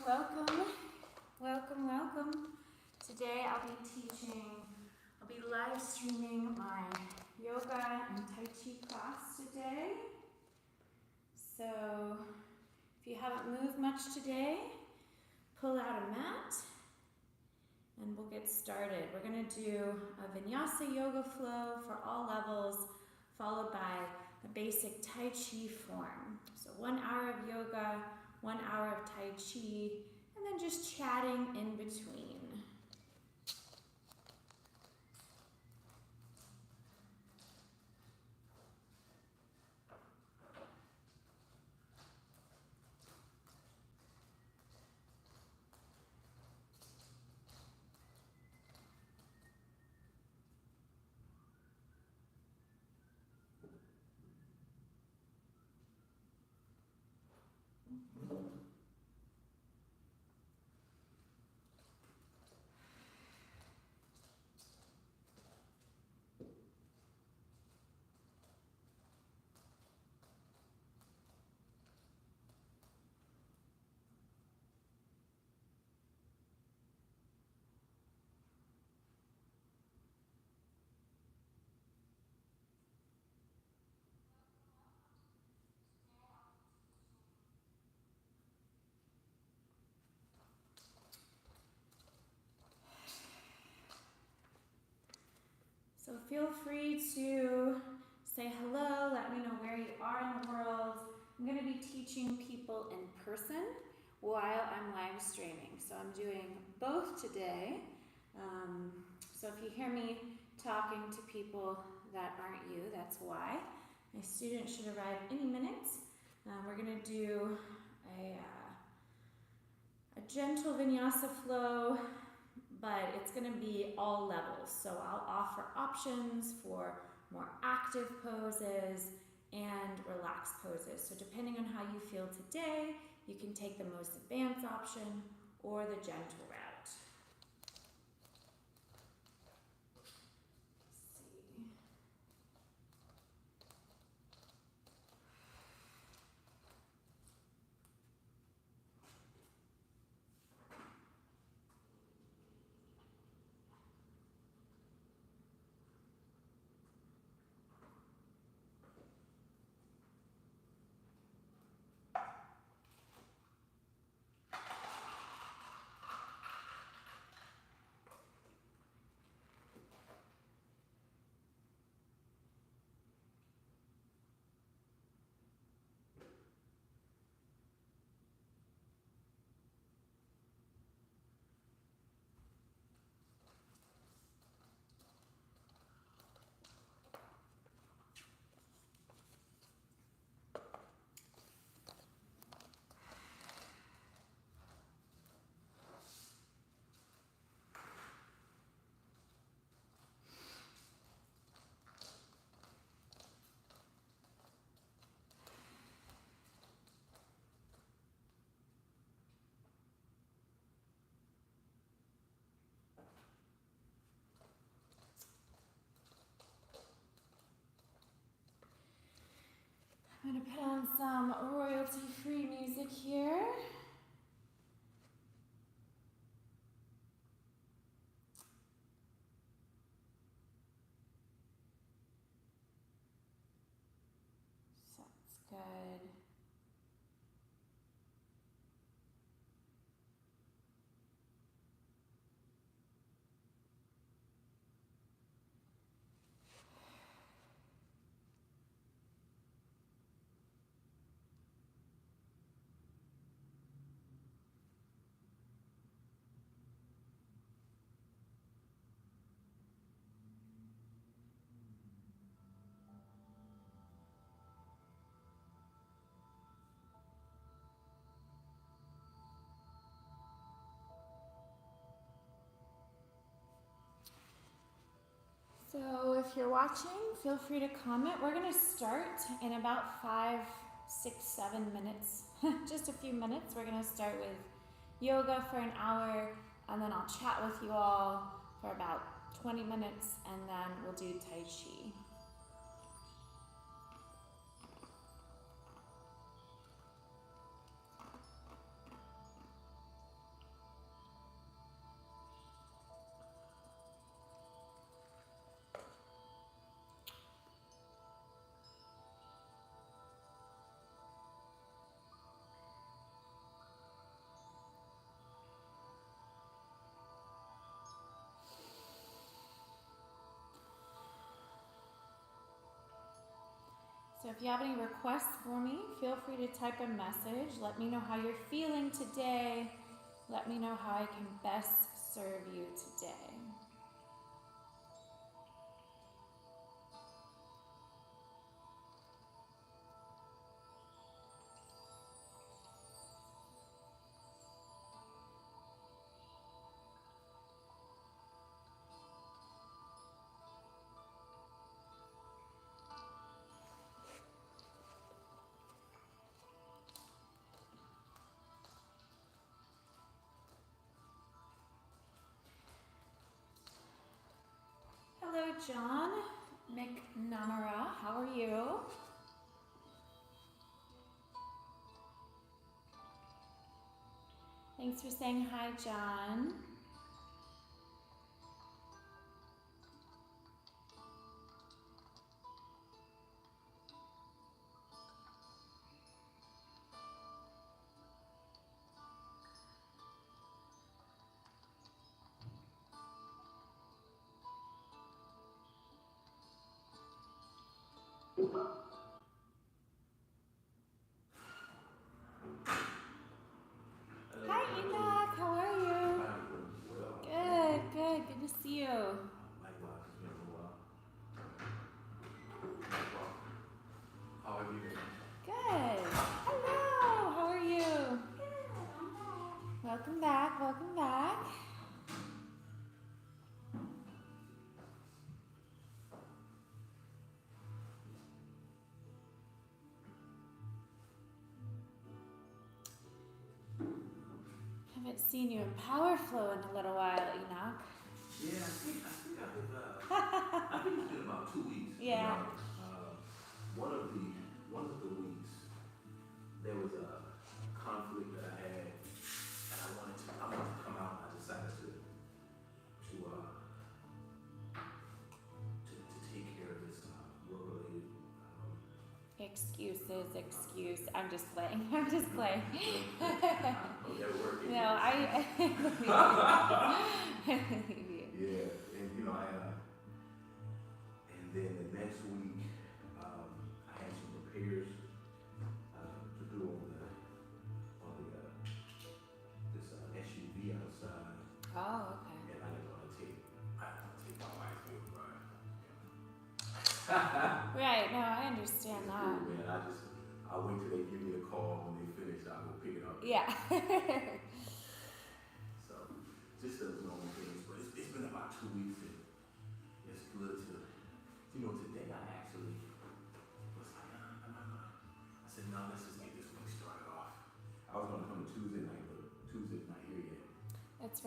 Welcome, welcome, welcome. Today I'll be live streaming my yoga and Tai Chi class today. So if you haven't moved much today, pull out a mat and we'll get started. We're going to do a vinyasa yoga flow for all levels, followed by a basic Tai Chi form. So 1 hour of yoga, 1 hour of Tai Chi, and then just chatting in between. So feel free to say hello, let me know where you are in the world. I'm going to be teaching people in person while I'm live streaming. So I'm doing both today. So if you hear me talking to people that aren't you, that's why. My students should arrive any minute. We're going to do a gentle vinyasa flow, but it's going to be all levels. So I'll offer options for more active poses and relaxed poses. So depending on how you feel today, you can take the most advanced option or the gentle route. I'm going to put on some royalty-free music here. Sounds good. So if you're watching, feel free to comment. We're going to start in about 5, 6, 7 minutes, just a few minutes. We're going to start with yoga for an hour, and then I'll chat with you all for about 20 minutes, and then we'll do Tai Chi. So if you have any requests for me, feel free to type a message. Let me know how you're feeling today. Let me know how I can best serve you today. Hello, John McNamara. How are you? Thanks for saying hi, John. Hi, Enoch. How are you? Good, good. Good to see you. Likewise, it's been a while. How have you been? Good. Hello. How are you? Welcome back. Welcome back. Haven't seen you in Power Flow in a little while, Enoch. Yeah, I think it's been about 2 weeks. Yeah. One of the weeks there was a conflict that I had, and I wanted to come out. And I decided to take care of this work-related. Excuse. I'm just playing. I'm just playing. Working. No, I Yeah, and and then the next week, I had some repairs to do on this SUV outside. Oh, okay. And I didn't want to take my wife with me. Right, no, I understand that. Cool, man. I'll wait till they give me a call when they finish. I'll go pick it up. Yeah. So, just those normal things. But it's been about 2 weeks, and it's good to, today I actually was like, I'm not gonna. I said, no, let's just get this week started off. I was gonna come to Tuesday night, but Tuesday's not here yet. That's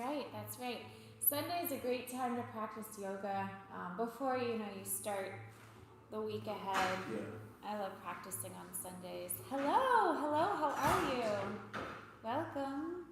right. Sunday is a great time to practice yoga. Before you start the week ahead. Yeah. I love practicing on Sundays. Hello, how are you? Welcome.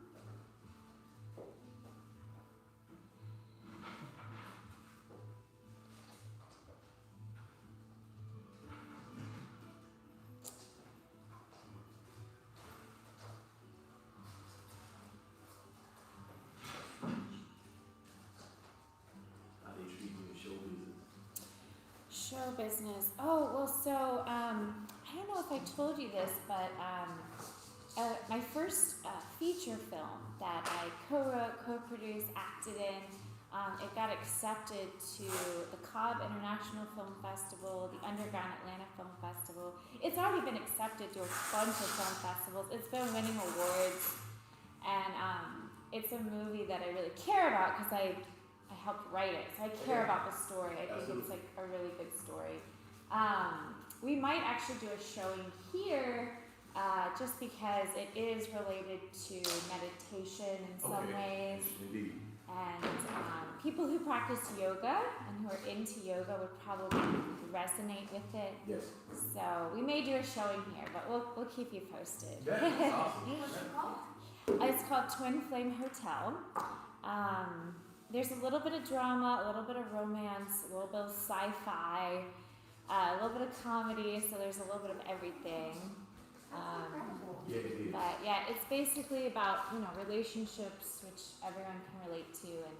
How they treat you in show business? Show business. Oh, well, so I don't know if I told you this, but my first feature film that I co-wrote, co-produced, acted in, it got accepted to the Cobb International Film Festival, the Underground Atlanta Film Festival. It's already been accepted to a bunch of film festivals. It's been winning awards, and it's a movie that I really care about because I helped write it, so I care about the story. I think it's like a really good story. We might actually do a showing here, just because it is related to meditation in some ways. Indeed. And people who practice yoga and who are into yoga would probably resonate with it. Yes. So we may do a showing here, but we'll keep you posted. That's awesome. What's it called? It's called Twin Flame Hotel. There's a little bit of drama, a little bit of romance, a little bit of sci-fi, a little bit of comedy, so there's a little bit of everything. Yeah, it is. But yeah, it's basically about relationships, which everyone can relate to, and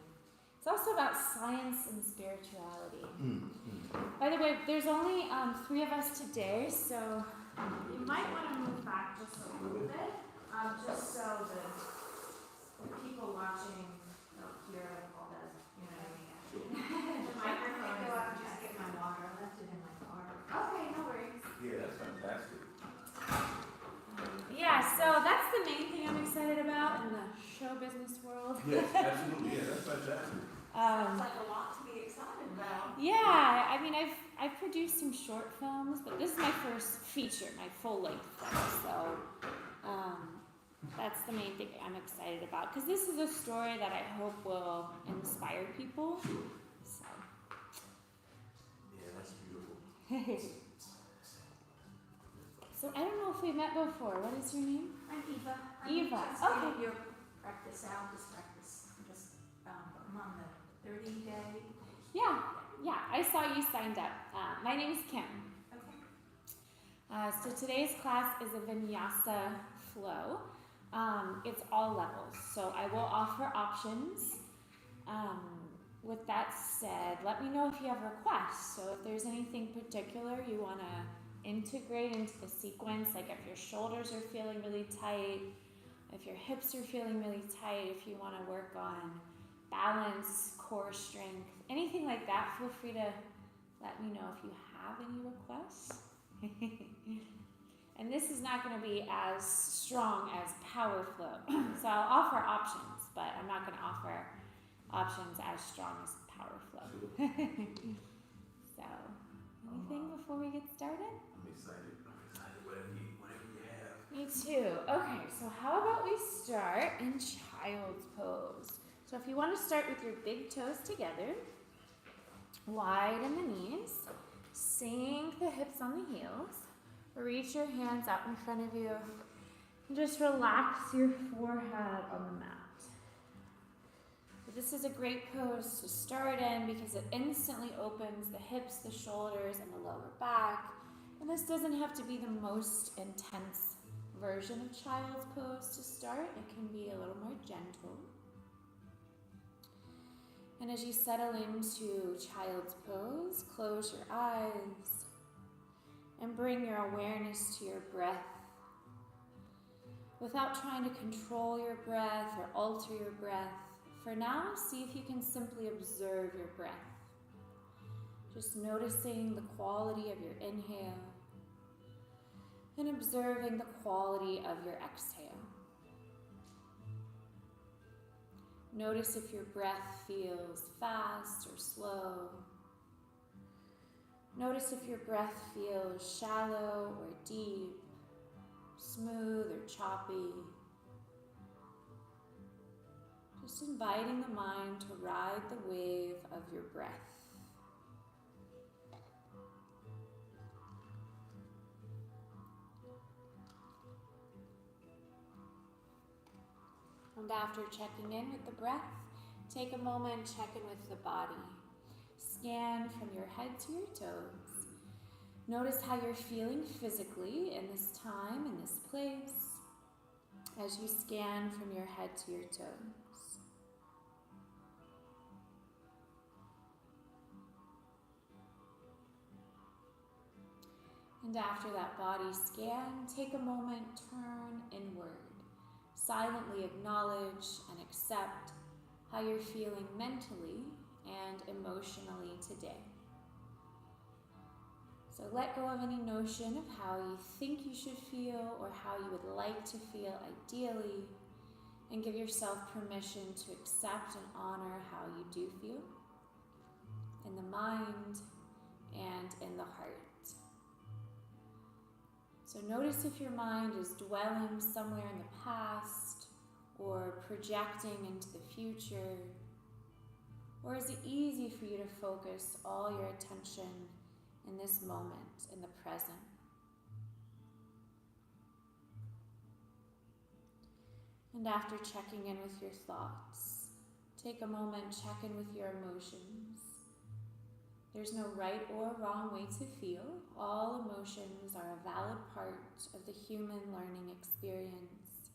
It's also about science and spirituality. Mm-hmm. By the way, there's only 3 of us today, so you might want to move back just a little bit, just so the people watching don't hear all the, you know what I mean? The microphone Go is out and just get my water. I left it in my car. okay, no worries. Yeah, that's fantastic. Yeah, so that's the main thing I'm excited about in the show business world. Yes, absolutely. Yeah, that's fantastic. Sounds like a lot to be excited about. Yeah, I mean, I've produced some short films, but this is my first feature, my full-length film. So that's the main thing I'm excited about, because this is a story that I hope will inspire people. So. Yeah, that's beautiful. So I don't know if we met before. What is your name? I'm Eva. Eva, I'm just okay. getting your practice out, this practice. I'm on the 30-day. Yeah, I saw you signed up. My name is Kim. Okay. So today's class is a vinyasa flow. It's all levels, so I will offer options. With that said, let me know if you have requests. So if there's anything particular you want to integrate into the sequence, like if your shoulders are feeling really tight, if your hips are feeling really tight, if you want to work on balance, core strength, anything like that, feel free to let me know if you have any requests. And this is not going to be as strong as power flow. So I'll offer options, but I'm not going to offer options as strong as power flow. So, anything before we get started? I'm excited. Whatever you have. Me too. Okay, so how about we start in child's pose? So if you want to start with your big toes together, wide in the knees, sink the hips on the heels, reach your hands out in front of you, and just relax your forehead on the mat. This is a great pose to start in because it instantly opens the hips, the shoulders, and the lower back. And this doesn't have to be the most intense version of child's pose to start. It can be a little more gentle. And as you settle into child's pose, close your eyes and bring your awareness to your breath. Without trying to control your breath or alter your breath, for now, see if you can simply observe your breath. Just noticing the quality of your inhale and observing the quality of your exhale. Notice if your breath feels fast or slow. Notice if your breath feels shallow or deep, smooth or choppy. Just inviting the mind to ride the wave of your breath. And after checking in with the breath, take a moment, check in with the body. Scan from your head to your toes. Notice how you're feeling physically in this time, in this place, as you scan from your head to your toes. And after that body scan, take a moment, turn inward. Silently acknowledge and accept how you're feeling mentally and emotionally today. So let go of any notion of how you think you should feel or how you would like to feel ideally, and give yourself permission to accept and honor how you do feel in the mind and in the heart. So notice if your mind is dwelling somewhere in the past or projecting into the future, or is it easy for you to focus all your attention in this moment, in the present? And after checking in with your thoughts, take a moment, check in with your emotions. There's no right or wrong way to feel. All emotions are a valid part of the human learning experience.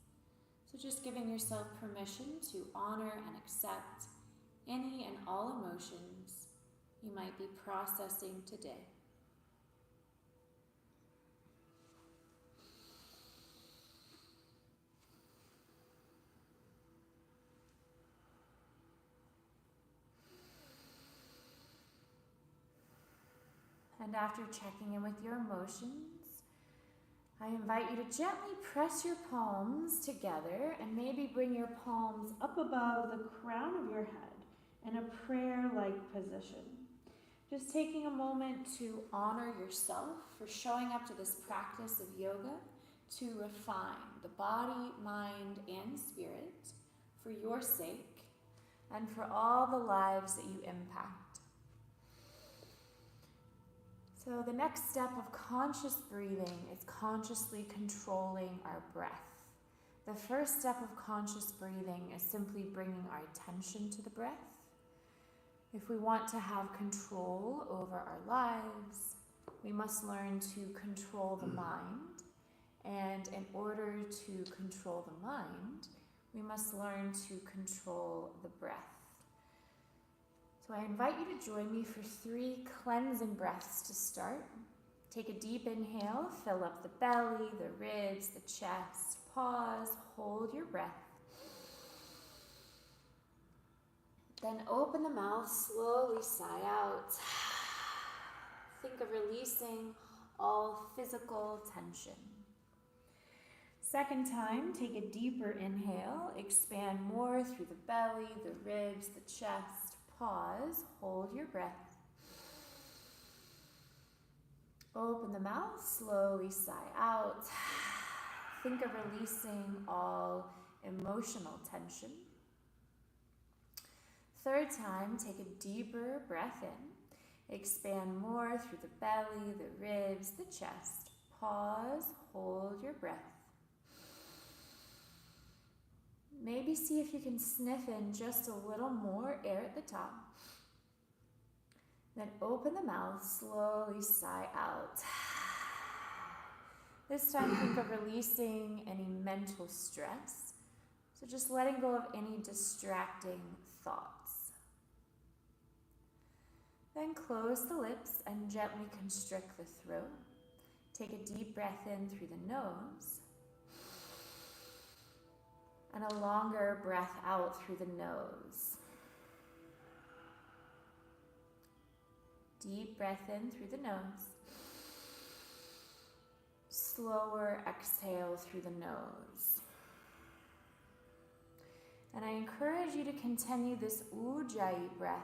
So just giving yourself permission to honor and accept any and all emotions you might be processing today. And after checking in with your emotions, I invite you to gently press your palms together and maybe bring your palms up above the crown of your head in a prayer-like position. Just taking a moment to honor yourself for showing up to this practice of yoga to refine the body, mind, and spirit for your sake and for all the lives that you impact. So the next step of conscious breathing is consciously controlling our breath. The first step of conscious breathing is simply bringing our attention to the breath. If we want to have control over our lives, we must learn to control the mind. And in order to control the mind, we must learn to control the breath. So I invite you to join me for 3 cleansing breaths to start. Take a deep inhale, fill up the belly, the ribs, the chest. Pause, hold your breath. Then open the mouth, slowly sigh out. Think of releasing all physical tension. Second time, take a deeper inhale, expand more through the belly, the ribs, the chest. Pause, hold your breath. Open the mouth, slowly sigh out. Think of releasing all emotional tension. Third time, take a deeper breath in. Expand more through the belly, the ribs, the chest. Pause, hold your breath. Maybe see if you can sniff in just a little more air at the top. Then open the mouth, slowly sigh out. This time think of releasing any mental stress. So just letting go of any distracting thoughts. Then close the lips and gently constrict the throat. Take a deep breath in through the nose. And a longer breath out through the nose. Deep breath in through the nose. Slower exhale through the nose. And I encourage you to continue this Ujjayi breath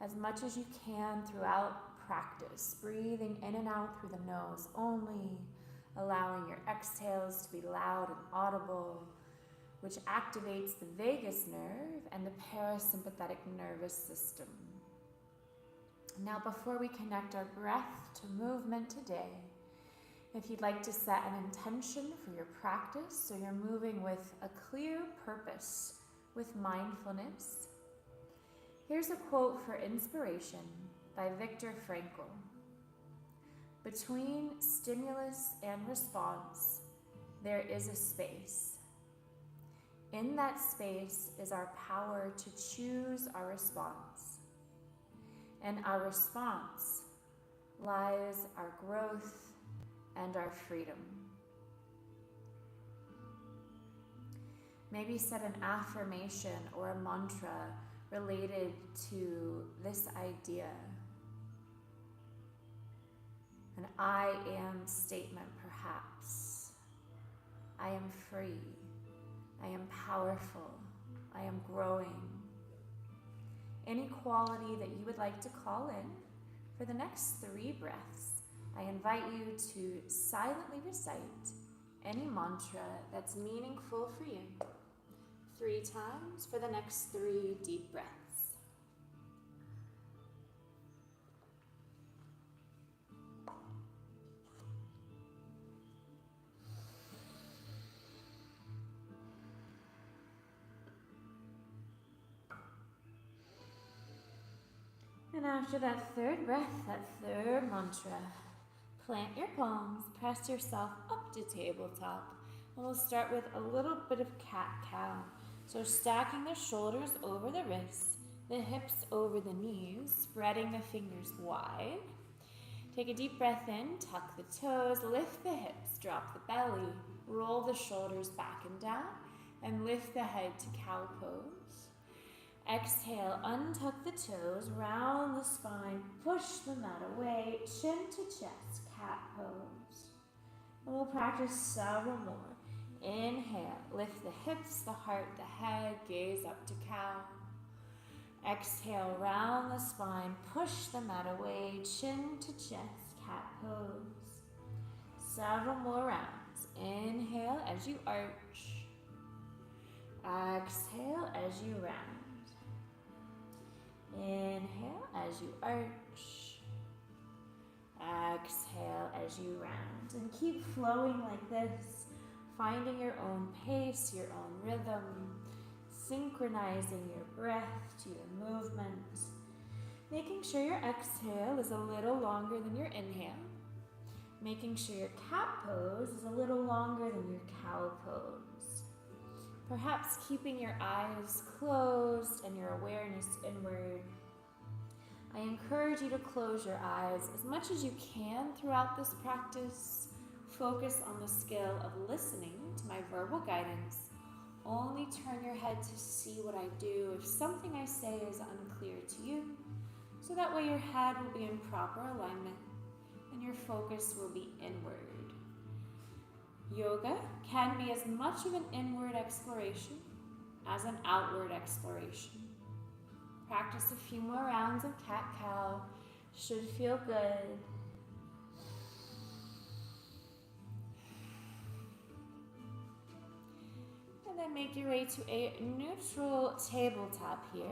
as much as you can throughout practice, breathing in and out through the nose only, allowing your exhales to be loud and audible, which activates the vagus nerve and the parasympathetic nervous system. Now, before we connect our breath to movement today, if you'd like to set an intention for your practice so you're moving with a clear purpose, with mindfulness, here's a quote for inspiration by Viktor Frankl. Between stimulus and response, there is a space. In that space is our power to choose our response. And our response lies our growth and our freedom. Maybe set an affirmation or a mantra related to this idea. An I am statement, perhaps. I am free. I am powerful. I am growing. Any quality that you would like to call in for the next 3 breaths, I invite you to silently recite any mantra that's meaningful for you 3 times for the next 3 deep breaths. And after that 3rd breath, that 3rd mantra, plant your palms, press yourself up to tabletop. And we'll start with a little bit of cat-cow. So stacking the shoulders over the wrists, the hips over the knees, spreading the fingers wide. Take a deep breath in, tuck the toes, lift the hips, drop the belly, roll the shoulders back and down, and lift the head to cow pose. Exhale, untuck the toes, round the spine, push the mat away, chin to chest, cat pose. And we'll practice several more. Inhale, lift the hips, the heart, the head, gaze up to cow. Exhale, round the spine, push the mat away, chin to chest, cat pose. Several more rounds. Inhale as you arch. Exhale as you round. Inhale as you arch. Exhale as you round. And keep flowing like this, finding your own pace, your own rhythm, synchronizing your breath to your movement, making sure your exhale is a little longer than your inhale, making sure your cat pose is a little longer than your cow pose. Perhaps keeping your eyes closed and your awareness inward. I encourage you to close your eyes as much as you can throughout this practice. Focus on the skill of listening to my verbal guidance. Only turn your head to see what I do if something I say is unclear to you, so that way your head will be in proper alignment and your focus will be inward. Yoga can be as much of an inward exploration as an outward exploration. Practice a few more rounds of cat-cow. Should feel good. And then make your way to a neutral tabletop here.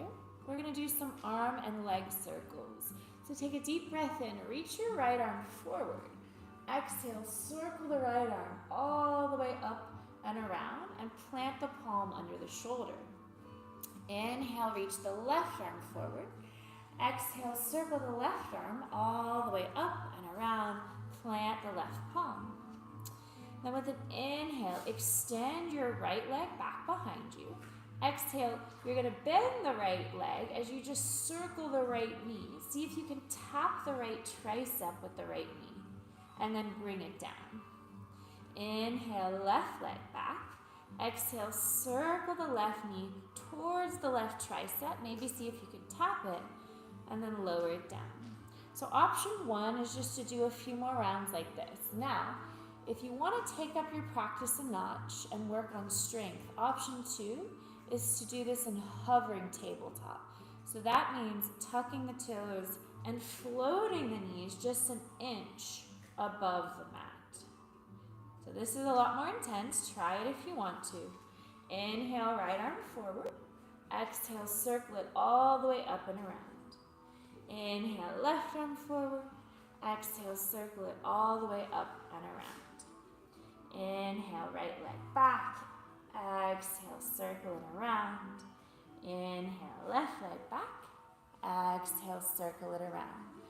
We're going to do some arm and leg circles. So take a deep breath in, reach your right arm forward. Exhale, circle the right arm all the way up and around and plant the palm under the shoulder. Inhale, reach the left arm forward. Exhale, circle the left arm all the way up and around, plant the left palm. Then with an inhale, extend your right leg back behind you. Exhale, you're going to bend the right leg as you just circle the right knee. See if you can tap the right tricep with the right knee. And then bring it down. Inhale, left leg back. Exhale, circle the left knee towards the left tricep. Maybe see if you can tap it. And then lower it down. So option one is just to do a few more rounds like this. Now, if you want to take up your practice a notch and work on strength, option two is to do this in hovering tabletop. So that means tucking the toes and floating the knees just an inch above the mat. So this is a lot more intense. Try it if you want to. Inhale, right arm forward. Exhale, circle it all the way up and around. Inhale, left arm forward. Exhale, circle it all the way up and around. Inhale, right leg back. Exhale, circle it around. Inhale, left leg back. Exhale, circle it around.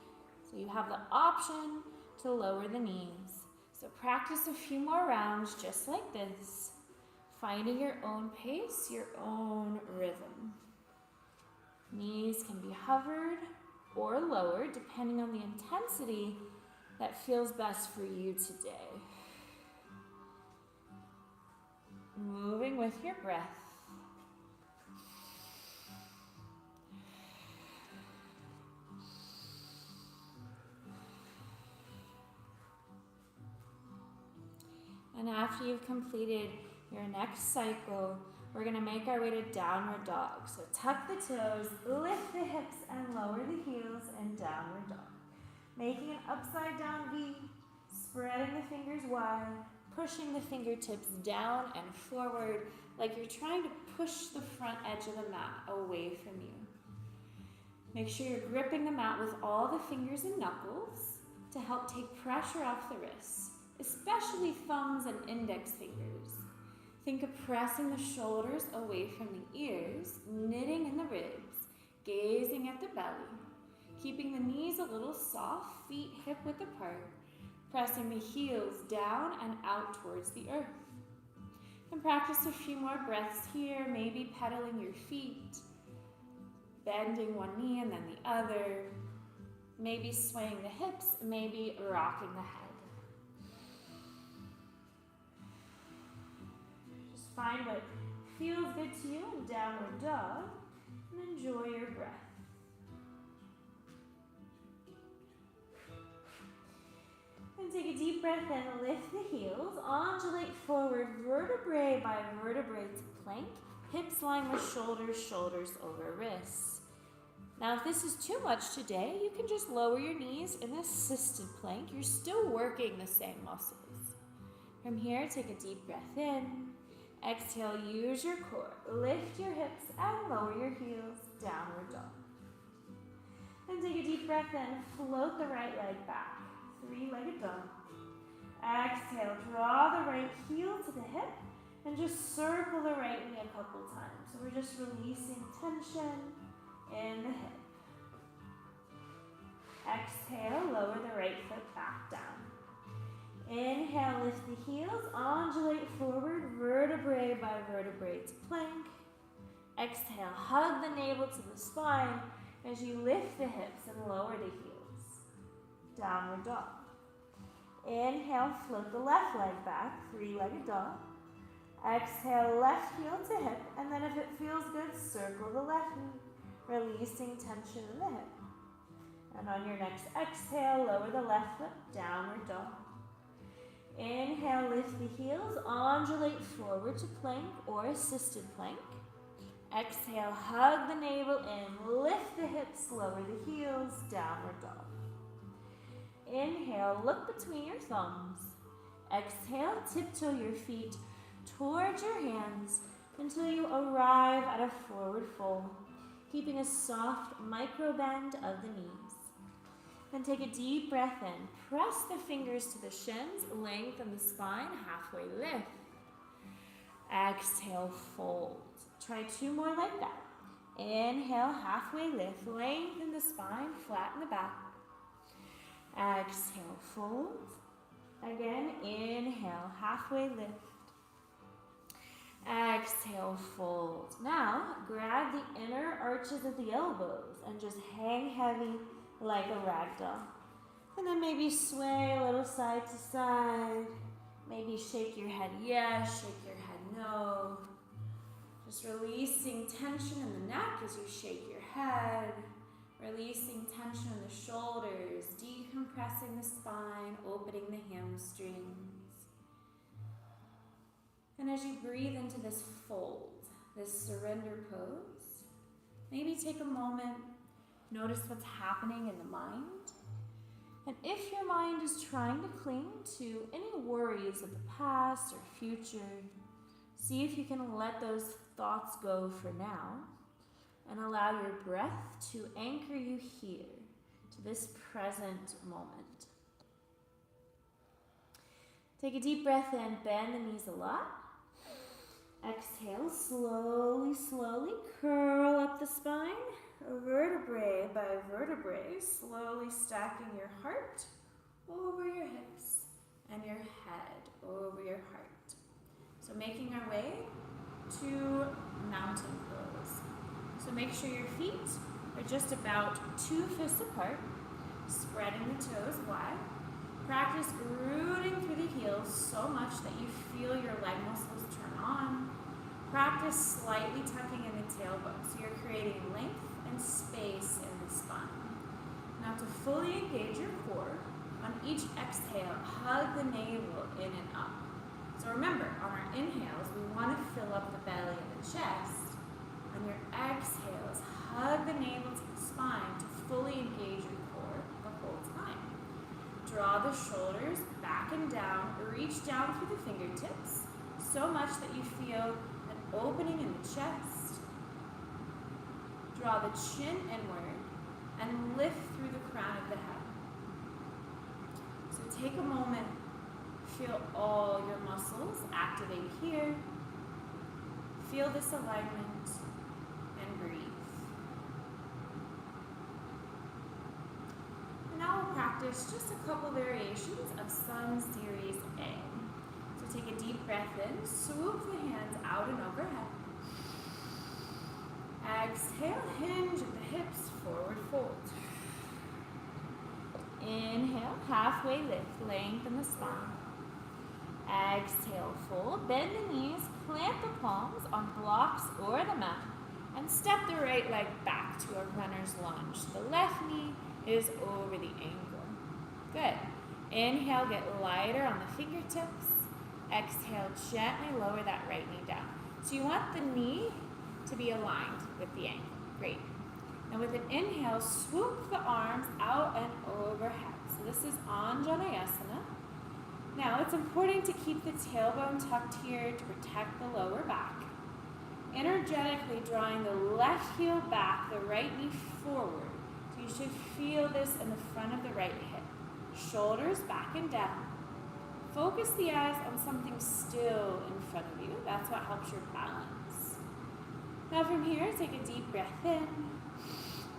So you have the option to lower the knees. So practice a few more rounds just like this, finding your own pace, your own rhythm. Knees can be hovered or lowered depending on the intensity that feels best for you today. Moving with your breath. And after you've completed your next cycle, we're going to make our way to downward dog. So tuck the toes, lift the hips, and lower the heels in downward dog. Making an upside down V, spreading the fingers wide, pushing the fingertips down and forward like you're trying to push the front edge of the mat away from you. Make sure you're gripping the mat with all the fingers and knuckles to help take pressure off the wrists, especially thumbs and index fingers. Think of pressing the shoulders away from the ears, knitting in the ribs, gazing at the belly, keeping the knees a little soft, feet hip-width apart, pressing the heels down and out towards the earth. And practice a few more breaths here, maybe pedaling your feet, bending one knee and then the other. Maybe swaying the hips, maybe rocking the head. Just find what feels good to you in downward dog and enjoy your breath. And take a deep breath in, lift the heels, undulate forward, vertebrae by vertebrae to plank, hips line with shoulders, shoulders over wrists. Now, if this is too much today, you can just lower your knees in assisted plank. You're still working the same muscles. From here, take a deep breath in. Exhale, use your core. Lift your hips and lower your heels, downward dog. And take a deep breath in, float the right leg back, three-legged dog. Exhale, draw the right heel to the hip and just circle the right knee a couple times. So we're just releasing tension in the hip. Exhale, lower the right foot back down. Inhale, lift the heels, undulate forward, vertebrae by vertebrae to plank. Exhale, hug the navel to the spine as you lift the hips and lower the heels. Downward dog. Inhale, float the left leg back, three-legged dog. Exhale, left heel to hip, and then if it feels good, circle the left knee, releasing tension in the hip. And on your next exhale, lower the left foot, downward dog. Inhale, lift the heels, undulate forward to plank or assisted plank. Exhale, hug the navel in, lift the hips, lower the heels, downward dog. Inhale, look between your thumbs. Exhale, tiptoe your feet towards your hands until you arrive at a forward fold, keeping a soft micro bend of the knees. Then take a deep breath in. Press the fingers to the shins, lengthen the spine, halfway lift. Exhale, fold. Try two more like that. Inhale, halfway lift, lengthen the spine, flatten the back. Exhale, fold. Again, inhale, halfway lift. Exhale, fold. Now, grab the inner arches of the elbows and just hang heavy like a rag doll. And then maybe sway a little side to side. Maybe shake your head yes, shake your head no. Just releasing tension in the neck as you shake your head. Releasing tension in the shoulders, decompressing the spine, opening the hamstrings. And as you breathe into this fold, this surrender pose, maybe take a moment, notice what's happening in the mind. And if your mind is trying to cling to any worries of the past or future, see if you can let those thoughts go for now and allow your breath to anchor you here to this present moment. Take a deep breath in, bend the knees a lot. Exhale, slowly, slowly curl up the spine, vertebrae by vertebrae, slowly stacking your heart over your hips and your head over your heart. So making our way to mountain pose. So make sure your feet are just about 2 fists apart, spreading the toes wide. Practice rooting through the heels so much that you feel your leg muscles turn on. Practice slightly tucking in the tailbone, so you're creating length and space in the spine. Now to fully engage your core, on each exhale, hug the navel in and up. So remember, on our inhales, we want to fill up the belly and the chest. On your exhales, hug the navel to the spine to fully engage your core the whole time. Draw the shoulders back and down, reach down through the fingertips, so much that you feel an opening in the chest. Draw the chin inward and lift through the crown of the head. So take a moment, feel all your muscles activate here. Feel this alignment and breathe. And now we'll practice just a couple variations of Sun Series A. So take a deep breath in, swoop the hands out and overhead. Exhale, hinge at the hips, forward fold. Inhale, halfway lift, lengthen the spine. Exhale, fold, bend the knees, plant the palms on blocks or the mat, and step the right leg back to a runner's lunge. The left knee is over the ankle. Good. Inhale, get lighter on the fingertips. Exhale, gently lower that right knee down. So you want the knee to be aligned with the ankle. Great. And with an inhale, swoop the arms out and overhead. So this is Anjaneyasana. Now it's important to keep the tailbone tucked here to protect the lower back. Energetically drawing the left heel back, the right knee forward. So you should feel this in the front of the right hip. Shoulders back and down. Focus the eyes on something still in front of you. That's what helps your balance. Now from here, take a deep breath in.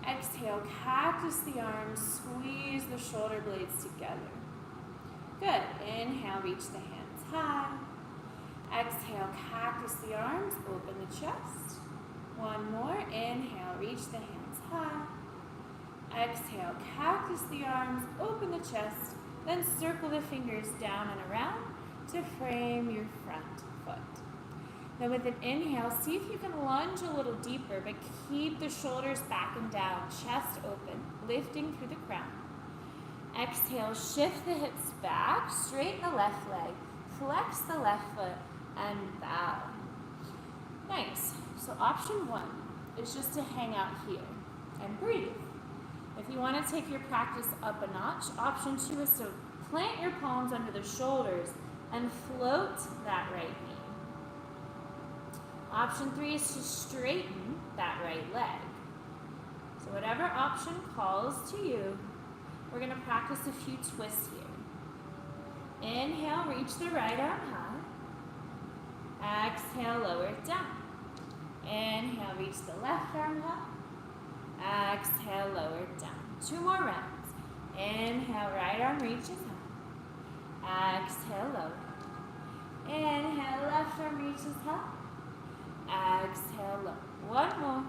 Exhale, cactus the arms, squeeze the shoulder blades together. Good. Inhale, reach the hands high. Exhale, cactus the arms, open the chest. One more. Inhale, reach the hands high. Exhale, cactus the arms, open the chest, then circle the fingers down and around to frame your front foot. Then with an inhale, see if you can lunge a little deeper, but keep the shoulders back and down, chest open, lifting through the crown. Exhale, shift the hips back, straighten the left leg, flex the left foot, and bow. Nice. So option one is just to hang out here and breathe. If you want to take your practice up a notch, option two is to plant your palms under the shoulders and float that right knee. Option three is to straighten that right leg. So whatever option calls to you, we're going to practice a few twists here. Inhale, reach the right arm high. Exhale, lower it down. Inhale, reach the left arm high. Exhale, lower it down. 2 more rounds. Inhale, right arm reaches high. Exhale, lower. Inhale, left arm reaches high. Exhale, lower. 1 more.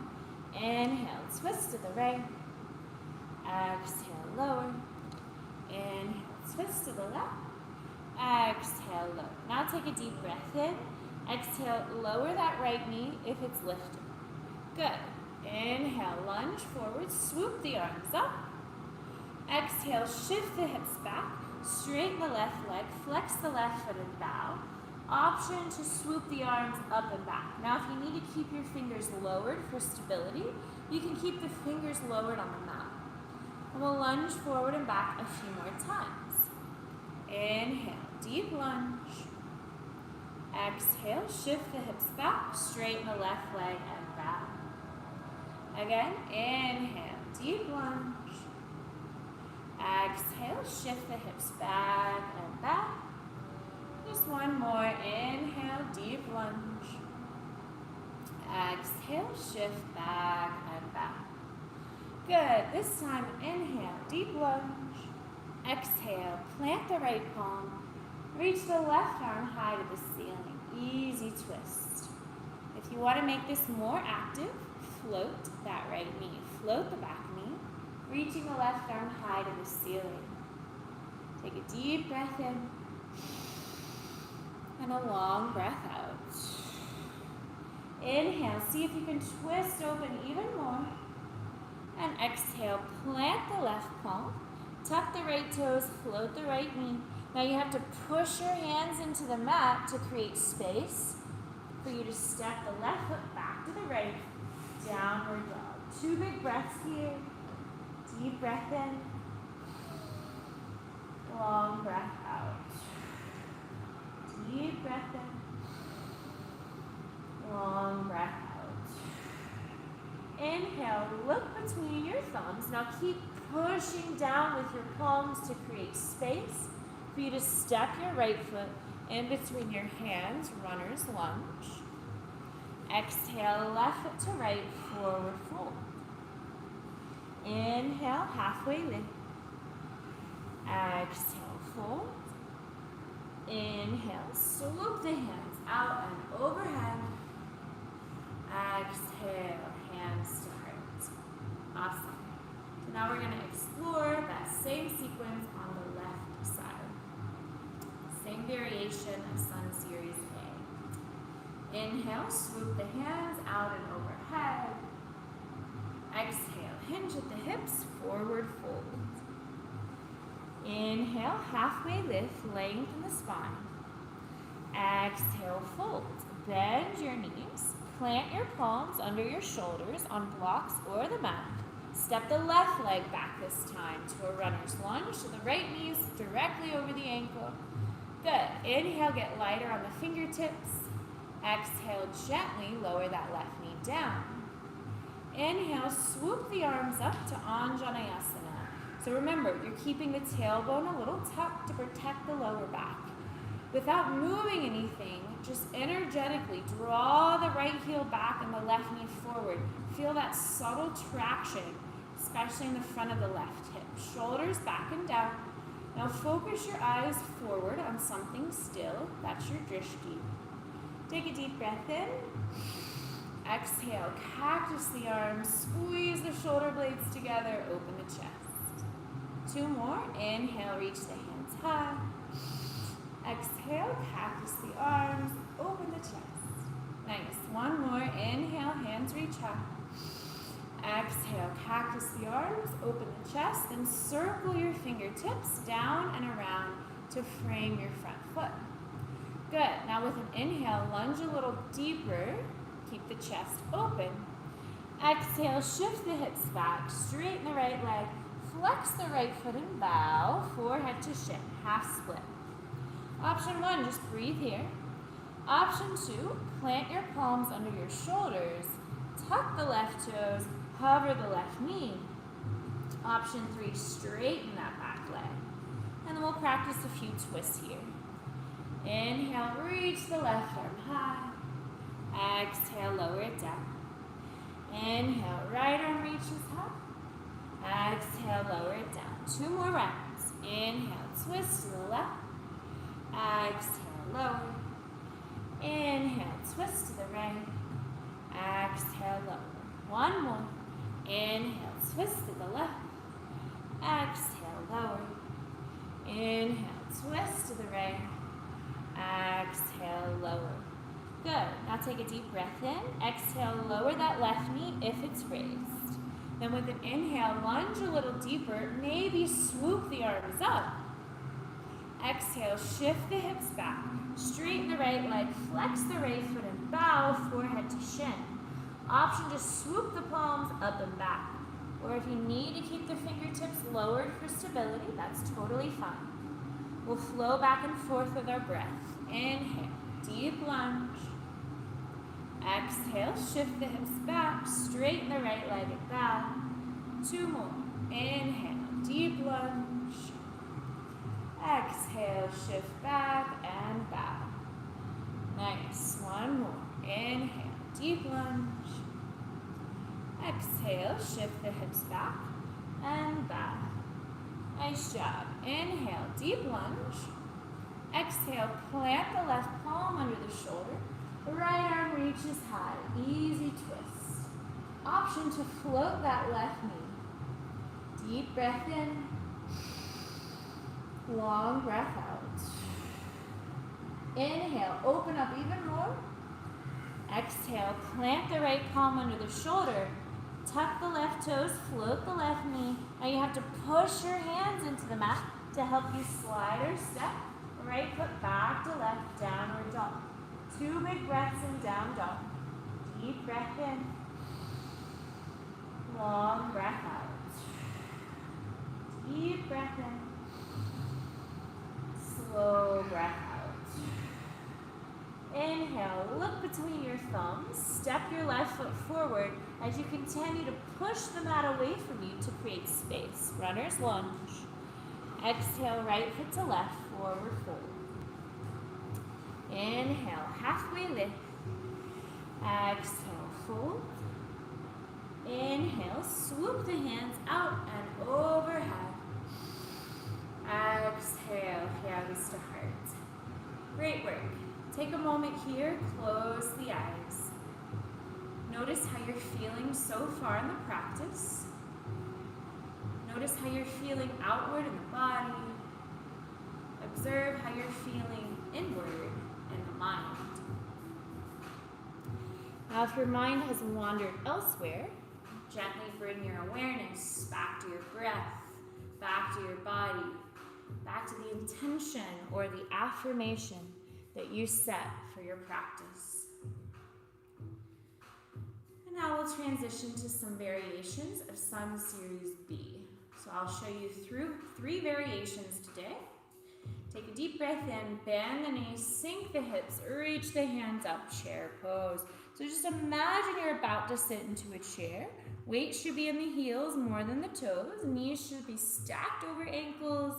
Inhale, twist to the right. Exhale, lower. Inhale, twist to the left. Exhale, lower. Now take a deep breath in. Exhale, lower that right knee if it's lifted. Good. Inhale, lunge forward, swoop the arms up. Exhale, shift the hips back, straighten the left leg, flex the left foot and bow. Option to swoop the arms up and back. Now if you need to keep your fingers lowered for stability, you can keep the fingers lowered on the mat. And we'll lunge forward and back a few more times. Inhale, deep lunge. Exhale, shift the hips back, straighten the left leg and bow. Again, inhale, deep lunge. Exhale, shift the hips back and back. Just 1 more. Inhale, deep lunge. Exhale, shift back and back. Good. This time, inhale, deep lunge. Exhale, plant the right palm. Reach the left arm high to the ceiling. Easy twist. If you want to make this more active, float that right knee. Float the back knee, reaching the left arm high to the ceiling. Take a deep breath in and a long breath out. Inhale, see if you can twist open even more. And exhale, plant the left palm, tuck the right toes, float the right knee. Now you have to push your hands into the mat to create space for you to step the left foot back to the right. Downward dog. 2 big breaths here. Deep breath in. Long breath out. Deep breath in. Long breath out. Inhale, look between your thumbs. Now keep pushing down with your palms to create space for you to step your right foot in between your hands, runner's lunge. Exhale, left foot to right, forward fold. Inhale, halfway lift. Exhale, fold. Inhale, swoop the hands out and overhead. Exhale, hands Now we're going to explore that same sequence on the left side. Same variation of Sun Series A. Inhale, swoop the hands out and overhead. Exhale, hinge at the hips, forward fold. Inhale, halfway lift, lengthen the spine. Exhale, fold. Bend your knees. Plant your palms under your shoulders on blocks or the mat. Step the left leg back this time to a runner's lunge, so the right knee is directly over the ankle. Good. Inhale, get lighter on the fingertips. Exhale, gently lower that left knee down. Inhale, swoop the arms up to Anjaneyasana. So remember, you're keeping the tailbone a little tucked to protect the lower back. Without moving anything, just energetically draw the right heel back and the left knee forward. Feel that subtle traction, especially in the front of the left hip. Shoulders back and down. Now focus your eyes forward on something still. That's your drishti. Take a deep breath in. Exhale, cactus the arms, squeeze the shoulder blades together, open the chest. 2 more. Inhale, reach the hands high. Exhale, cactus the arms, open the chest. Nice. 1 more. Inhale, hands reach high. Exhale, cactus the arms, open the chest, then circle your fingertips down and around to frame your front foot. Good. Now with an inhale, lunge a little deeper. Keep the chest open. Exhale, shift the hips back, straighten the right leg, flex the right foot and bow, forehead to shin, half split. Option 1, just breathe here. Option 2, plant your palms under your shoulders, tuck the left toes, hover the left knee. Option 3, straighten that back leg. And then we'll practice a few twists here. Inhale, reach the left arm high. Exhale, lower it down. Inhale, right arm reaches high. Exhale, lower it down. 2 more rounds. Inhale, twist to the left. Exhale, lower. Inhale, twist to the right. Exhale, lower. 1 more. Inhale, twist to the left. Exhale, lower. Inhale, twist to the right. Exhale, lower. Good. Now take a deep breath in. Exhale, lower that left knee if it's raised. Then with an inhale, lunge a little deeper. Maybe swoop the arms up. Exhale, shift the hips back. Straighten the right leg, flex the right foot and bow, forehead to shin. Option, just swoop the palms up and back. Or if you need to keep the fingertips lowered for stability, that's totally fine. We'll flow back and forth with our breath. Inhale, deep lunge. Exhale, shift the hips back, straighten the right leg and bow. 2 more. Inhale, deep lunge. Exhale, shift back and bow. Nice. 1 more. Inhale, deep lunge. Exhale, shift the hips back and bow. Nice job. Inhale, deep lunge. Exhale, plant the left palm under the shoulder. The right arm reaches high. Easy twist. Option to float that left knee. Deep breath in. Long breath out. Inhale, open up even more. Exhale, plant the right palm under the shoulder. Tuck the left toes, float the left knee. Now you have to push your hands into the mat to help you slide or step. Right foot back to left, downward dog. 2 big breaths in down dog. Deep breath in. Long breath out. Deep breath in. Slow breath out. Inhale, look between your thumbs. Step your left foot forward as you continue to push the mat away from you to create space. Runner's lunge. Exhale, right foot to left, forward fold. Inhale, halfway lift. Exhale, fold. Inhale, swoop the hands out and overhead. Exhale, hands to heart. Great work. Take a moment here, close the eyes. Notice how you're feeling so far in the practice. Notice how you're feeling outward in the body. Observe how you're feeling inward in the mind. Now, if your mind has wandered elsewhere, gently bring your awareness back to your breath, back to your body, back to the intention or the affirmation that you set for your practice. And now we'll transition to some variations of Sun Series B. So I'll show you through 3 variations today. Take a deep breath in, bend the knees, sink the hips, reach the hands up, chair pose. So just imagine you're about to sit into a chair. Weight should be in the heels more than the toes. Knees should be stacked over ankles.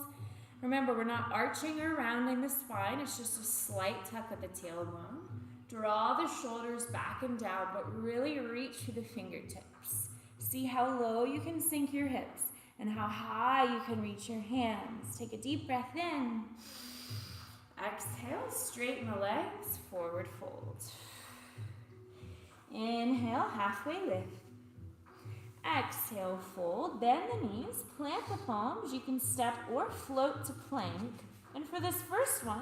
Remember, we're not arching or rounding the spine. It's just a slight tuck at the tailbone. Draw the shoulders back and down, but really reach through the fingertips. See how low you can sink your hips and how high you can reach your hands. Take a deep breath in. Exhale, straighten the legs, forward fold. Inhale, halfway lift. Exhale, fold, bend the knees, plant the palms. You can step or float to plank. And for this first one,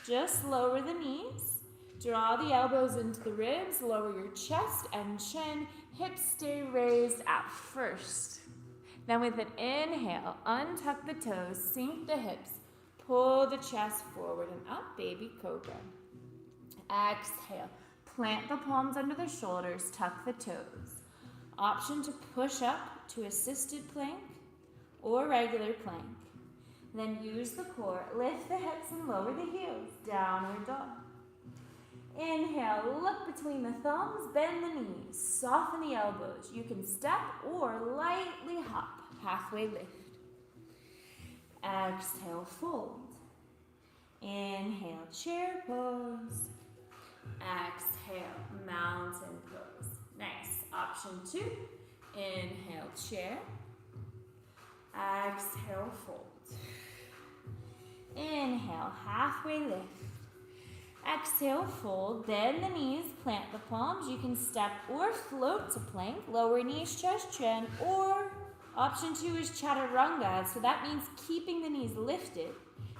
just lower the knees. Draw the elbows into the ribs, lower your chest and chin. Hips stay raised at first. Then with an inhale, untuck the toes, sink the hips, pull the chest forward and up, baby cobra. Exhale, plant the palms under the shoulders, tuck the toes. Option to push up to assisted plank or regular plank. Then use the core, lift the hips and lower the heels, downward dog. Inhale, look between the thumbs, bend the knees, soften the elbows. You can step or lightly hop, halfway lift. Exhale, fold. Inhale, chair pose. Exhale, mountain pose. Nice. Option 2, inhale, chair. Exhale, fold. Inhale, halfway lift. Exhale, fold, bend the knees, plant the palms. You can step or float to plank, lower knees, chest, chin, or option 2 is chaturanga. So that means keeping the knees lifted,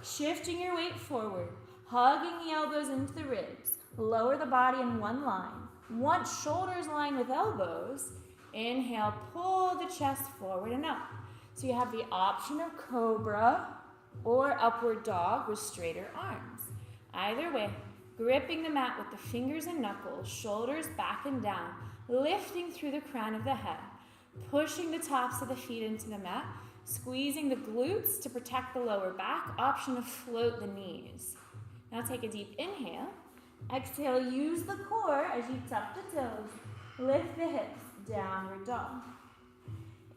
shifting your weight forward, hugging the elbows into the ribs, lower the body in one line. Once shoulders line with elbows, inhale, pull the chest forward and up. So you have the option of cobra or upward dog with straighter arms. Either way, gripping the mat with the fingers and knuckles, shoulders back and down, lifting through the crown of the head, pushing the tops of the feet into the mat, squeezing the glutes to protect the lower back, option to float the knees. Now take a deep inhale. Exhale, use the core as you tuck the toes, lift the hips, downward dog.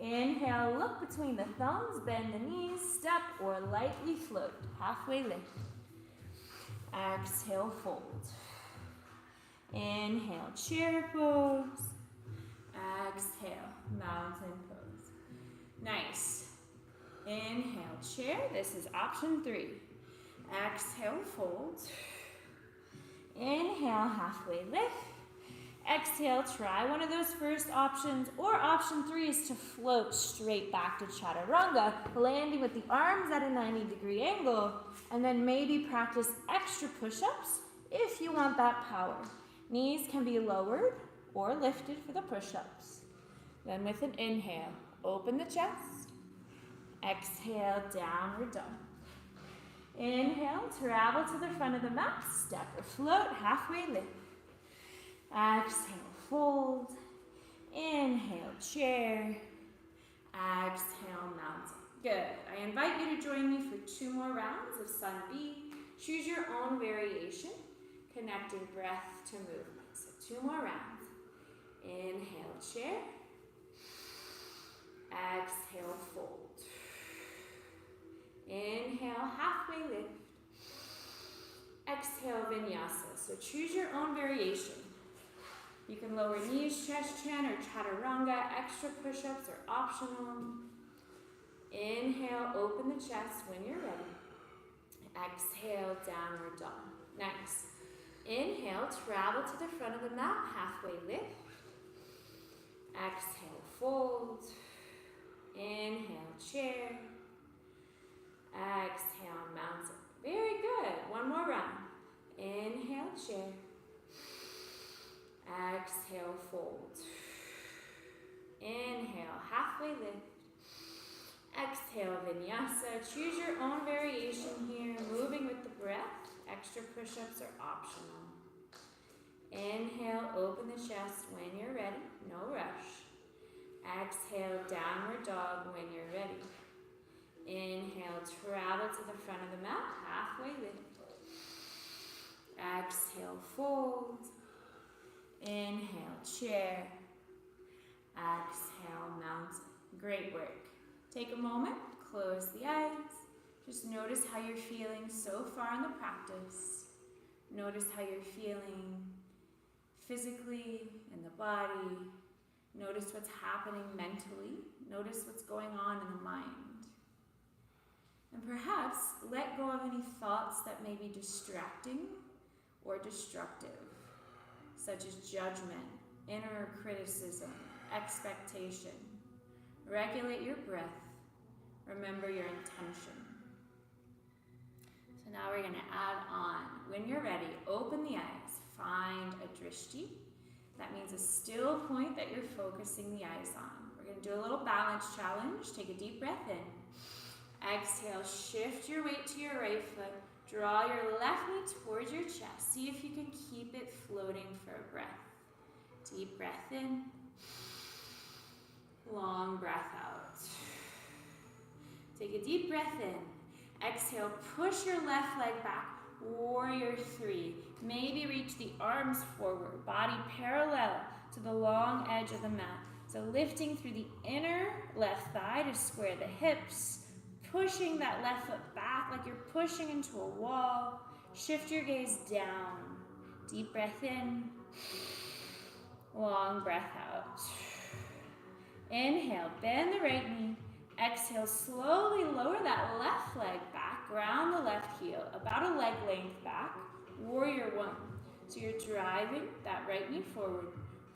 Inhale, look between the thumbs, bend the knees, step or lightly float, halfway lift. Exhale, fold. Inhale, chair pose. Exhale, mountain pose. Nice. Inhale, chair. This is option 3. Exhale, fold. Inhale, halfway lift. Exhale, try one of those first options, or option 3 is to float straight back to chaturanga, landing with the arms at a 90-degree angle, and then maybe practice extra push-ups if you want that power. Knees can be lowered or lifted for the push-ups. Then with an inhale, open the chest. Exhale, downward dog. Inhale, travel to the front of the mat, step or float, halfway lift. Exhale, fold. Inhale, chair. Exhale, mountain. Good. I invite you to join me for 2 more rounds of Sun B. Choose your own variation, connecting breath to movement. So 2 more rounds. Inhale, chair. Exhale, fold. Inhale, halfway lift. Exhale, vinyasa. So choose your own variation. You can lower knees, chest, chin, or chaturanga. Extra push-ups are optional. Inhale, open the chest when you're ready. Exhale, downward dog. Nice. Inhale, travel to the front of the mat, halfway lift. Exhale, fold. Inhale, chair. Exhale, mountain. Very good. One more round. Inhale, chair. Exhale, fold. Inhale, halfway lift. Exhale, vinyasa. Choose your own variation here, moving with the breath. Extra push-ups are optional. Inhale, open the chest when you're ready, no rush. Exhale, downward dog when you're ready. Inhale, travel to the front of the mat, halfway lift. Exhale, fold. Inhale, chair. Exhale, mountain. Great work. Take a moment, close the eyes. Just notice how you're feeling so far in the practice. Notice how you're feeling physically in the body. Notice what's happening mentally. Notice what's going on in the mind. And perhaps let go of any thoughts that may be distracting or destructive, such as judgment, inner criticism, expectation. Regulate your breath. Remember your intention. So now we're going to add on. When you're ready, open the eyes. Find a drishti. That means a still point that you're focusing the eyes on. We're going to do a little balance challenge. Take a deep breath in. Exhale, shift your weight to your right foot. Draw your left knee towards your chest. See if you can keep it floating for a breath. Deep breath in. Long breath out. Take a deep breath in. Exhale, push your left leg back. Warrior 3. Maybe reach the arms forward, body parallel to the long edge of the mat. So lifting through the inner left thigh to square the hips, pushing that left foot back like you're pushing into a wall. Shift your gaze down. Deep breath in. Long breath out. Inhale, bend the right knee. Exhale, slowly lower that left leg back. Ground the left heel, about a leg length back. Warrior 1. So you're driving that right knee forward,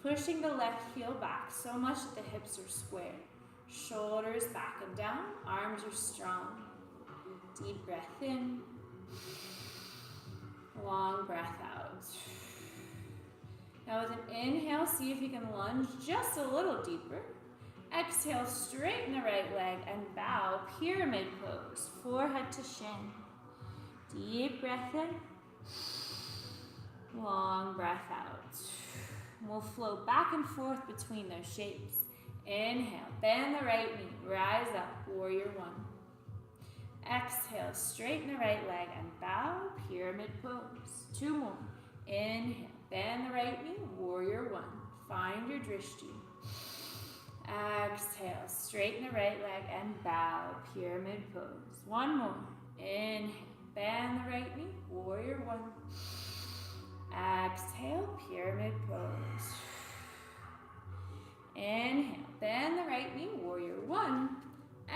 pushing the left heel back so much that the hips are square. Shoulders back and down, arms are strong. Deep breath in. Long breath out. Now with an inhale, see if you can lunge just a little deeper. Exhale, straighten the right leg and bow, pyramid pose, forehead to shin. Deep breath in. Long breath out. We'll flow back and forth between those shapes. Inhale, bend the right knee, rise up, warrior 1. Exhale, straighten the right leg and bow, pyramid pose. 2 more. Inhale, bend the right knee, warrior 1. Find your drishti. Exhale, straighten the right leg and bow, pyramid pose. 1 more. Inhale, bend the right knee, warrior 1. Exhale, pyramid pose. Inhale, bend the right knee, warrior 1.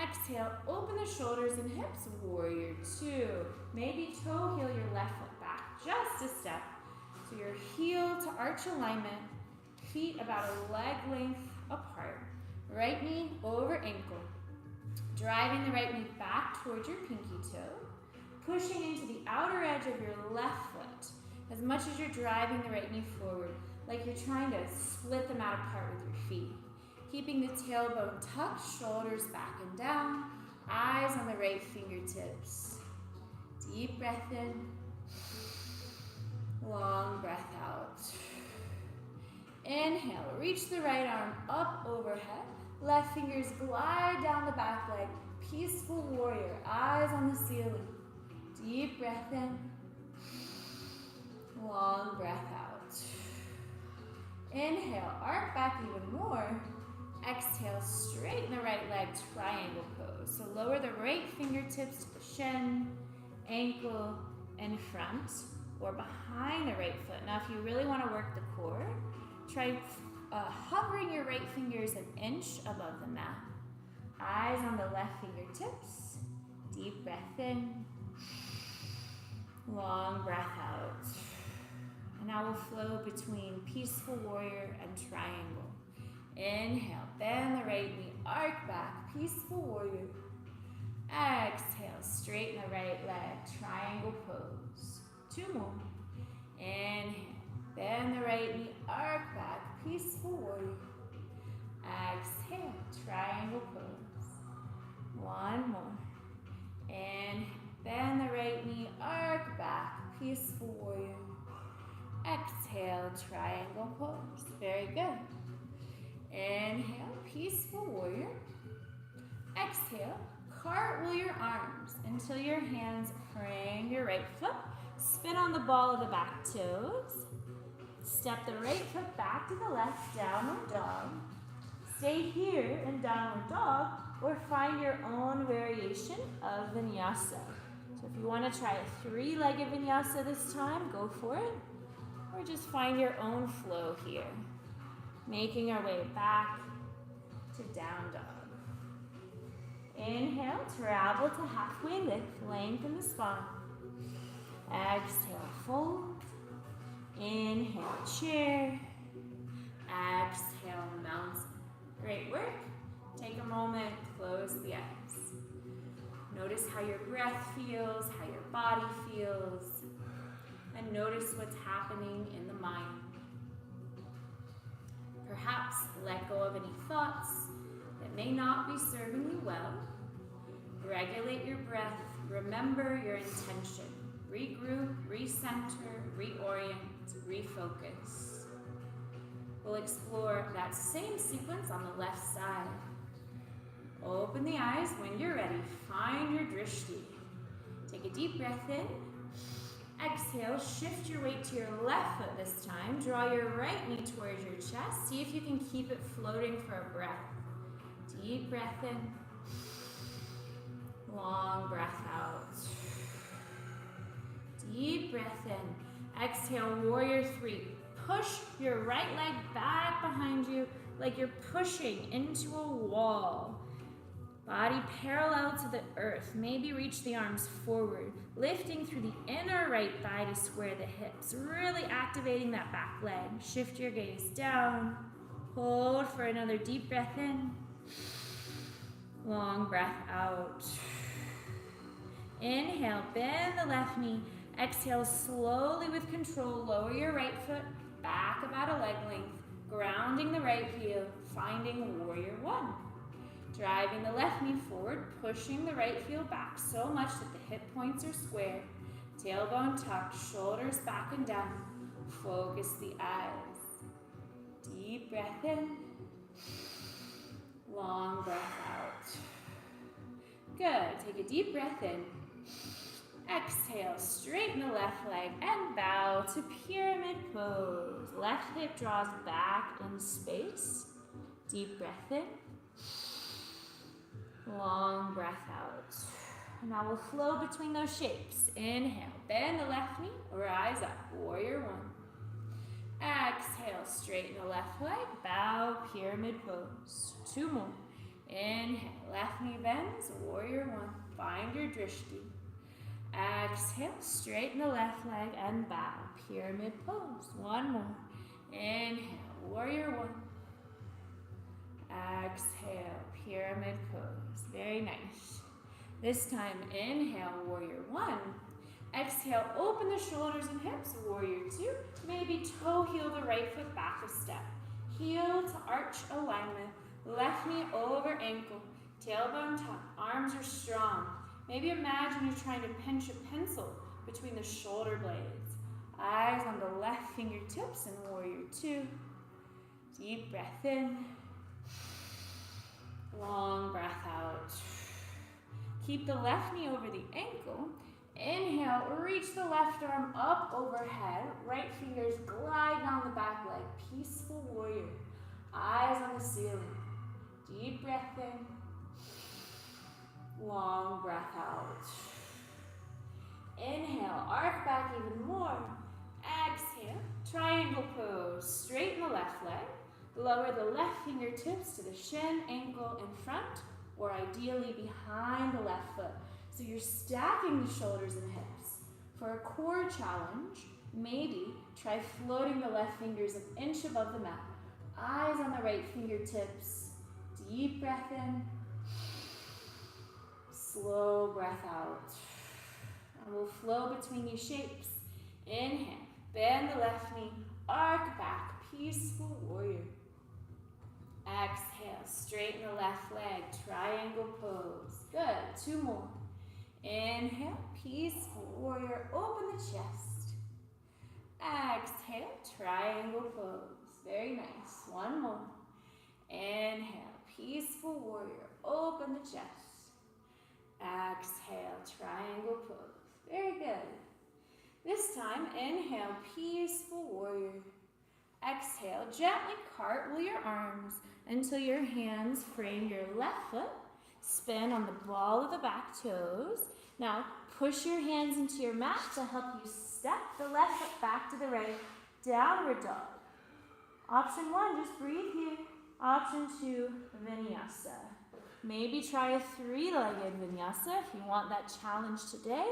Exhale, open the shoulders and hips, warrior 2. Maybe toe heel your left foot back, just a step. So your heel to arch alignment, feet about a leg length apart. Right knee over ankle. Driving the right knee back towards your pinky toe. Pushing into the outer edge of your left foot as much as you're driving the right knee forward, like you're trying to split them out apart with your feet. Keeping the tailbone tucked, shoulders back and down, eyes on the right fingertips. Deep breath in. Long breath out. Inhale, reach the right arm up overhead. Left fingers glide down the back leg. Peaceful warrior, eyes on the ceiling. Deep breath in. Long breath out. Inhale, arc back even more. Exhale, straighten the right leg, triangle pose. So lower the right fingertips to the shin, ankle, and front, or behind the right foot. Now, if you really want to work the core, try hovering your right fingers an inch above the mat. Eyes on the left fingertips. Deep breath in. Long breath out. And now we'll flow between peaceful warrior and triangle. Inhale, bend the right knee arc back, peaceful warrior. Exhale, straighten the right leg, triangle pose. 2 more. Inhale, bend the right knee, arc back, peaceful warrior. Exhale, triangle pose. 1 more. Inhale, bend the right knee, arc back, peaceful warrior. Exhale, triangle pose. Very good. Inhale, peaceful warrior. Exhale, cartwheel your arms until your hands frame your right foot. Spin on the ball of the back toes. Step the right foot back to the left, downward dog. Stay here in downward dog or find your own variation of vinyasa. So if you want to try a 3-legged vinyasa this time, go for it. Or just find your own flow here. Making our way back to down dog. Inhale, travel to halfway lift, lengthen the spine. Exhale, fold. Inhale, chair. Exhale, mountain. Great work. Take a moment, close the eyes. Notice how your breath feels, how your body feels, and notice what's happening in the mind. Perhaps let go of any thoughts that may not be serving you well. Regulate your breath. Remember your intention. Regroup, recenter, reorient, refocus. We'll explore that same sequence on the left side. Open the eyes when you're ready. Find your drishti. Take a deep breath in. Exhale, shift your weight to your left foot this time. Draw your right knee towards your chest. See if you can keep it floating for a breath. Deep breath in. Long breath out. Deep breath in. Exhale, warrior 3. Push your right leg back behind you like you're pushing into a wall. Body parallel to the earth. Maybe reach the arms forward, lifting through the inner right thigh to square the hips, really activating that back leg. Shift your gaze down. Hold for another deep breath in. Long breath out. Inhale, bend the left knee. Exhale, slowly with control, lower your right foot back about a leg length, grounding the right heel, finding warrior 1. Driving the left knee forward, pushing the right heel back so much that the hip points are square. Tailbone tucked, shoulders back and down. Focus the eyes. Deep breath in. Long breath out. Good. Take a deep breath in. Exhale, straighten the left leg and bow to pyramid pose. Left hip draws back in space. Deep breath in. Long breath out. Now we'll flow between those shapes. Inhale, bend the left knee, rise up, warrior 1. Exhale, straighten the left leg, bow, pyramid pose. 2 more. Inhale, left knee bends, warrior 1. Find your drishti. Exhale, straighten the left leg and bow, pyramid pose. 1 more. Inhale, warrior 1. Exhale, pyramid pose. Very nice. This time, inhale, warrior 1. Exhale, open the shoulders and hips, warrior 2. Maybe toe heel the right foot back a step. Heel to arch alignment. Left knee over ankle. Tailbone tucked. Arms are strong. Maybe imagine you're trying to pinch a pencil between the shoulder blades. Eyes on the left fingertips and warrior 2. Deep breath in. Long breath out. Keep the left knee over the ankle. Inhale, reach the left arm up overhead. Right fingers glide down the back leg. Peaceful warrior. Eyes on the ceiling. Deep breath in. Long breath out. Inhale, arc back even more. Exhale, triangle pose. Straighten the left leg. Lower the left fingertips to the shin, ankle in front, or ideally behind the left foot. So you're stacking the shoulders and hips. For a core challenge, maybe try floating the left fingers an inch above the mat. Eyes on the right fingertips. Deep breath in. Slow breath out. And we'll flow between these shapes. Inhale. Bend the left knee. Arc back. Peaceful warrior. Exhale. Straighten the left leg. Triangle pose. Good. 2 more. Inhale. Peaceful warrior. Open the chest. Exhale. Triangle pose. Very nice. 1 more. Inhale. Peaceful warrior. Open the chest. Exhale. Triangle pose. Very good. This time, inhale. Peaceful warrior. Exhale. Gently cartwheel your arms until your hands frame your left foot. Spin on the ball of the back toes. Now, push your hands into your mat to help you step the left foot back to the right. Downward dog. Option 1, just breathe here. Option 2, vinyasa. Maybe try a 3-legged vinyasa if you want that challenge today.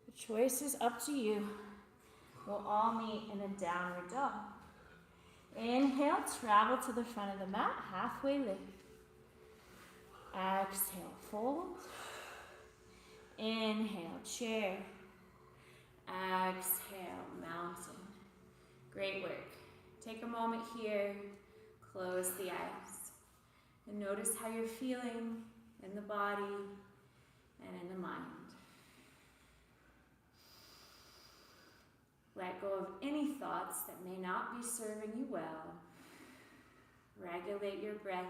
The choice is up to you. We'll all meet in a downward dog. Inhale, travel to the front of the mat, halfway lift. Exhale, fold. Inhale, chair. Exhale, mountain. Great work. Take a moment here, close the eyes, and notice how you're feeling in the body and in the mind. Let go of any thoughts that may not be serving you well. Regulate your breath.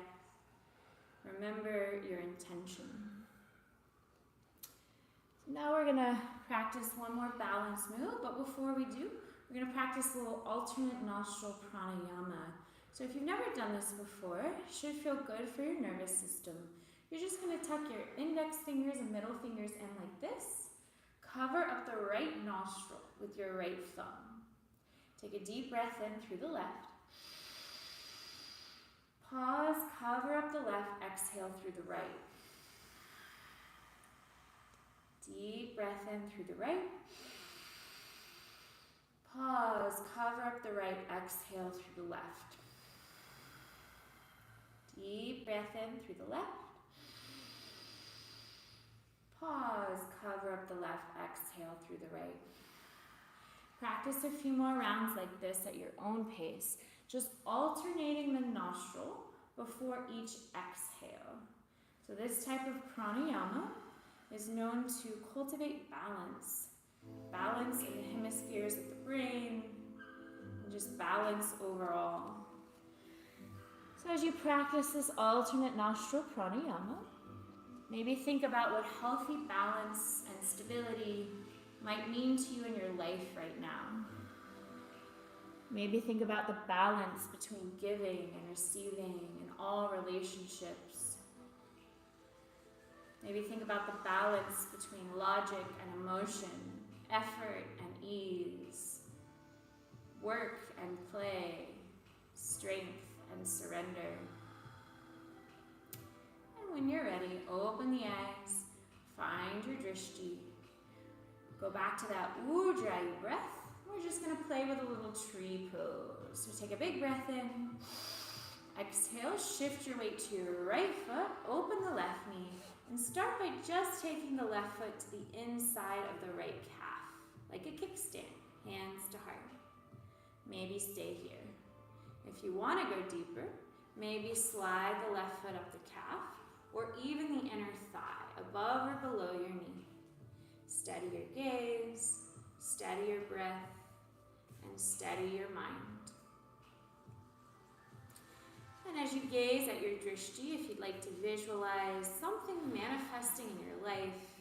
Remember your intention. So now we're going to practice one more balance move, but before we do, we're going to practice a little alternate nostril pranayama. So if you've never done this before, it should feel good for your nervous system. You're just going to tuck your index fingers and middle fingers in like this. Cover up the right nostril with your right thumb. Take a deep breath in through the left. Pause, cover up the left, exhale through the right. Deep breath in through the right. Pause, cover up the right, exhale through the left. Deep breath in through the left. Pause, cover up the left, exhale through the right. Practice a few more rounds like this at your own pace, just alternating the nostril before each exhale. So this type of pranayama is known to cultivate balance. Balance in the hemispheres of the brain, and just balance overall. So as you practice this alternate nostril pranayama, maybe think about what healthy balance and stability might mean to you in your life right now. Maybe think about the balance between giving and receiving in all relationships. Maybe think about the balance between logic and emotion, effort and ease, work and play, strength and surrender. And when you're ready, open the eyes, find your drishti. Go back to that ujjayi breath. We're just going to play with a little tree pose. So take a big breath in. Exhale, shift your weight to your right foot, open the left knee, and start by just taking the left foot to the inside of the right calf, like a kickstand, hands to heart. Maybe stay here. If you want to go deeper, maybe slide the left foot up the calf, or even the inner thigh, above or below your knee. Steady your gaze, steady your breath, and steady your mind. And as you gaze at your drishti, if you'd like to visualize something manifesting in your life,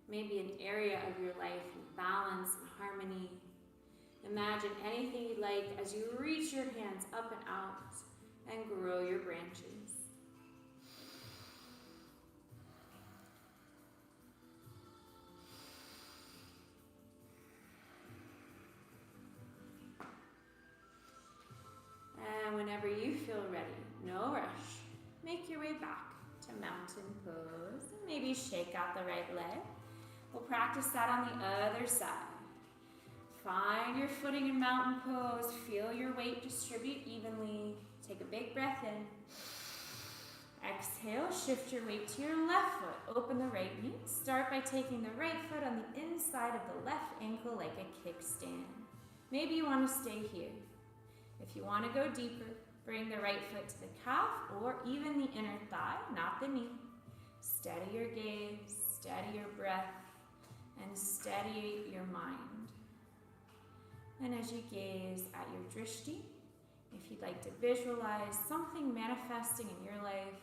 maybe an area of your life in balance and harmony, imagine anything you'd like as you reach your hands up and out and grow your branches. And whenever you feel ready, no rush, make your way back to mountain pose. And maybe shake out the right leg. We'll practice that on the other side. Find your footing in mountain pose. Feel your weight distribute evenly. Take a big breath in. Exhale, shift your weight to your left foot. Open the right knee. Start by taking the right foot on the inside of the left ankle like a kickstand. Maybe you want to stay here. If you want to go deeper, bring the right foot to the calf or even the inner thigh, not the knee. Steady your gaze, steady your breath, and steady your mind. And as you gaze at your drishti, if you'd like to visualize something manifesting in your life,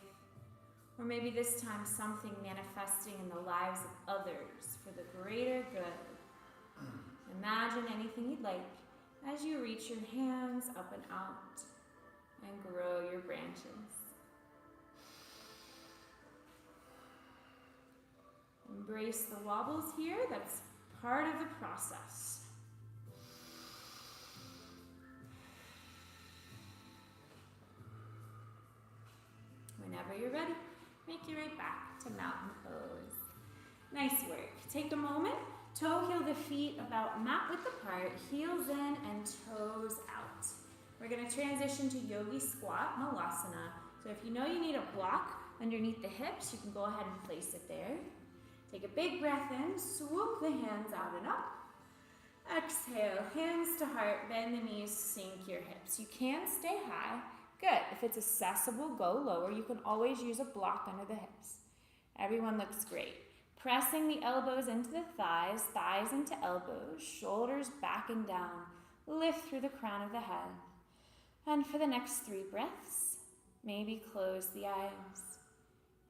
or maybe this time something manifesting in the lives of others for the greater good, imagine anything you'd like as you reach your hands up and out and grow your branches. Embrace the wobbles here, that's part of the process. Whenever you're ready, make your way back to mountain pose. Nice work. Take a moment, toe heel the feet about mat width apart, heels in and toes out. We're going to transition to yogi squat, malasana. So if you know you need a block underneath the hips, you can go ahead and place it there. Take a big breath in, swoop the hands out and up. Exhale, hands to heart, bend the knees, sink your hips. You can stay high. Good. If it's accessible, go lower. You can always use a block under the hips. Everyone looks great. Pressing the elbows into the thighs, thighs into elbows, shoulders back and down. Lift through the crown of the head. And for the next 3 breaths, maybe close the eyes.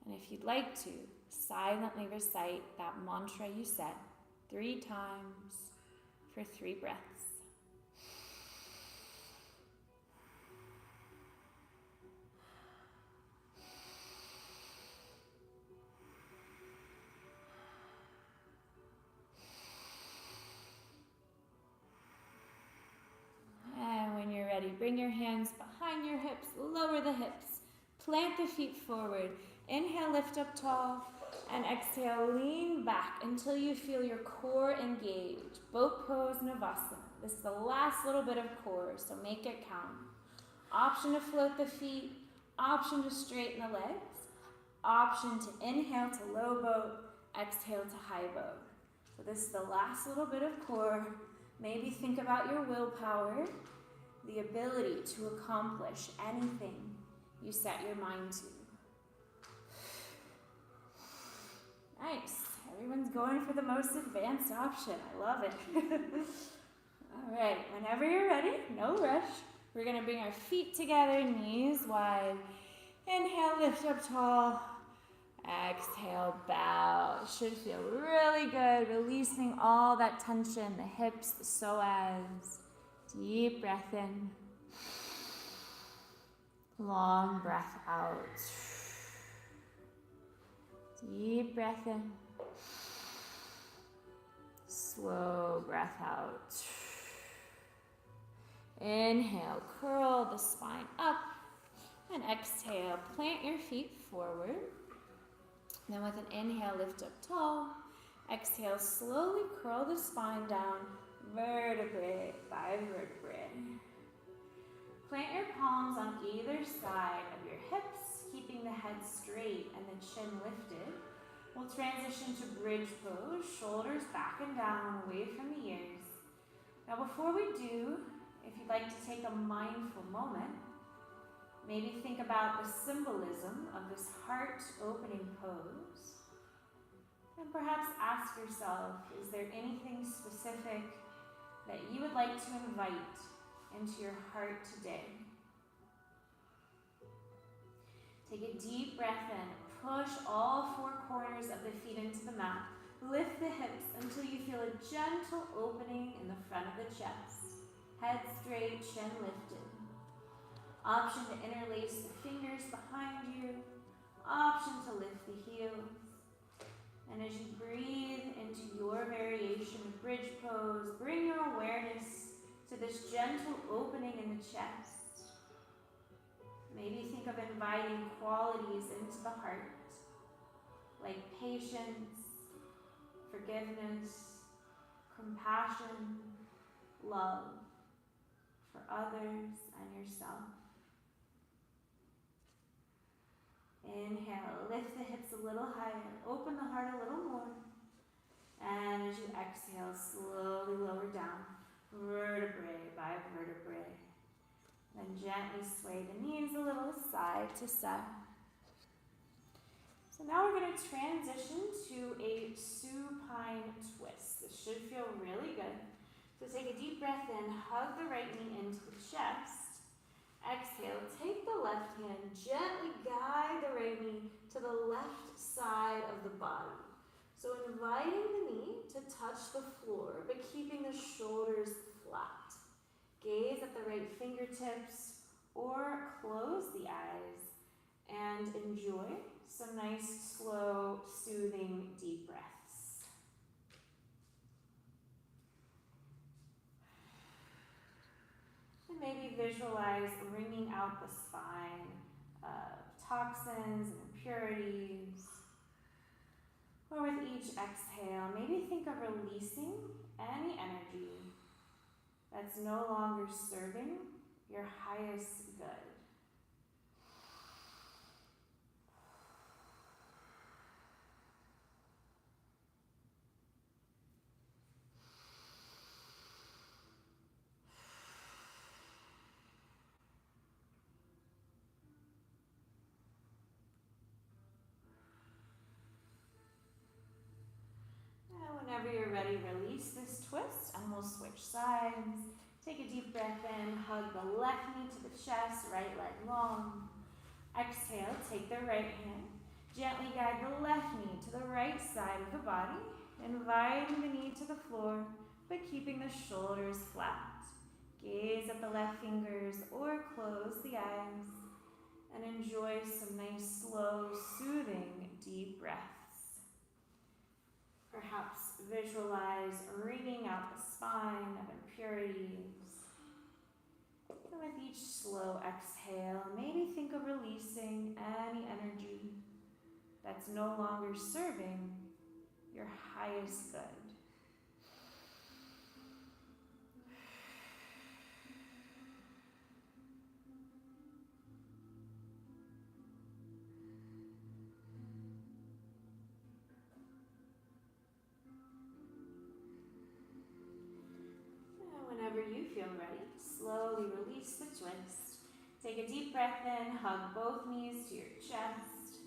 And if you'd like to, silently recite that mantra you said 3 times for 3 breaths. And when you're ready, bring your hands behind your hips, lower the hips, plant the feet forward. Inhale, lift up tall, and exhale, lean back until you feel your core engage. Boat pose, Navasana. This is the last little bit of core, so make it count. Option to float the feet, option to straighten the legs, option to inhale to low boat, exhale to high boat. So this is the last little bit of core. Maybe think about your willpower, the ability to accomplish anything you set your mind to. Nice. Everyone's going for the most advanced option. I love it. All right. Whenever you're ready, no rush. We're going to bring our feet together, knees wide. Inhale, lift up tall. Exhale, bow. It should feel really good. Releasing all that tension, the hips, the psoas. Deep breath in. Long breath out. Deep breath in. Slow breath out. Inhale, curl the spine up. And exhale, plant your feet forward. Then with an inhale, lift up tall. Exhale, slowly curl the spine down, vertebrae by vertebrae. Plant your palms on either side of your hips, keeping the head straight and the chin lifted. We'll transition to bridge pose, shoulders back and down, away from the ears. Now before we do, if you'd like to take a mindful moment, maybe think about the symbolism of this heart-opening pose. And perhaps ask yourself, is there anything specific that you would like to invite into your heart today? Take a deep breath in. Push all 4 corners of the feet into the mat. Lift the hips until you feel a gentle opening in the front of the chest. Head straight, chin lifted. Option to interlace the fingers behind you. Option to lift the heels. And as you breathe into your variation of bridge pose, bring your awareness to this gentle opening in the chest. Maybe think of inviting qualities into the heart, like patience, forgiveness, compassion, love for others and yourself. lift the hips a little higher, open the heart a little more. And as you exhale, slowly lower down, vertebrae by vertebrae. Then gently sway the knees a little side to side. So now we're going to transition to a supine twist. This should feel really good. So take a deep breath in, hug the right knee into the chest. Exhale, take the left hand, gently guide the right knee to the left side of the body. So inviting the knee to touch the floor, but keeping the shoulders flat. Gaze at the right fingertips or close the eyes and enjoy some nice, slow, soothing, deep breaths. And maybe visualize wringing out the spine of toxins and impurities. Or with each exhale, maybe think of releasing any energy that's no longer serving your highest good. Whenever you're ready, release this twist and we'll switch sides. Take a deep breath in, hug the left knee to the chest, right leg long. Exhale, take the right hand. Gently guide the left knee to the right side of the body, inviting the knee to the floor, but keeping the shoulders flat. Gaze at the left fingers or close the eyes and enjoy some nice, slow, soothing, deep breaths. Perhaps visualize wringing out the spine of impurities. And with each slow exhale, maybe think of releasing any energy that's no longer serving your highest good. Whenever you feel ready, slowly release the twist. Take a deep breath in, hug both knees to your chest.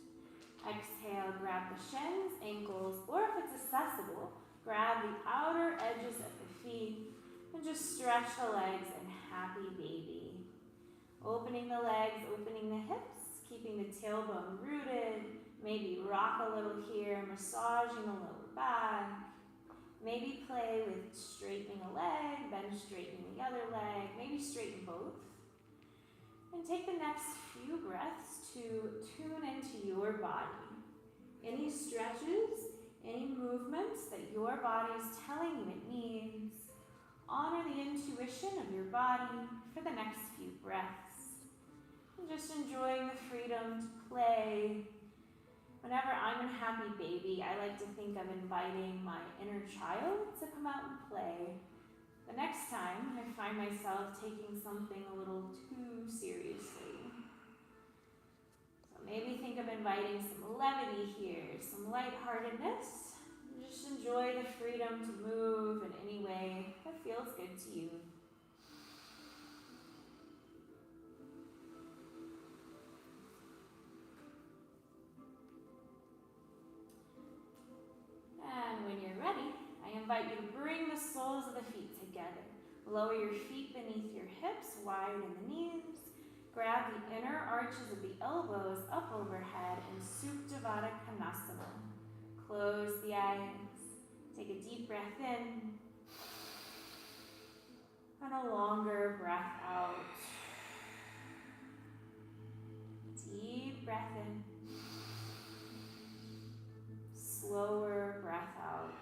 Exhale, grab the shins, ankles, or if it's accessible, grab the outer edges of the feet and just stretch the legs in happy baby. Opening the legs, opening the hips, keeping the tailbone rooted. Maybe rock a little here, massaging the lower back. Maybe play with straightening a leg, then straightening the other leg, maybe straighten both. And take the next few breaths to tune into your body. Any stretches, any movements that your body is telling you it needs. Honor the intuition of your body for the next few breaths. And just enjoying the freedom to play. Whenever I'm in happy baby, I like to think of inviting my inner child to come out and play. The next time I find myself taking something a little too seriously. So maybe think of inviting some levity here, some lightheartedness. Just enjoy the freedom to move in any way that feels good to you. And when you're ready, I invite you to bring the soles of the feet together. Lower your feet beneath your hips, widen the knees. Grab the inner arches of the elbows up overhead in Supta Konasana. Close the eyes. Take a deep breath in. And a longer breath out. Deep breath in. Slower breath out.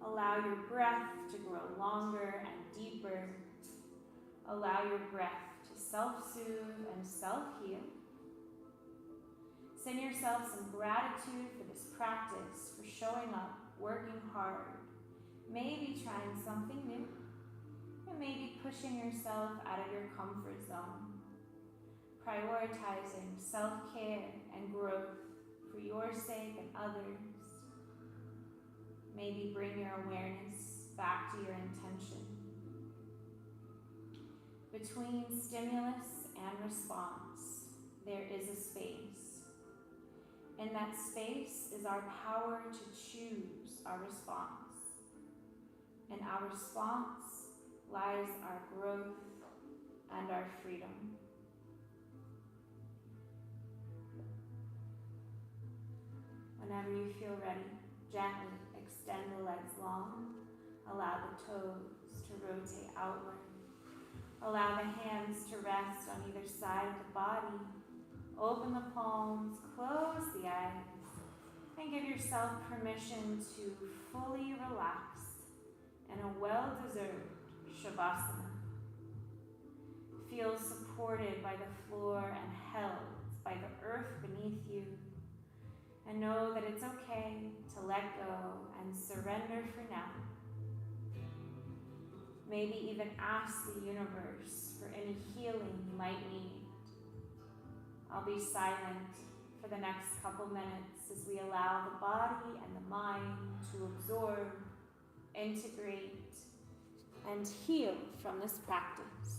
Allow your breath to grow longer and deeper. Allow your breath to self-soothe and self-heal. Send yourself some gratitude for this practice, for showing up, working hard, maybe trying something new, and maybe pushing yourself out of your comfort zone. prioritizing self-care and growth for your sake and others. Maybe bring your awareness back to your intention. Between stimulus and response, there is a space. In that space is our power to choose our response. In our response lies our growth and our freedom. Whenever you feel ready, gently extend the legs long. Allow the toes to rotate outward. Allow the hands to rest on either side of the body. Open the palms, close the eyes, and give yourself permission to fully relax in a well-deserved Shavasana. Feel supported by the floor and held by the earth beneath you. And know that it's okay to let go and surrender for now. Maybe even ask the universe for any healing you might need. I'll be silent for the next couple minutes as we allow the body and the mind to absorb, integrate, and heal from this practice.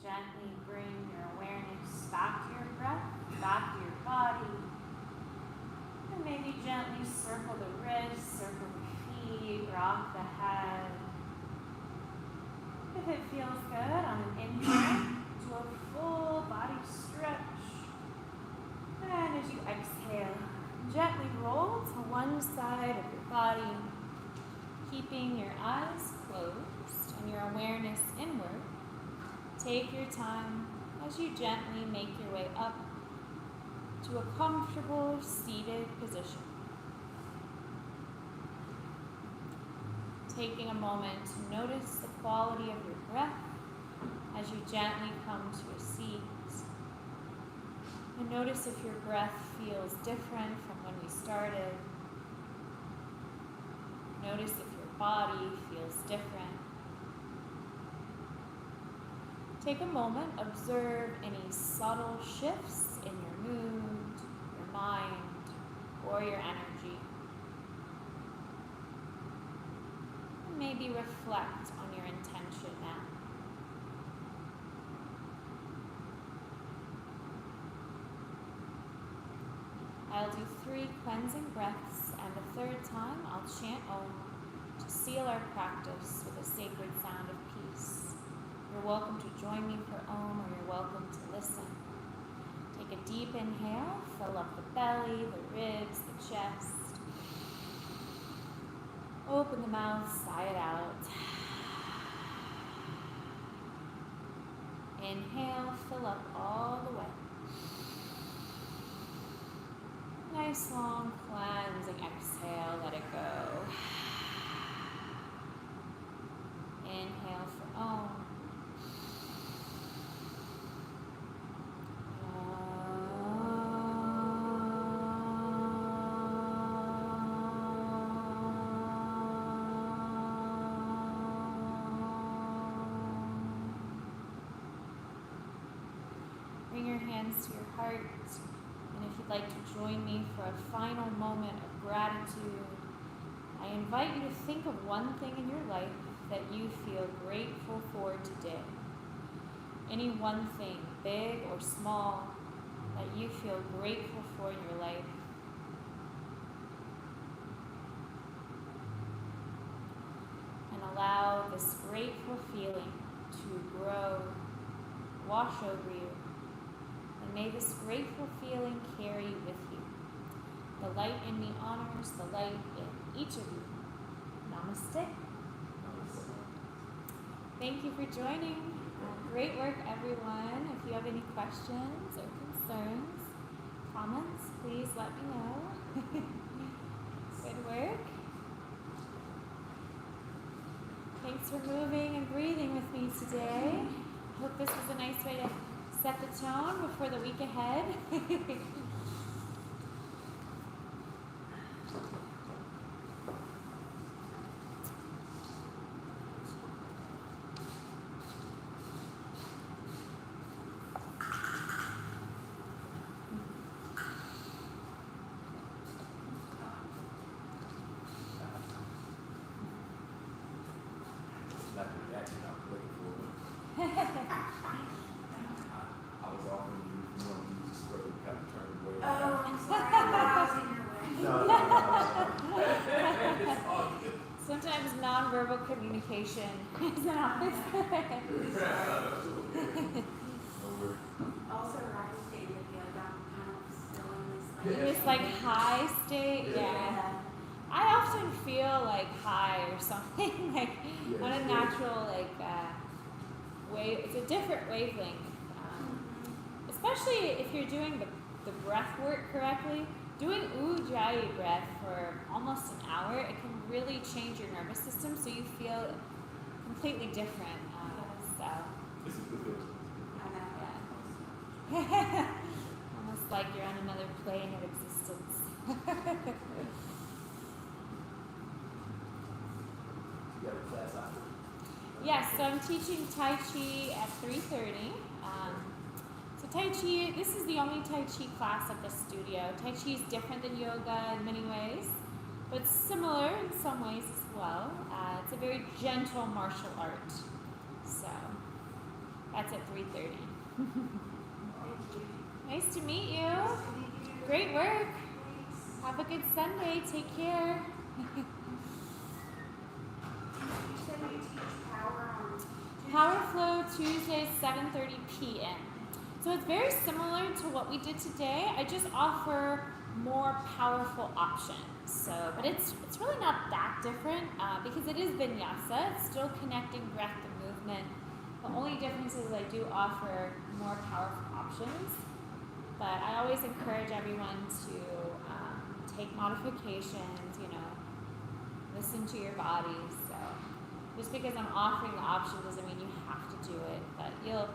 Gently bring your awareness back to your breath, back to your body. And maybe gently circle the wrists, circle the feet, rock the head. If it feels good, on an inhale, do a full body stretch. And as you exhale, gently roll to one side of your body, keeping your eyes closed and your awareness inward. Take your time as you gently make your way up to a comfortable seated position. Taking a moment to notice the quality of your breath as you gently come to a seat. And notice if your breath feels different from when we started. Notice if your body feels different. Take a moment, observe any subtle shifts in your mood, your mind, or your energy. And maybe reflect on your intention now. I'll do 3 cleansing breaths, and the 3rd time I'll chant Om to seal our practice with a sacred sound of peace. You're welcome to join me for Om, or you're welcome to listen. Take a deep inhale, fill up the belly, the ribs, the chest. Open the mouth, sigh it out. Inhale, fill up all the way. Nice long cleansing exhale, let it go. Inhale for Om. Bring your hands to your heart, and if you'd like to join me for a final moment of gratitude, I invite you to think of one thing in your life that you feel grateful for today. Any one thing, big or small, that you feel grateful for in your life. And allow this grateful feeling to grow, wash over you. And may this grateful feeling carry you with you. The light in me honors the light in each of you. Namaste. Thank you for joining. Great work, everyone. If you have any questions or concerns, comments, please let me know. Good work. Thanks for moving and breathing with me today. Hope this was a nice way to set the tone before the week ahead. Not the reaction I was looking for. I was offering you one of these square you kind of turned away. Oh, I'm sorry. I was in your way. No. It's all good. Sometimes nonverbal communication is not Also, right state of yoga, kind of still in this This like high state, yeah. I often feel like high or something, like on a natural wave. It's a different wavelength, especially if you're doing the breath work correctly. Doing Ujjayi breath for almost an hour, it can really change your nervous system, so you feel completely different. So, This is good feeling. yeah. Almost like you're on another plane of existence. You got a class after? Yes, so I'm teaching Tai Chi at 3:30. So Tai Chi, this is the only Tai Chi class at the studio. Tai Chi is different than yoga in many ways, but similar in some ways as well. It's a very gentle martial art. So that's at 3:30. Nice to meet you. Great work. Have a good Sunday. Take care. You said you teach power on Power Flow Tuesdays, 7:30 p.m. So it's very similar to what we did today. I just offer more powerful options. So, but it's really not that different because it is vinyasa. It's still connecting breath to movement. The only difference is I do offer more powerful options. But I always encourage everyone to take modifications. Listen to your body. So just because I'm offering the option doesn't mean you have to do it. But you'll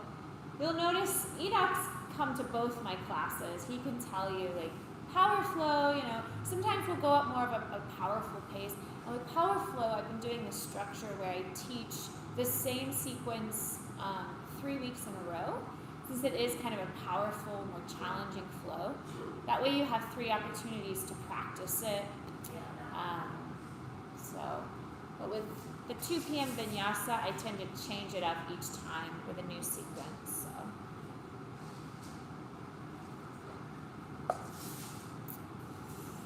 notice Enoch's come to both my classes. He can tell you power flow, sometimes we'll go at more of a powerful pace. And with power flow, I've been doing this structure where I teach the same sequence 3 weeks in a row, since it is kind of a powerful, more challenging flow. That way you have 3 opportunities to practice it. But with the 2 p.m. vinyasa, I tend to change it up each time with a new sequence. So.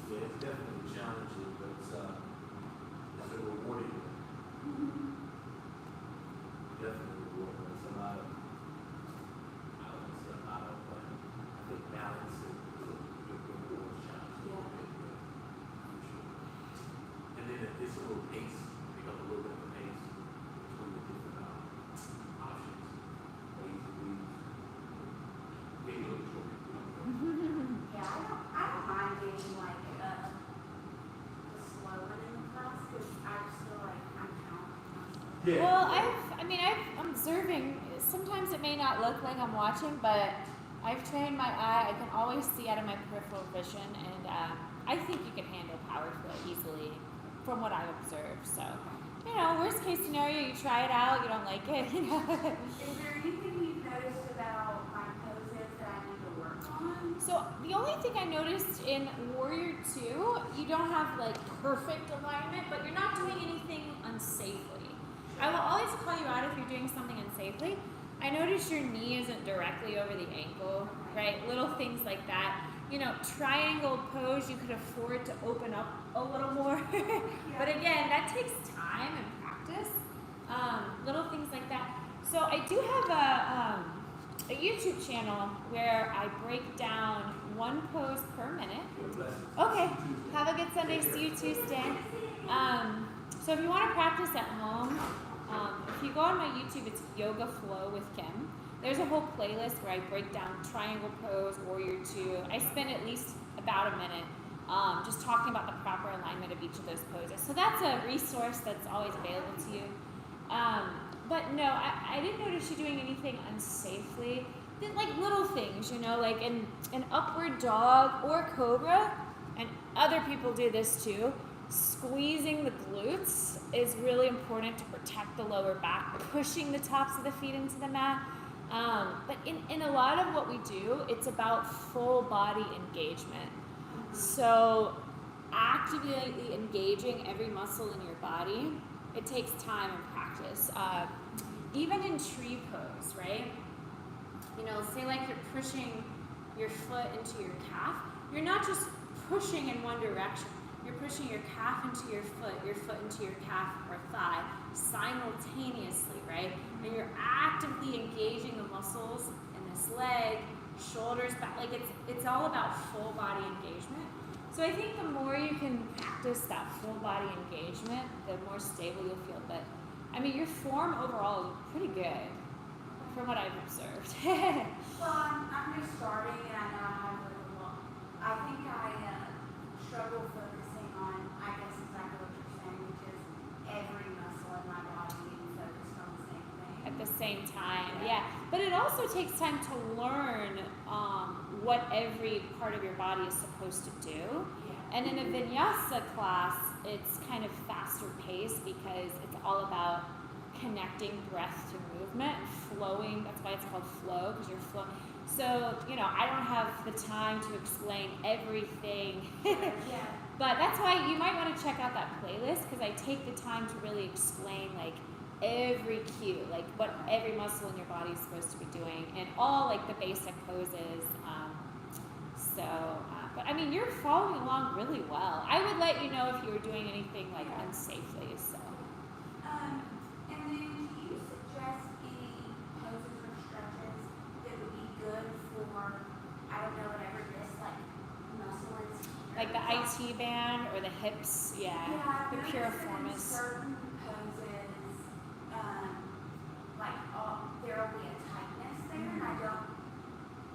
Yeah, it's definitely challenging, but it's a rewarding one. Definitely rewarding. It's a lot of, I wouldn't say a lot of, but I think balance is the reward challenge. And then it's a little pace, pick up a little bit of a pace between the different options, ways to breathe. Yeah. Well, I'm observing. Sometimes it may not look like I'm watching, but I've trained my eye. I can always see out of my peripheral vision, and I think you can handle power flow easily, from what I've observed. So, worst case scenario, you try it out, you don't like it. Is there anything you've noticed about my poses that I need to work on? So the only thing I noticed in Warrior 2, you don't have like perfect alignment, but you're not doing anything unsafely. I will always call you out if you're doing something unsafely. I noticed your knee isn't directly over the ankle, right? Little things like that. Triangle pose, you could afford to open up a little more. But again, that takes time and practice. Little things like that. So I do have a YouTube channel where I break down one pose per minute. Okay, have a good Sunday. See you Tuesday. So if you want to practice at home, if you go on my YouTube, it's Yoga Flow with Kim. There's a whole playlist where I break down triangle pose, Warrior 2. I spend at least about a minute just talking about the proper alignment of each of those poses. So that's a resource that's always available to you. But no, I didn't notice you doing anything unsafely. Like little things, like an upward dog or cobra, and other people do this too. Squeezing the glutes is really important to protect the lower back, pushing the tops of the feet into the mat. But in a lot of what we do, it's about full body engagement. So actively engaging every muscle in your body, it takes time and practice. Even in tree pose, right? Say like you're pushing your foot into your calf, you're not just pushing in one direction. You're pushing your calf into your foot into your calf or thigh simultaneously, right? And you're actively engaging the muscles in this leg, shoulders back. Like it's all about full body engagement. So I think the more you can practice that full body engagement, the more stable you'll feel. But your form overall is pretty good from what I've observed. Well, I'm just starting, and I know I have I think I struggle focusing on, I guess exactly what you're saying, which is every muscle in my body being focused on the same thing. At the same time, yeah. But it also takes time to learn what every part of your body is supposed to do. Yeah. And in a vinyasa class, it's kind of faster paced because it's all about connecting breath to movement, flowing. That's why it's called flow, because you're flowing. So, I don't have the time to explain everything. Yeah. But that's why you might want to check out that playlist, because I take the time to really explain every cue, what every muscle in your body is supposed to be doing, and all the basic poses. But you're following along really well. I would let you know if you were doing anything unsafely. So. And then do you suggest any poses or stretches that would be good for, whatever this muscle is here? Like the IT band or the hips, yeah the piriformis. Certain poses, there will be a tightness there, and I don't.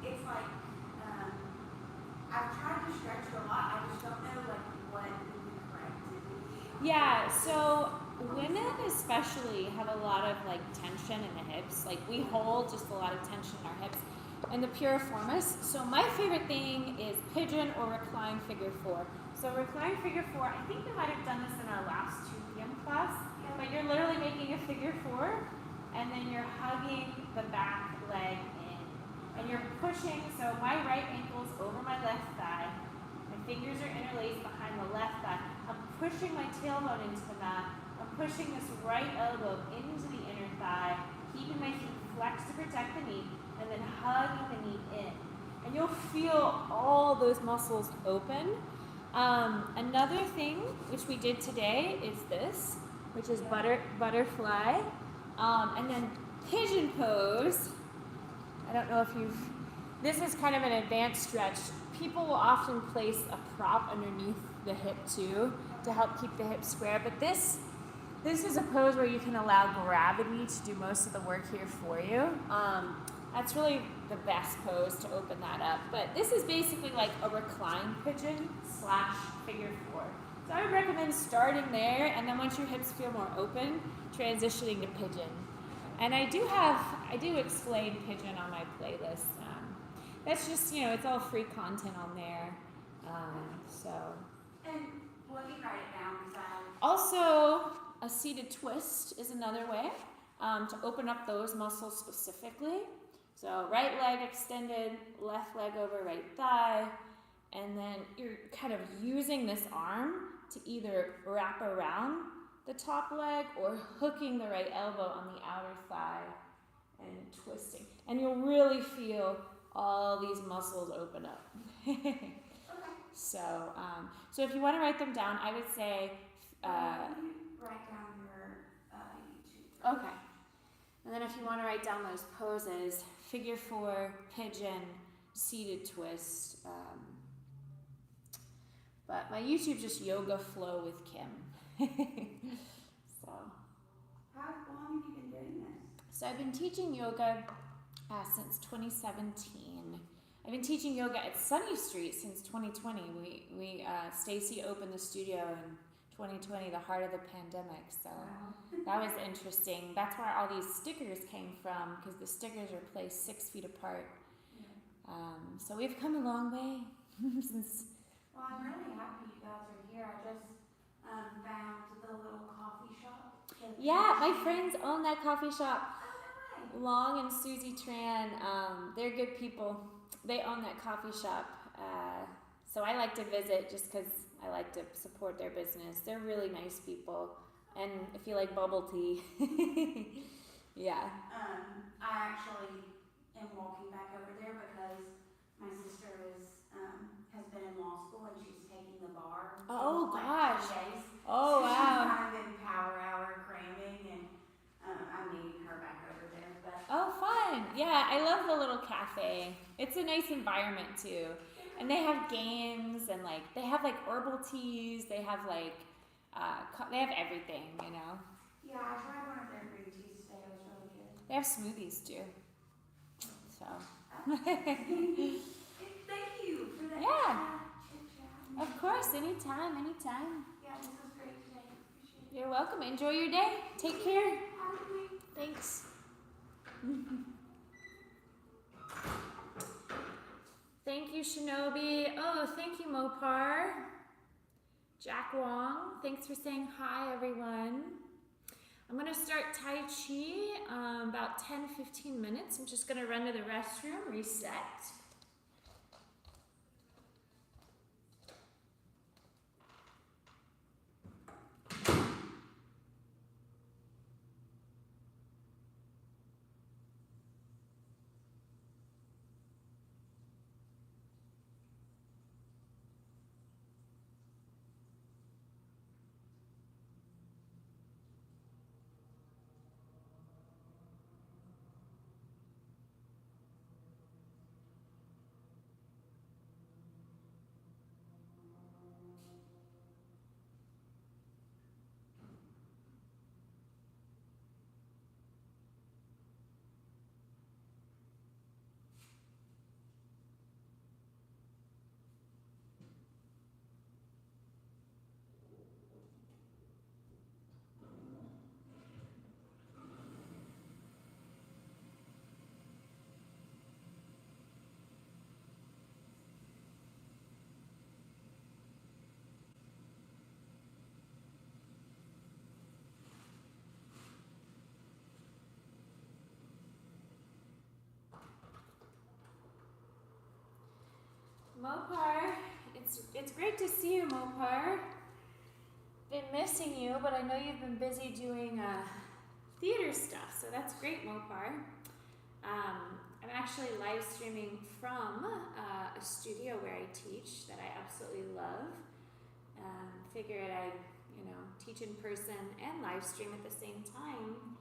It's I've tried to stretch it a lot. I just don't know what would be correct to do. Yeah, so women especially have a lot of tension in the hips. We hold just a lot of tension in our hips and the piriformis. So my favorite thing is pigeon or recline figure 4. So recline figure 4, I think we might have done this in our last 2 p.m. class, but you're literally making a figure 4 and then you're hugging the back leg in. And you're pushing, so my right ankle's over my left thigh. My fingers are interlaced behind the left thigh. I'm pushing my tailbone into the mat. I'm pushing this right elbow into the inner thigh, keeping my feet flexed to protect the knee, and then hugging the knee in. And you'll feel all those muscles open. Another thing, which we did today, is this, which is butterfly. And then pigeon pose. I don't know if this is kind of an advanced stretch. People will often place a prop underneath the hip too to help keep the hip square, but this is a pose where you can allow gravity to do most of the work here for you. That's really the best pose to open that up. But this is basically like a recline pigeon / figure 4. So I would recommend starting there, and then once your hips feel more open, transitioning to pigeon. And I do explain pigeon on my playlist. That's just, it's all free content on there. So. And let me write it down because Also, a seated twist is another way to open up those muscles specifically. So right leg extended, left leg over right thigh, and then you're kind of using this arm to either wrap around the top leg or hooking the right elbow on the outer thigh and twisting. And you'll really feel all these muscles open up. Okay. So if you want to write them down, I would say. Can you write down your YouTube? Okay. And then if you want to write down those poses, figure 4, pigeon, seated twist. But my YouTube just yoga flow with Kim. So. How long have you been doing this? So I've been teaching yoga since 2017. I've been teaching yoga at Sunny Street since 2020. We Stacy opened the studio in 2020, the heart of the pandemic. So that was interesting. That's where all these stickers came from, because the stickers are placed 6 feet apart. So we've come a long way since. Well, I'm really happy you guys are here. I just found the little coffee shop. Yeah, my friends own that coffee shop. Oh, nice. Long and Susie Tran, they're good people. They own that coffee shop. So I like to visit just because I like to support their business. They're really nice people. And if you like bubble tea, yeah. I actually am walking back over there because my sister has been in law school and she's taking the bar. Oh, for gosh. 2 days. Oh, So wow. she's kind of in power hour cramming, and I'm meeting her back over there. But Oh, fun. Yeah, I love the little cafe. It's a nice environment too. And they have games and they have herbal teas. They have they have everything, yeah, I tried one of their green teas today. It was really good. They have smoothies too. So. Thank you for that. Yeah. Chit-chat. Of course, anytime. Yeah, this was great today. Appreciate it. You're welcome. Enjoy your day. Take care. Have a good week. Thanks. Thank you, Shinobi. Oh, thank you, Mopar. Jack Wong, thanks for saying hi, everyone. I'm going to start Tai Chi about 10-15 minutes. I'm just going to run to the restroom, reset. Mopar, it's great to see you, Mopar. Been missing you, but I know you've been busy doing theater stuff, so that's great, Mopar. I'm actually live streaming from a studio where I teach that I absolutely love. Figured I'd, teach in person and live stream at the same time.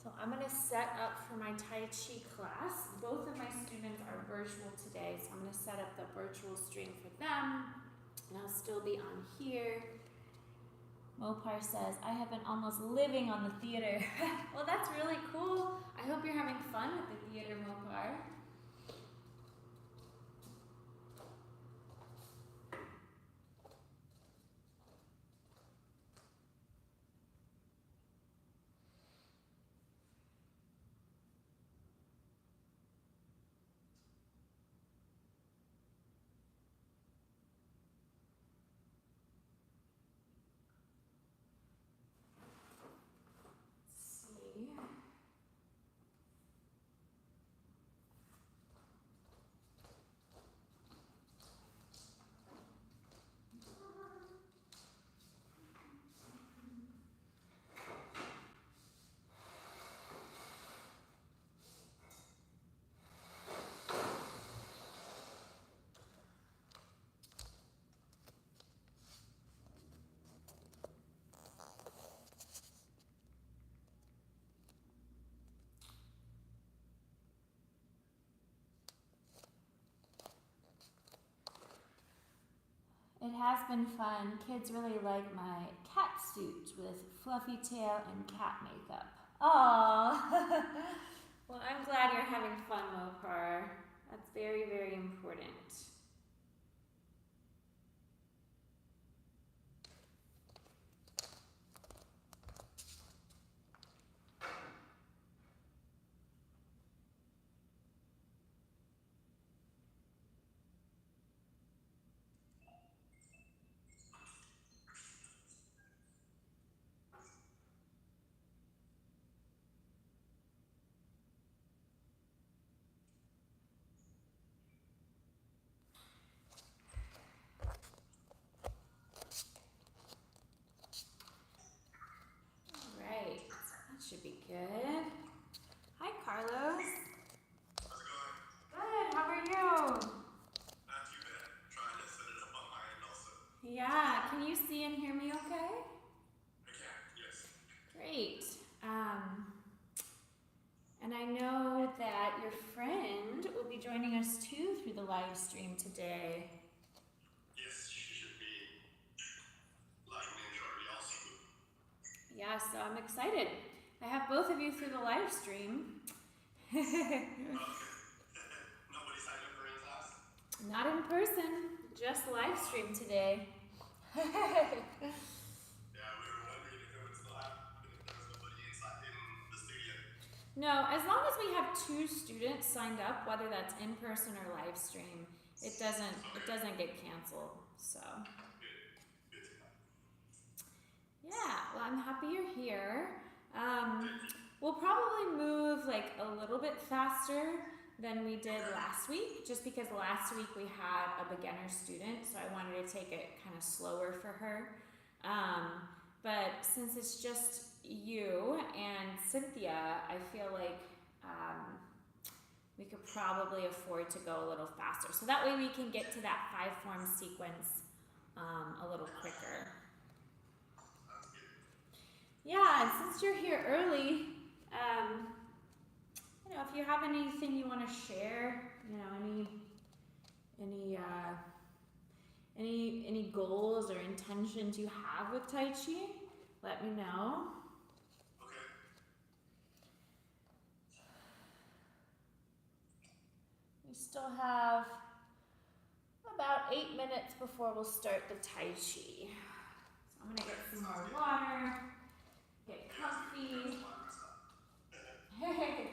So I'm going to set up for my Tai Chi class. Both of my students are virtual today, so I'm going to set up the virtual stream for them, and I'll still be on here. Mopar says, I have been almost living on the theater. Well, that's really cool. I hope you're having fun with the theater, Mopar. It has been fun. Kids really like my cat suit with fluffy tail and cat makeup. Aww. Well, I'm glad you're having fun, Mopar. That's very, very important. Right, that should be good. Hi, Carlos. How's it going? Good, how are you? Not too bad. Trying to set it up on my end also. Yeah, can you see and hear me okay? I can, yes. Great. And I know that your friend will be joining us too through the live stream today. Yes, she should be logging in shortly also. Yeah, so I'm excited. I have both of you through the live stream. Okay. Nobody signed up for any class? Not in person, just live stream today. Yeah, we were wondering if it would still happen if there was nobody inside in the studio. No, as long as we have 2 students signed up, whether that's in person or live stream, it doesn't get canceled. So Good to know. yeah, well, I'm happy you're here. We'll probably move like a little bit faster than we did last week, just because last week we had a beginner student, so I wanted to take it kind of slower for her. But since it's just you and Cynthia, I feel like we could probably afford to go a little faster. So that way we can get to that 5-form sequence a little quicker. Sounds good. Yeah, and since you're here early, you know, if you have anything you want to share, you know, any goals or intentions you have with Tai Chi, let me know. Okay. We still have about 8 minutes before we'll start the Tai Chi. So I'm gonna get some more water, get comfy. Hey.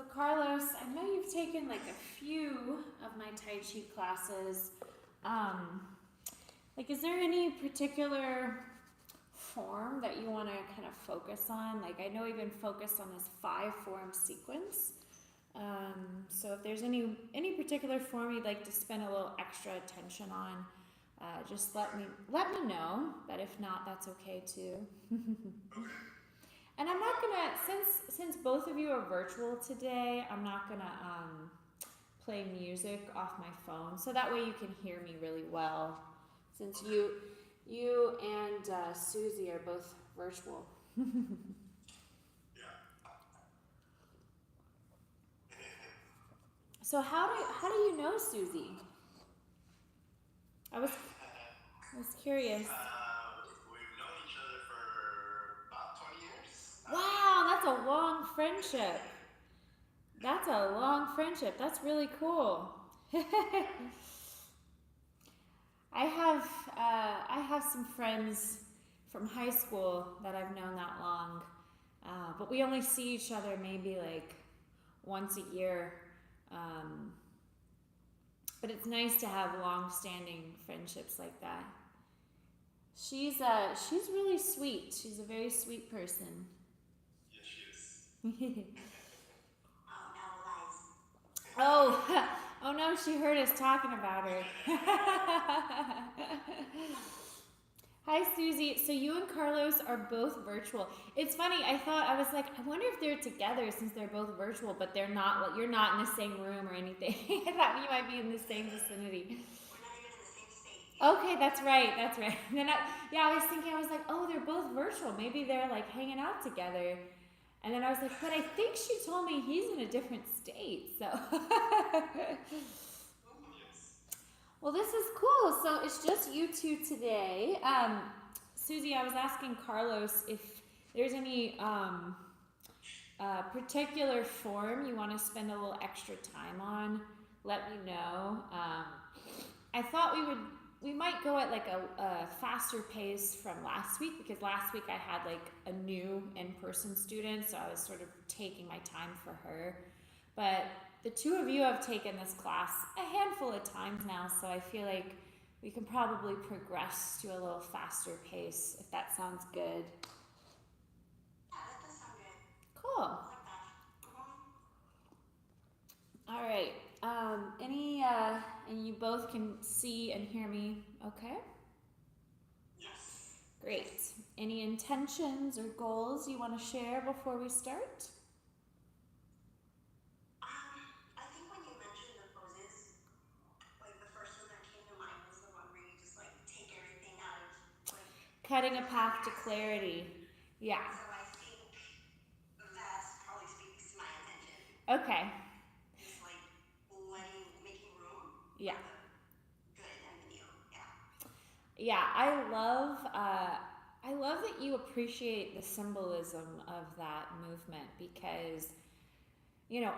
So Carlos, I know you've taken like a few of my Tai Chi classes. Like, is there any particular form that you want to kind of focus on? Like, I know we've been focused on this 5-form sequence. So if there's any particular form you'd like to spend a little extra attention on, just let me know. But if not, that's okay too. And I'm not gonna, since both of you are virtual today, I'm not gonna play music off my phone, so that way you can hear me really well. Since you and Susie are both virtual. So how do you know Susie? I was curious. We've known each other for about 20 years. Wow, that's a long friendship. That's really cool. I have some friends from high school that I've known that long, but we only see each other maybe like once a year. But it's nice to have long-standing friendships like that. She's really sweet. She's a very sweet person. Yes, she is. Oh no, she heard us talking about her. Hi Susie, so you and Carlos are both virtual. It's funny, I was like, I wonder if they're together since they're both virtual, but they're not. Like, you're not in the same room or anything. I thought you might be in the same vicinity. We're not even in the same state. Okay, that's right. Then I was thinking, oh, they're both virtual. Maybe they're like hanging out together. And then I was like, but I think she told me he's in a different state, so. Well, this is cool. So it's just you two today. Susie, I was asking Carlos if there's any particular form you want to spend a little extra time on. Let me know. I thought we might go at like a faster pace from last week, because last week I had like a new in-person student, so I was sort of taking my time for her. But the two of you have taken this class a handful of times now, so I feel like we can probably progress to a little faster pace, if that sounds good. Yeah, that does sound good. Cool. I like that. All right. And you both can see and hear me okay? Yes. Great. Any intentions or goals you want to share before we start? I think when you mentioned the poses, like the first one that came to mind was the one where you just like take everything out of like Cutting a path to clarity. Yeah. So I think that probably speaks to my intention. Okay. Just like making room Yeah. for the good and the new. Yeah. Yeah, I love that you appreciate the symbolism of that movement, because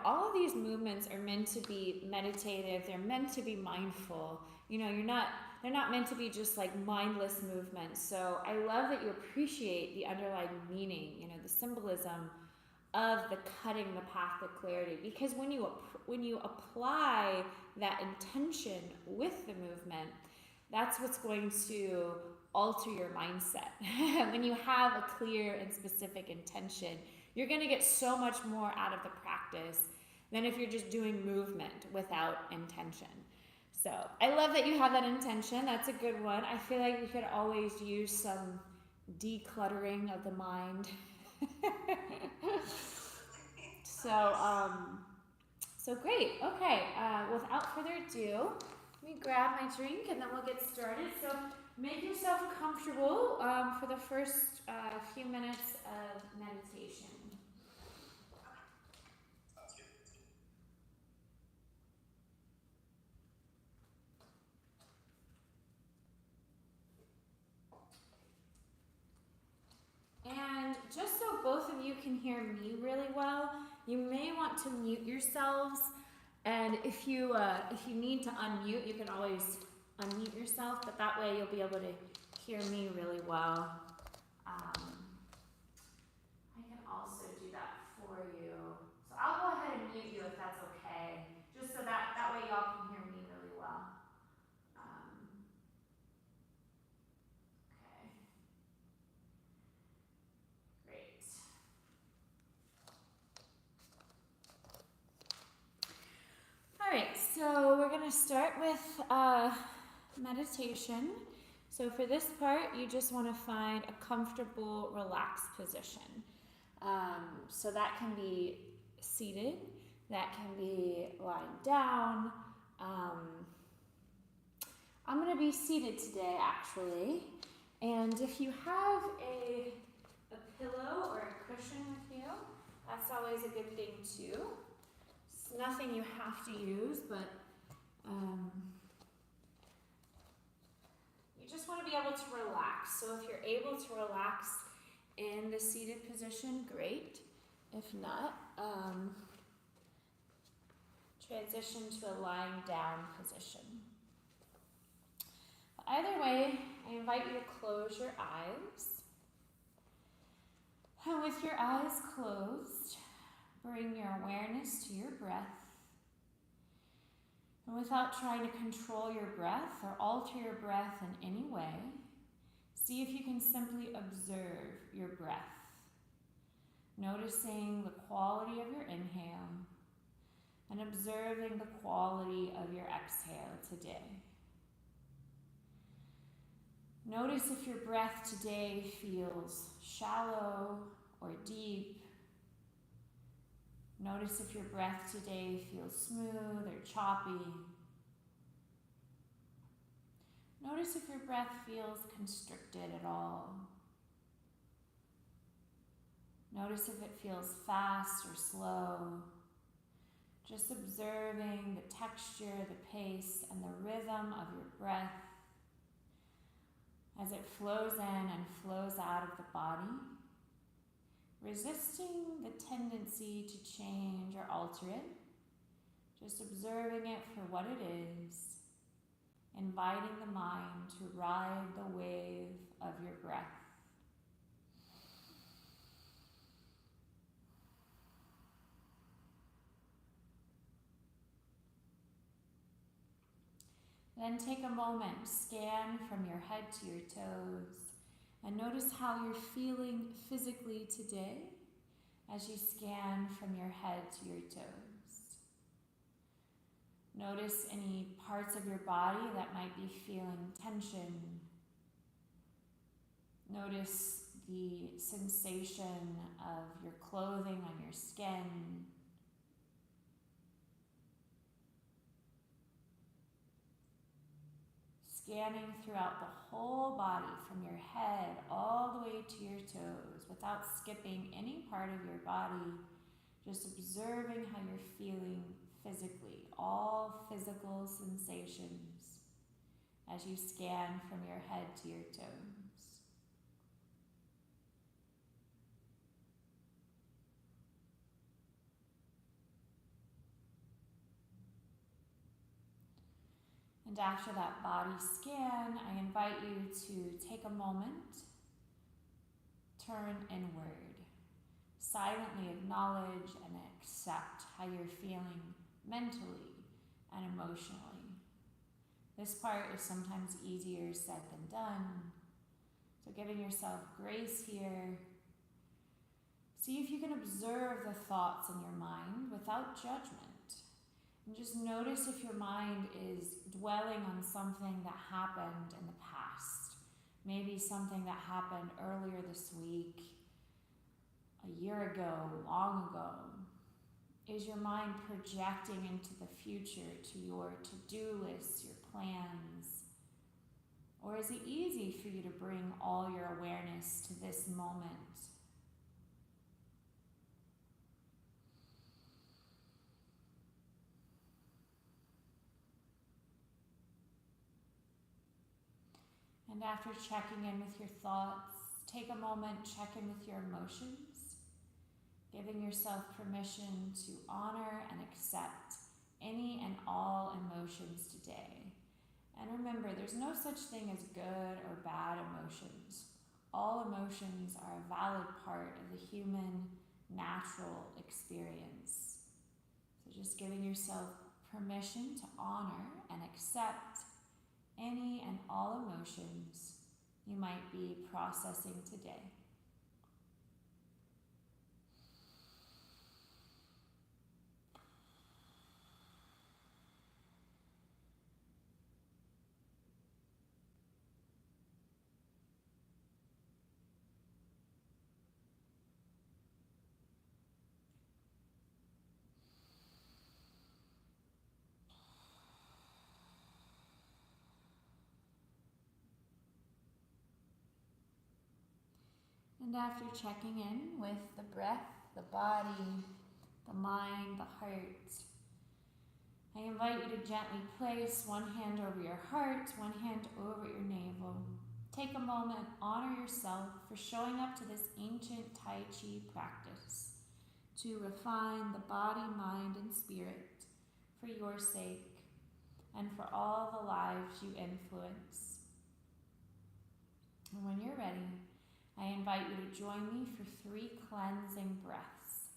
all of these movements are meant to be meditative, they're meant to be mindful. They're not meant to be just like mindless movements. So I love that you appreciate the underlying meaning, the symbolism of the cutting the path to clarity, because when you apply that intention with the movement, that's what's going to alter your mindset. When you have a clear and specific intention, you're going to get so much more out of the practice than if you're just doing movement without intention. So I love that you have that intention. That's a good one. I feel like we could always use some decluttering of the mind. So great. Okay. Without further ado, let me grab my drink and then we'll get started. So make yourself comfortable for the first few minutes of meditation. Sounds good. And just so both of you can hear me really well, you may want to mute yourselves. And if you need to unmute, you can always unmute yourself, but that way you'll be able to hear me really well. I can also do that for you. So I'll go ahead and mute start with meditation. So for this part, you just want to find a comfortable, relaxed position. So that can be seated, that can be lying down. I'm going to be seated today, actually. And if you have a pillow or a cushion with you, that's always a good thing too. It's nothing you have to use, but you just want to be able to relax. So if you're able to relax in the seated position, great. If not, transition to a lying down position. But either way, I invite you to close your eyes. And with your eyes closed, bring your awareness to your breath. And without trying to control your breath or alter your breath in any way, see if you can simply observe your breath, noticing the quality of your inhale and observing the quality of your exhale today. Notice if your breath today feels shallow or deep. Notice if your breath today feels smooth or choppy. Notice if your breath feels constricted at all. Notice if it feels fast or slow. Just observing the texture, the pace, and the rhythm of your breath as it flows in and flows out of the body, resisting the tendency to change or alter it, just observing it for what it is, inviting the mind to ride the wave of your breath. Then take a moment, scan from your head to your toes, and notice how you're feeling physically today as you scan from your head to your toes. Notice any parts of your body that might be feeling tension. Notice the sensation of your clothing on your skin. Scanning throughout the whole body from your head all the way to your toes without skipping any part of your body, just observing how you're feeling physically, all physical sensations as you scan from your head to your toes. And after that body scan, I invite you to take a moment, turn inward, silently acknowledge and accept how you're feeling mentally and emotionally. This part is sometimes easier said than done, so giving yourself grace here. See if you can observe the thoughts in your mind without judgment. And just notice if your mind is dwelling on something that happened in the past. Maybe something that happened earlier this week, a year ago, long ago. Is your mind projecting into the future to your to-do lists, your plans? Or is it easy for you to bring all your awareness to this moment? And after checking in with your thoughts, take a moment, check in with your emotions, giving yourself permission to honor and accept any and all emotions today. And remember, there's no such thing as good or bad emotions. All emotions are a valid part of the human natural experience. So just giving yourself permission to honor and accept any and all emotions you might be processing today. And after checking in with the breath, the body, the mind, the heart, I invite you to gently place one hand over your heart, one hand over your navel. Take a moment, honor yourself for showing up to this ancient Tai Chi practice to refine the body, mind, and spirit for your sake and for all the lives you influence. And when you're ready, I invite you to join me for 3 cleansing breaths.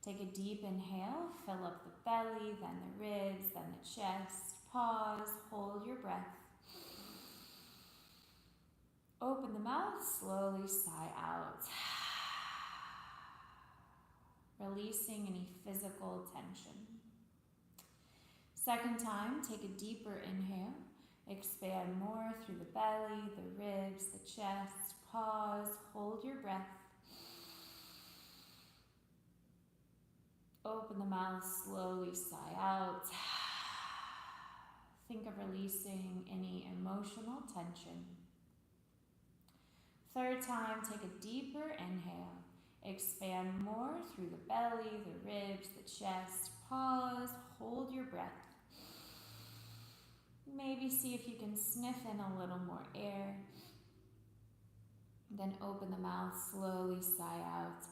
Take a deep inhale, fill up the belly, then the ribs, then the chest. Pause, hold your breath. Open the mouth, slowly sigh out. Releasing any physical tension. Second time, take a deeper inhale. Expand more through the belly, the ribs, the chest. Pause, hold your breath. Open the mouth, slowly sigh out. Think of releasing any emotional tension. Third time, take a deeper inhale. Expand more through the belly, the ribs, the chest. Pause, hold your breath. Maybe see if you can sniff in a little more air. Then open the mouth, slowly sigh out.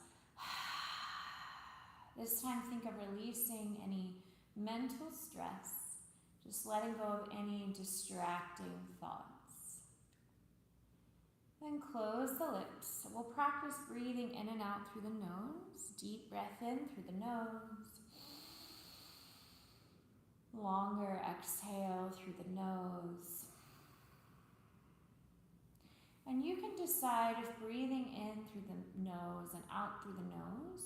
This time think of releasing any mental stress, just letting go of any distracting thoughts. Then close the lips. We'll practice breathing in and out through the nose. Deep breath in through the nose. Longer exhale through the nose. And you can decide if breathing in through the nose and out through the nose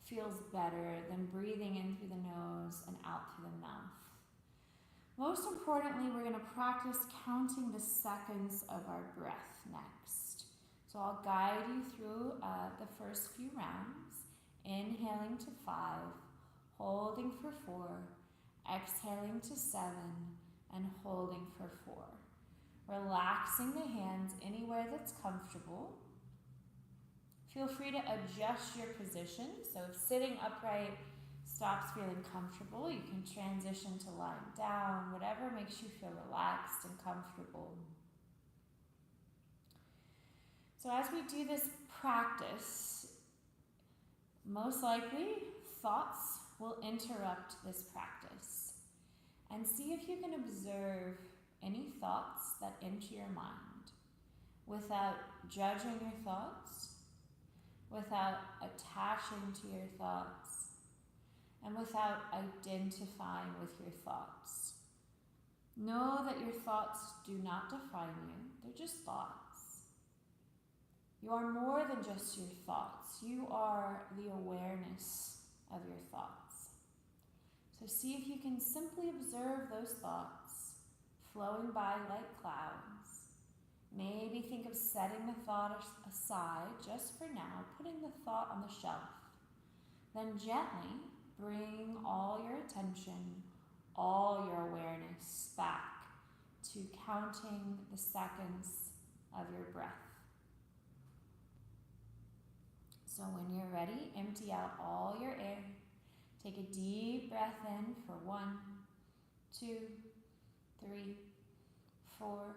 feels better than breathing in through the nose and out through the mouth. Most importantly, we're going to practice counting the seconds of our breath next. So I'll guide you through the first few rounds, inhaling to 5, holding for 4, exhaling to 7, and holding for 4. Relaxing the hands anywhere that's comfortable. Feel free to adjust your position. So if sitting upright stops feeling comfortable, you can transition to lying down, whatever makes you feel relaxed and comfortable. So as we do this practice, most likely thoughts will interrupt this practice. And see if you can observe any thoughts that enter your mind without judging your thoughts, without attaching to your thoughts, and without identifying with your thoughts. Know that your thoughts do not define you. They're just thoughts. You are more than just your thoughts. You are the awareness of your thoughts. So see if you can simply observe those thoughts flowing by like clouds. Maybe think of setting the thought aside just for now, putting the thought on the shelf. Then gently bring all your attention, all your awareness back to counting the seconds of your breath. So when you're ready, empty out all your air. Take a deep breath in for 1, 2, 3, 4,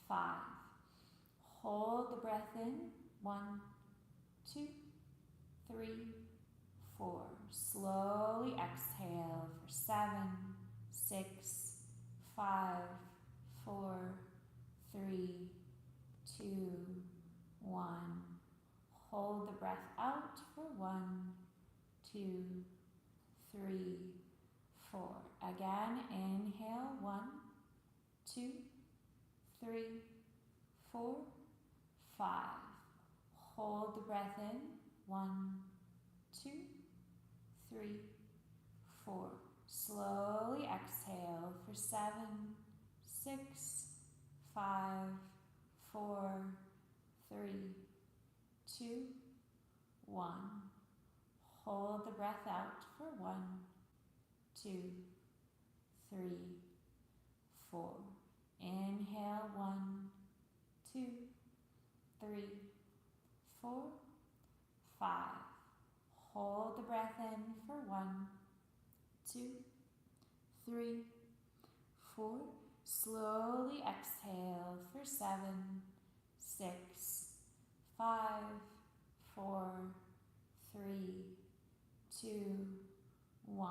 5. Hold the breath in. 1, 2, 3, 4. Slowly exhale for 7, 6, 5, 4, 3, 2, 1. Hold the breath out for 1, 2, 3, 4. Again, inhale 1, 2, 3, 4, 5. Hold the breath in. 1, 2, 3, 4. Slowly exhale for 7, 6, 5, 4, 3, 2, 1. Hold the breath out for 1, 2, 3, 4. Inhale 1, 2, 3, 4, 5. Hold the breath in for 1, 2, 3, 4. Slowly exhale for 7, 6, 5, 4, 3, 2, 1.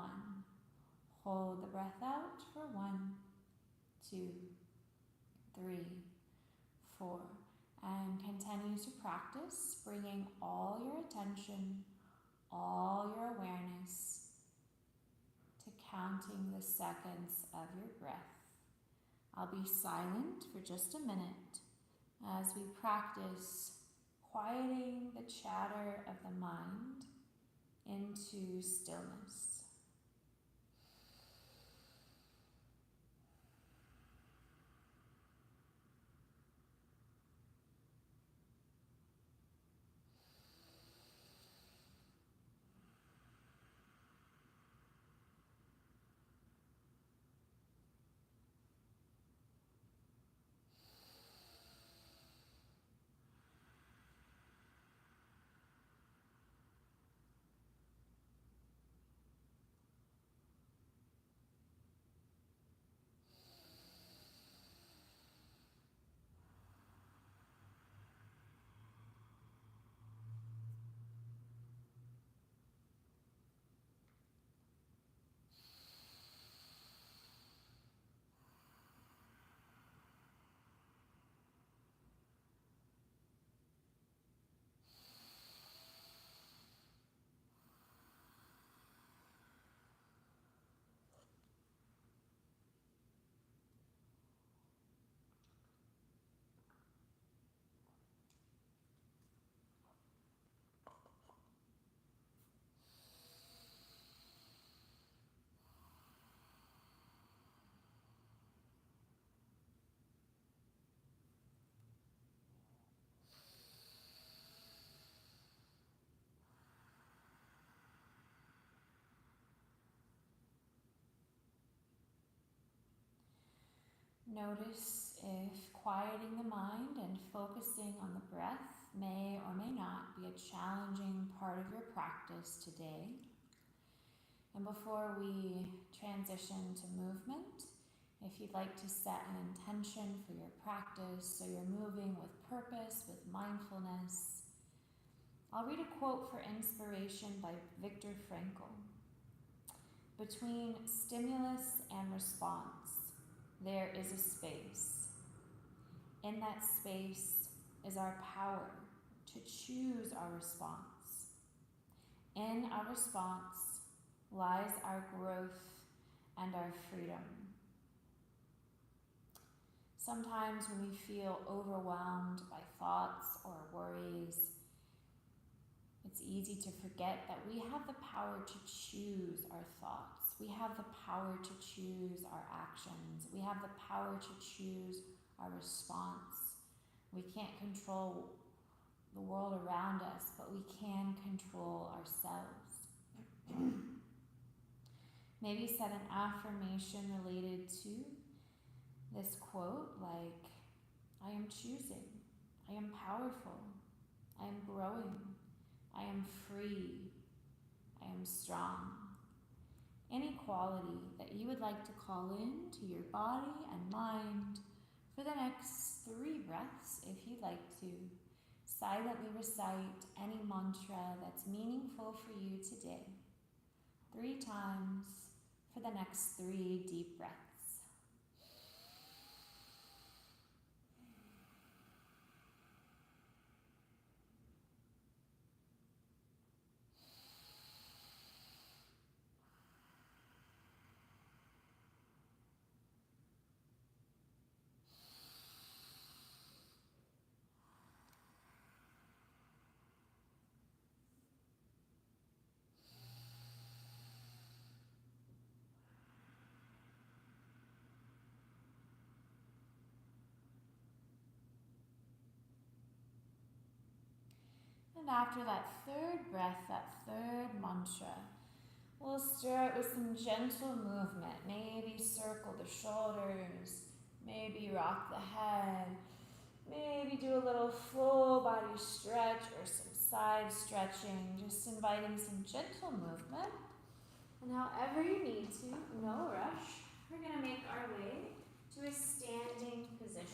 Hold the breath out for 1, 2, 3, 4. And continue to practice, bringing all your attention, all your awareness to counting the seconds of your breath. I'll be silent for just a minute as we practice quieting the chatter of the mind into stillness. Notice if quieting the mind and focusing on the breath may or may not be a challenging part of your practice today. And before we transition to movement, if you'd like to set an intention for your practice so you're moving with purpose, with mindfulness, I'll read a quote for inspiration by Viktor Frankl. Between stimulus and response, there is a space. In that space is our power to choose our response. In our response lies our growth and our freedom. Sometimes when we feel overwhelmed by thoughts or worries, it's easy to forget that we have the power to choose our thoughts. We have the power to choose our actions. We have the power to choose our response. We can't control the world around us, but we can control ourselves. Maybe set an affirmation related to this quote, like, I am choosing, I am powerful, I am growing, I am free, I am strong. Any quality that you would like to call in to your body and mind for the next 3 breaths, if you'd like to. Silently recite any mantra that's meaningful for you today. 3 times for the next 3 deep breaths. And after that 3rd breath, that 3rd mantra, we'll start with some gentle movement. Maybe circle the shoulders, maybe rock the head, Maybe do a little full body stretch or some side stretching, just inviting some gentle movement. And however you need to, no rush, we're going to make our way to a standing position.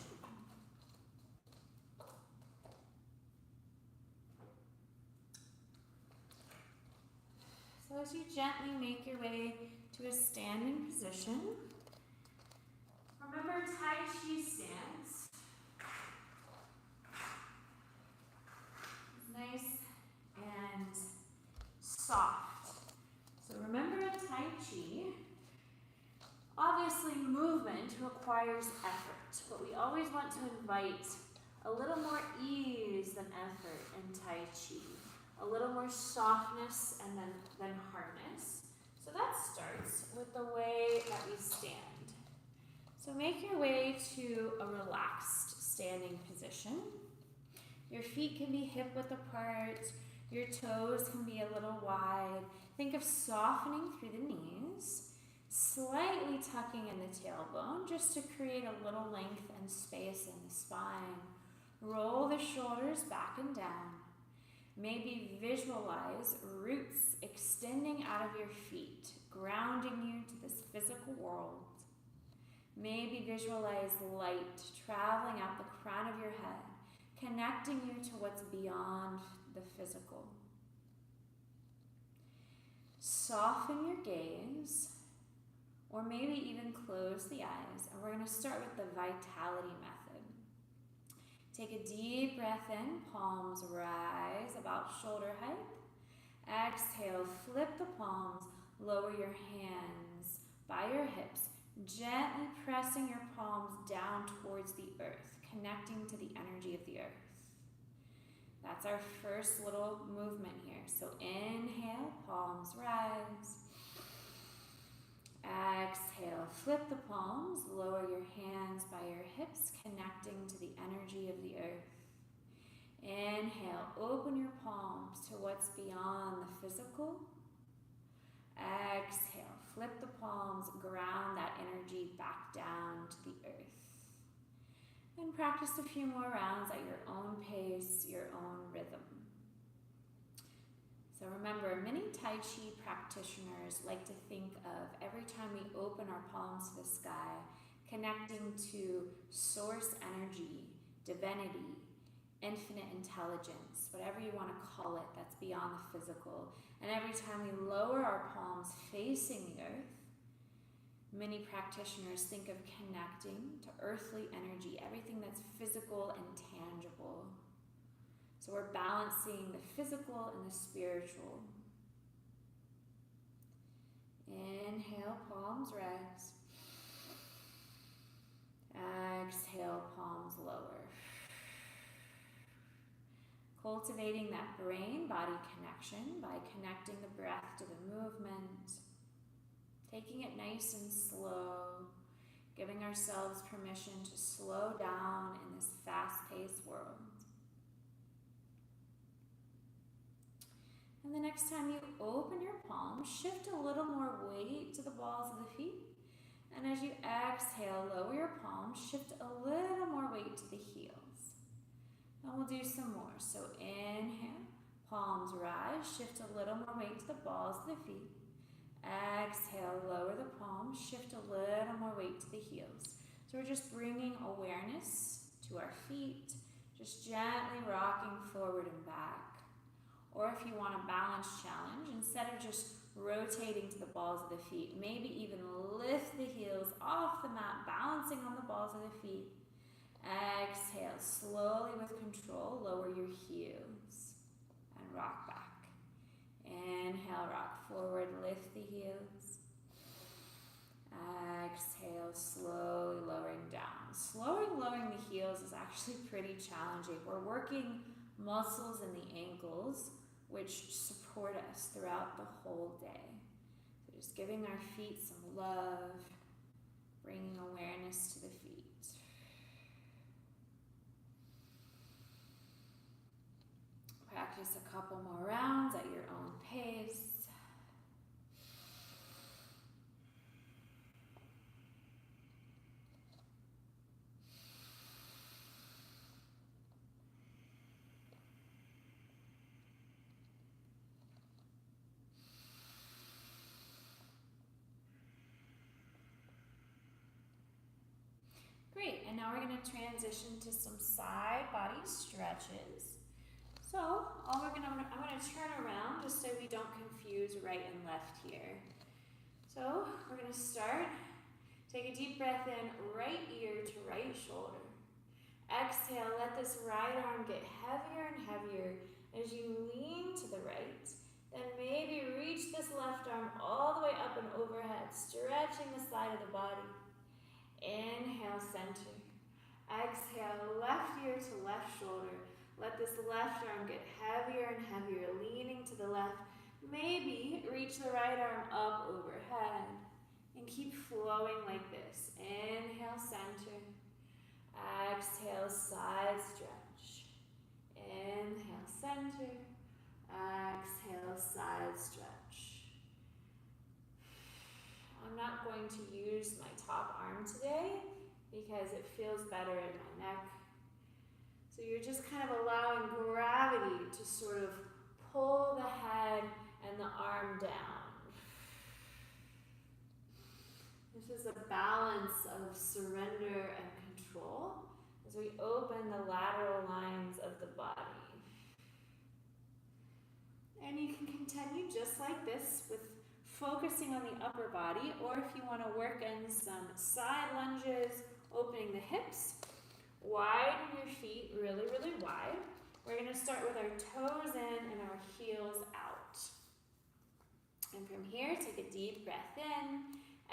So as you gently make your way to a standing position, remember Tai Chi stance. It's nice and soft. So remember a Tai Chi, obviously movement requires effort, but we always want to invite a little more ease than effort in Tai Chi. A little more softness and then hardness. So that starts with the way that we stand. So make your way to a relaxed standing position. Your feet can be hip width apart. Your toes can be a little wide. Think of softening through the knees, slightly tucking in the tailbone just to create a little length and space in the spine. Roll the shoulders back and down. Maybe visualize roots extending out of your feet, grounding you to this physical world. Maybe visualize light traveling out the crown of your head, connecting you to what's beyond the physical. Soften your gaze, or maybe even close the eyes, and we're going to start with the vitality method. Take a deep breath in, palms rise about shoulder height. Exhale, flip the palms, lower your hands by your hips, gently pressing your palms down towards the earth, connecting to the energy of the earth. That's our first little movement here. So inhale, palms rise. Exhale, flip the palms, lower your hands by your hips, connecting to the energy of the earth. Inhale, open your palms to what's beyond the physical. Exhale, flip the palms, ground that energy back down to the earth. And practice a few more rounds at your own pace, your own rhythm. So remember, many Tai Chi practitioners like to think of every time we open our palms to the sky, connecting to source energy, divinity, infinite intelligence, whatever you want to call it, that's beyond the physical. And every time we lower our palms facing the earth, many practitioners think of connecting to earthly energy, everything that's physical and tangible. So we're balancing the physical and the spiritual. Inhale, palms rise. Exhale, palms lower. Cultivating that brain-body connection by connecting the breath to the movement. Taking it nice and slow. Giving ourselves permission to slow down in this fast-paced world. And the next time you open your palms, shift a little more weight to the balls of the feet. And as you exhale, lower your palms, shift a little more weight to the heels. And we'll do some more. So inhale, palms rise, shift a little more weight to the balls of the feet. Exhale, lower the palms, shift a little more weight to the heels. So we're just bringing awareness to our feet, just gently rocking forward and back. Or if you want a balance challenge, instead of just rotating to the balls of the feet, maybe even lift the heels off the mat, balancing on the balls of the feet. Exhale, slowly with control, lower your heels and rock back. Inhale, rock forward, lift the heels. Exhale, slowly lowering down. Lowering the heels is actually pretty challenging. We're working muscles in the ankles, which support us throughout the whole day. So just giving our feet some love, bringing awareness to the feet. Practice a couple more rounds at your own pace. Great, and now we're going to transition to some side body stretches. So I'm going to turn around just so we don't confuse right and left here. So we're going to start. Take a deep breath in, right ear to right shoulder. Exhale, let this right arm get heavier and heavier as you lean to the right. Then maybe reach this left arm all the way up and overhead, stretching the side of the body. Inhale, center. Exhale, left ear to left shoulder. Let this left arm get heavier and heavier, leaning to the left. Maybe reach the right arm up overhead. And keep flowing like this. Inhale, center. Exhale, side stretch. Inhale, center. Exhale, side stretch. I'm not going to use my top arm today because it feels better in my neck. So you're just kind of allowing gravity to sort of pull the head and the arm down. This is a balance of surrender and control as we open the lateral lines of the body. And you can continue just like this with focusing on the upper body, or if you want to work in some side lunges, opening the hips, widen your feet really, really wide. We're going to start with our toes in and our heels out. And from here, take a deep breath in.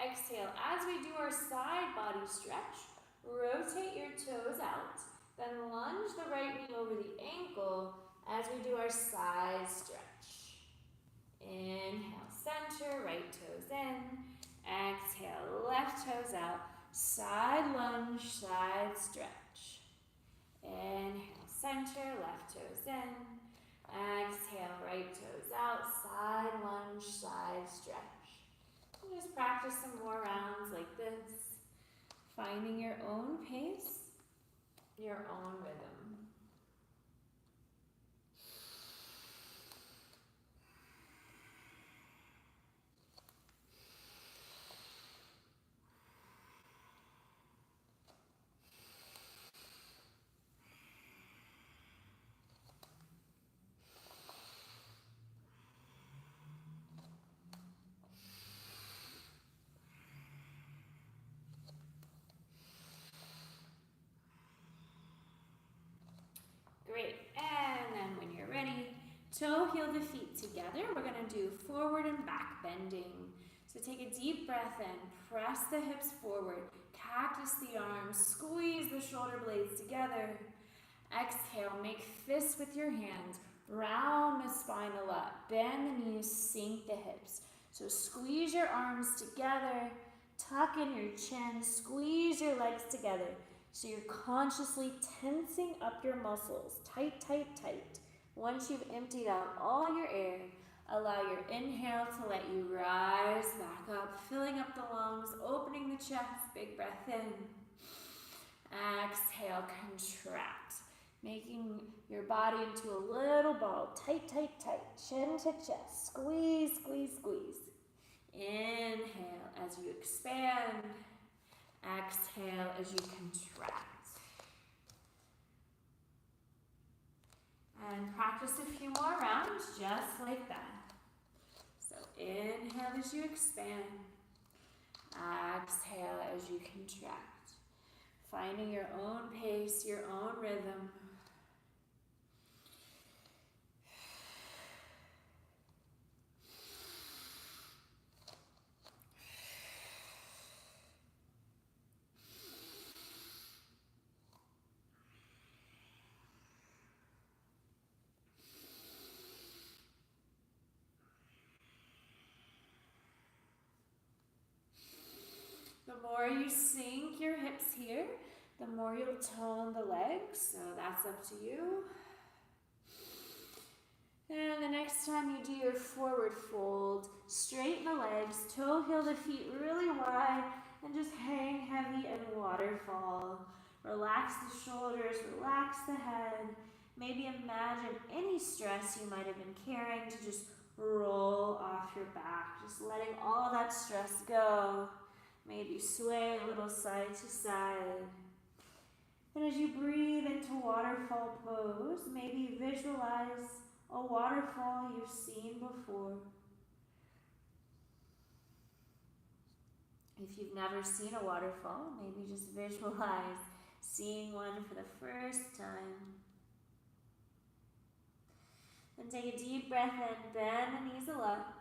Exhale, as we do our side body stretch, rotate your toes out, then lunge the right knee over the ankle as we do our side stretch. Inhale, center, right toes in. Exhale, left toes out, side lunge, side stretch. Inhale, center, left toes in. Exhale, right toes out, side lunge, side stretch. Just practice some more rounds like this, finding your own pace, your own rhythm. Great, and then when you're ready, toe heel the feet together. We're going to do forward and back bending. So take a deep breath in, press the hips forward, cactus the arms, squeeze the shoulder blades together. Exhale, make fists with your hands, round the spine a lot, bend the knees, sink the hips. So squeeze your arms together, tuck in your chin, squeeze your legs together. So you're consciously tensing up your muscles, tight, tight, tight. Once you've emptied out all your air, allow your inhale to let you rise back up, filling up the lungs, opening the chest, big breath in. Exhale, contract, making your body into a little ball, tight, tight, tight, chin to chest, squeeze, squeeze, squeeze. Inhale as you expand. Exhale as you contract. And practice a few more rounds just like that. So inhale as you expand. Exhale as you contract. Finding your own pace, your own rhythm. The more you sink your hips here, the more you'll tone the legs, so that's up to you. And the next time you do your forward fold, straighten the legs, toe heel the feet really wide, and just hang heavy and waterfall. Relax the shoulders, relax the head. Maybe imagine any stress you might have been carrying to just roll off your back, just letting all that stress go. Maybe sway a little side to side. And as you breathe into waterfall pose, maybe visualize a waterfall you've seen before. If you've never seen a waterfall, maybe just visualize seeing one for the first time. And take a deep breath in, bend the knees a lot.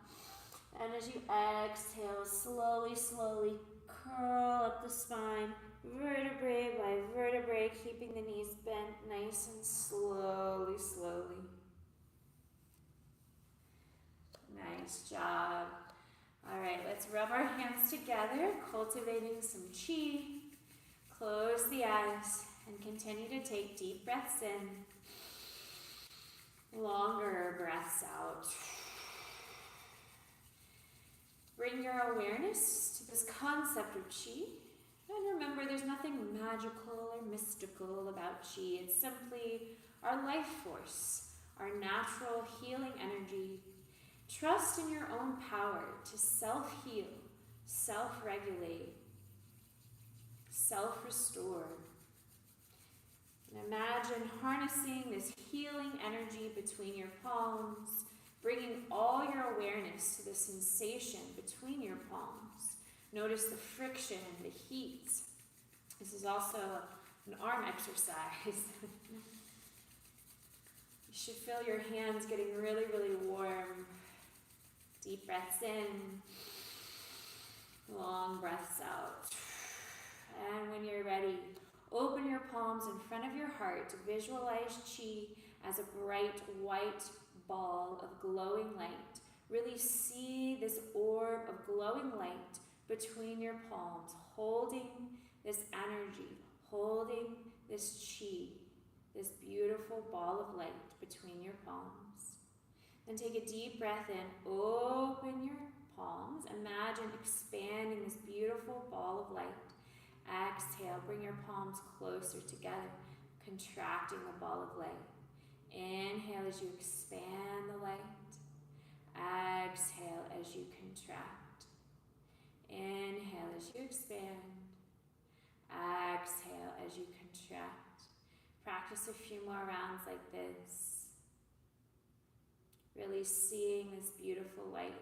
And as you exhale, slowly, slowly curl up the spine, vertebrae by vertebrae, keeping the knees bent nice and slowly, slowly. Nice job. All right, let's rub our hands together, cultivating some chi. Close the eyes and continue to take deep breaths in. Longer breaths out. Bring your awareness to this concept of chi. And remember, there's nothing magical or mystical about chi. It's simply our life force, our natural healing energy. Trust in your own power to self-heal, self-regulate, self-restore. And imagine harnessing this healing energy between your palms, bringing all your awareness to the sensation between your palms. Notice the friction, the heat. This is also an arm exercise. You should feel your hands getting really, really warm. Deep breaths in, long breaths out. And when you're ready, open your palms in front of your heart. Visualize chi as a bright white ball of glowing light. Really see this orb of glowing light between your palms, holding this energy, holding this chi, this beautiful ball of light between your palms. Then take a deep breath in, open your palms, imagine expanding this beautiful ball of light. Exhale, bring your palms closer together, contracting the ball of light. Inhale as you expand the light. Exhale as you contract. Inhale as you expand. Exhale as you contract. Practice a few more rounds like this. Really seeing this beautiful light.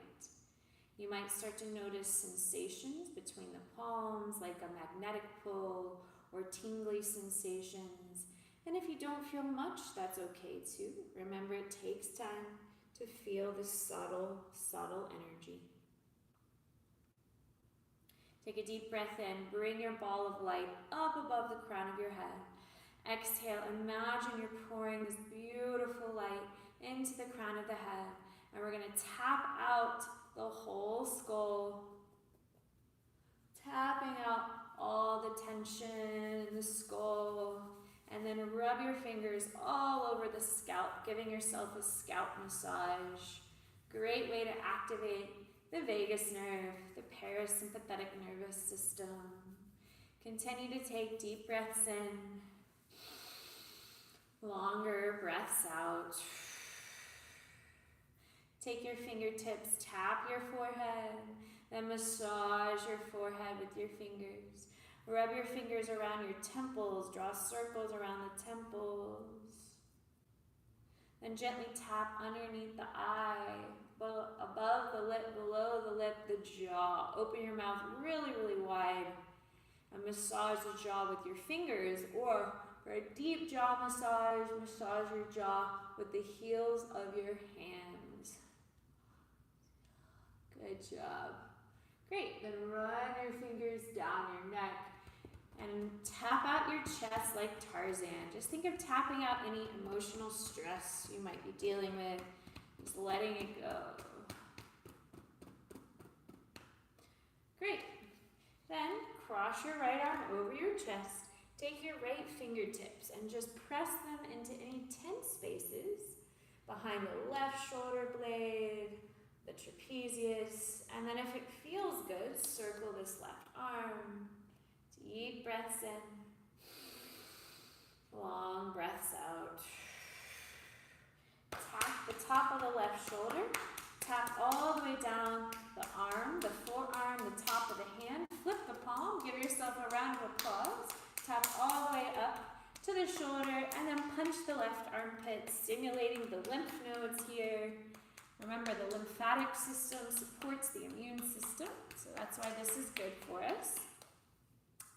You might start to notice sensations between the palms, like a magnetic pull or tingly sensations. And if you don't feel much, that's okay too. Remember, it takes time to feel this subtle, subtle energy. Take a deep breath in. Bring your ball of light up above the crown of your head. Exhale, imagine you're pouring this beautiful light into the crown of the head. And we're going to tap out the whole skull, tapping out all the tension in the skull, and then rub your fingers all over the scalp, giving yourself a scalp massage. Great way to activate the vagus nerve, the parasympathetic nervous system. Continue to take deep breaths in, longer breaths out. Take your fingertips, tap your forehead, then massage your forehead with your fingers. Rub your fingers around your temples, draw circles around the temples. Then gently tap underneath the eye, above the lip, below the lip, the jaw. Open your mouth really, really wide and massage the jaw with your fingers, or for a deep jaw massage, massage your jaw with the heels of your hands. Good job. Great, then run your fingers down your neck and tap out your chest like Tarzan. Just think of tapping out any emotional stress you might be dealing with, just letting it go. Great. Then cross your right arm over your chest. Take your right fingertips and just press them into any tense spaces behind the left shoulder blade, the trapezius, and then if it feels good, circle this left arm. Deep breaths in, long breaths out. Tap the top of the left shoulder, tap all the way down the arm, the forearm, the top of the hand. Flip the palm, give yourself a round of applause. Tap all the way up to the shoulder, and then punch the left armpit, stimulating the lymph nodes here. Remember, the lymphatic system supports the immune system, so that's why this is good for us.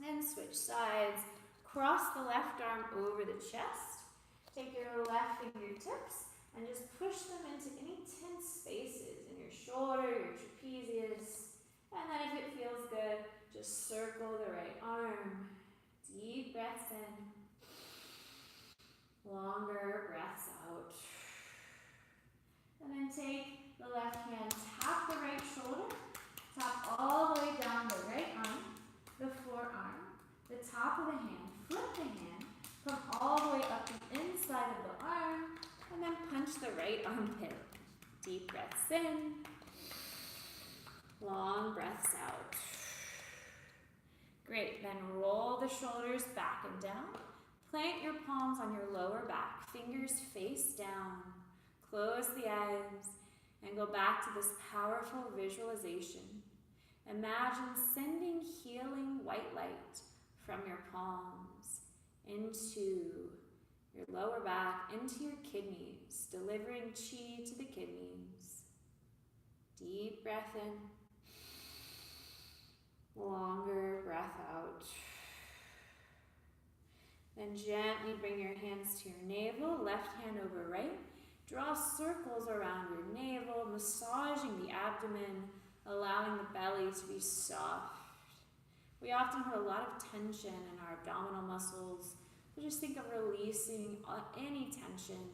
Then switch sides. Cross the left arm over the chest. Take your left fingertips and just push them into any tense spaces in your shoulder, your trapezius. And then if it feels good, just circle the right arm. Deep breaths in. Longer breaths out. And then take the left hand, tap the right shoulder, tap all the way down the right arm, the forearm, the top of the hand, flip the hand, come all the way up the inside of the arm, and then punch the right armpit. Deep breaths in, long breaths out. Great, then roll the shoulders back and down. Plant your palms on your lower back, fingers face down. Close the eyes and go back to this powerful visualization. Imagine sending healing white light from your palms into your lower back, into your kidneys, delivering chi to the kidneys. Deep breath in. Longer breath out. Then gently bring your hands to your navel, left hand over right. Draw circles around your navel, massaging the abdomen, allowing the belly to be soft. We often have a lot of tension in our abdominal muscles, so just think of releasing any tension.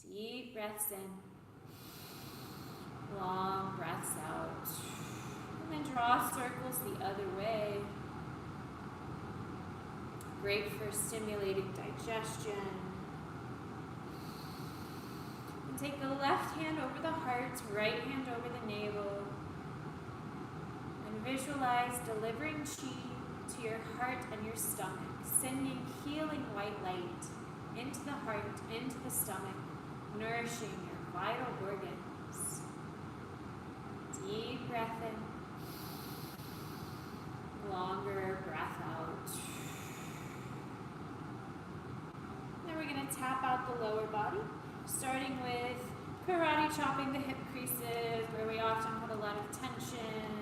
Deep breaths in, long breaths out. And then draw circles the other way. Great for stimulating digestion. And take the left hand over the heart, right hand over the navel. And visualize delivering chi to your heart and your stomach, sending healing white light into the heart, into the stomach, nourishing your vital organs. Deep breath in, longer breath out. Then we're going to tap out the lower body, starting with karate chopping the hip creases, where we often have a lot of tension.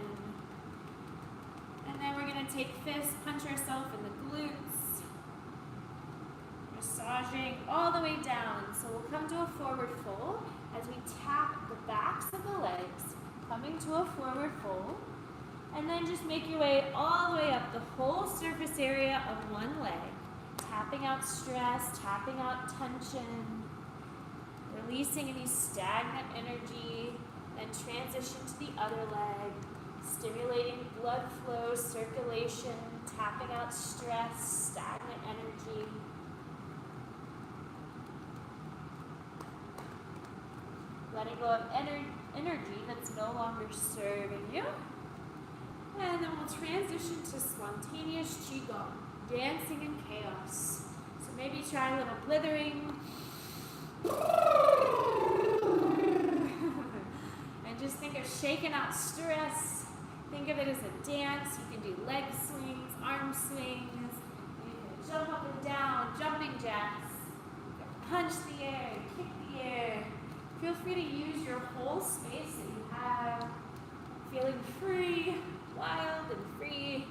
And then we're going to take fists, punch ourselves in the glutes, massaging all the way down. So we'll come to a forward fold as we tap the backs of the legs, coming to a forward fold. And then just make your way all the way up the whole surface area of one leg, tapping out stress, tapping out tension, releasing any stagnant energy, then transition to the other leg, stimulating blood flow, circulation, tapping out stress, stagnant energy. Letting go of energy that's no longer serving you. And then we'll transition to spontaneous qigong, dancing in chaos. So maybe try a little blithering. And just think of shaking out stress. Think of it as a dance. You can do leg swings, arm swings. You can jump up and down, jumping jacks. You can punch the air, kick the air. Feel free to use your whole space that you have. Feeling free, wild and free.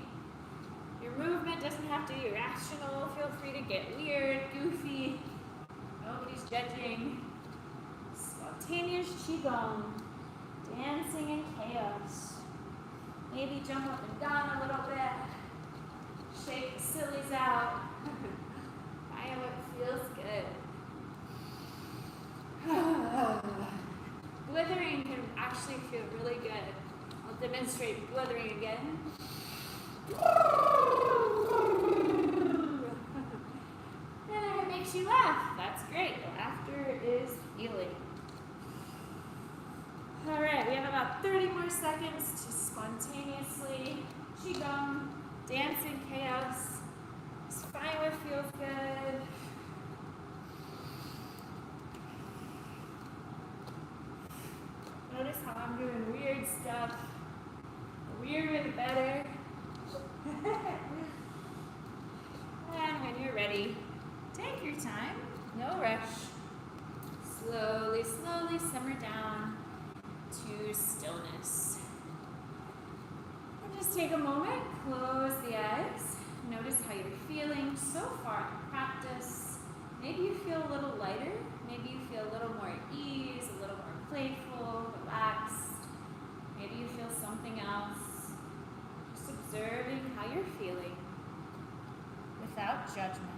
Your movement doesn't have to be irrational. Feel free to get weird, goofy. Nobody's judging. Spontaneous qigong, dancing in chaos. Maybe jump up and down a little bit. Shake the sillies out. Find what feels good. Blithering can actually feel really good. I'll demonstrate blithering again. And if it makes you laugh, that's great. Laughter is healing. All right, we have about 30 more seconds to spontaneously qigong, dance in chaos. Just find what feels good. Notice how I'm doing weird stuff. The weirder the better. And when you're ready, Take your time, no rush. Slowly, slowly simmer down to stillness. And just take a moment, close the eyes. Notice how you're feeling so far in practice. Maybe you feel a little lighter. Maybe you feel a little more at ease, a little more playful, relaxed. Maybe you feel something else. Just observing how you're feeling without judgment.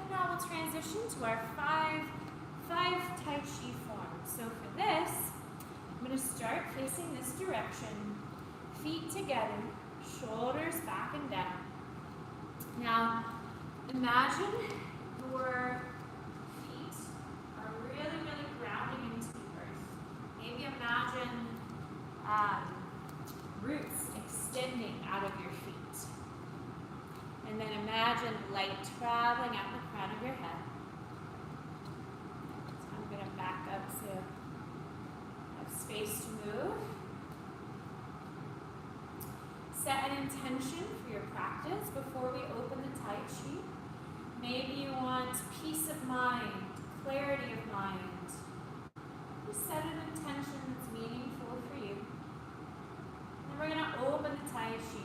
And now we'll transition to our five Tai Chi forms. So for this, I'm going to start facing this direction. Feet together, shoulders back and down. Now, imagine your feet are really, really grounding into the earth. Maybe imagine roots extending out of your feet. And then imagine light traveling up the crown of your head. So I'm going to back up so I have space to move. Set an intention for your practice before we open the Tai Chi. Maybe you want peace of mind, clarity of mind. Just set an intention that's meaningful for you. Then we're going to open the Tai Chi.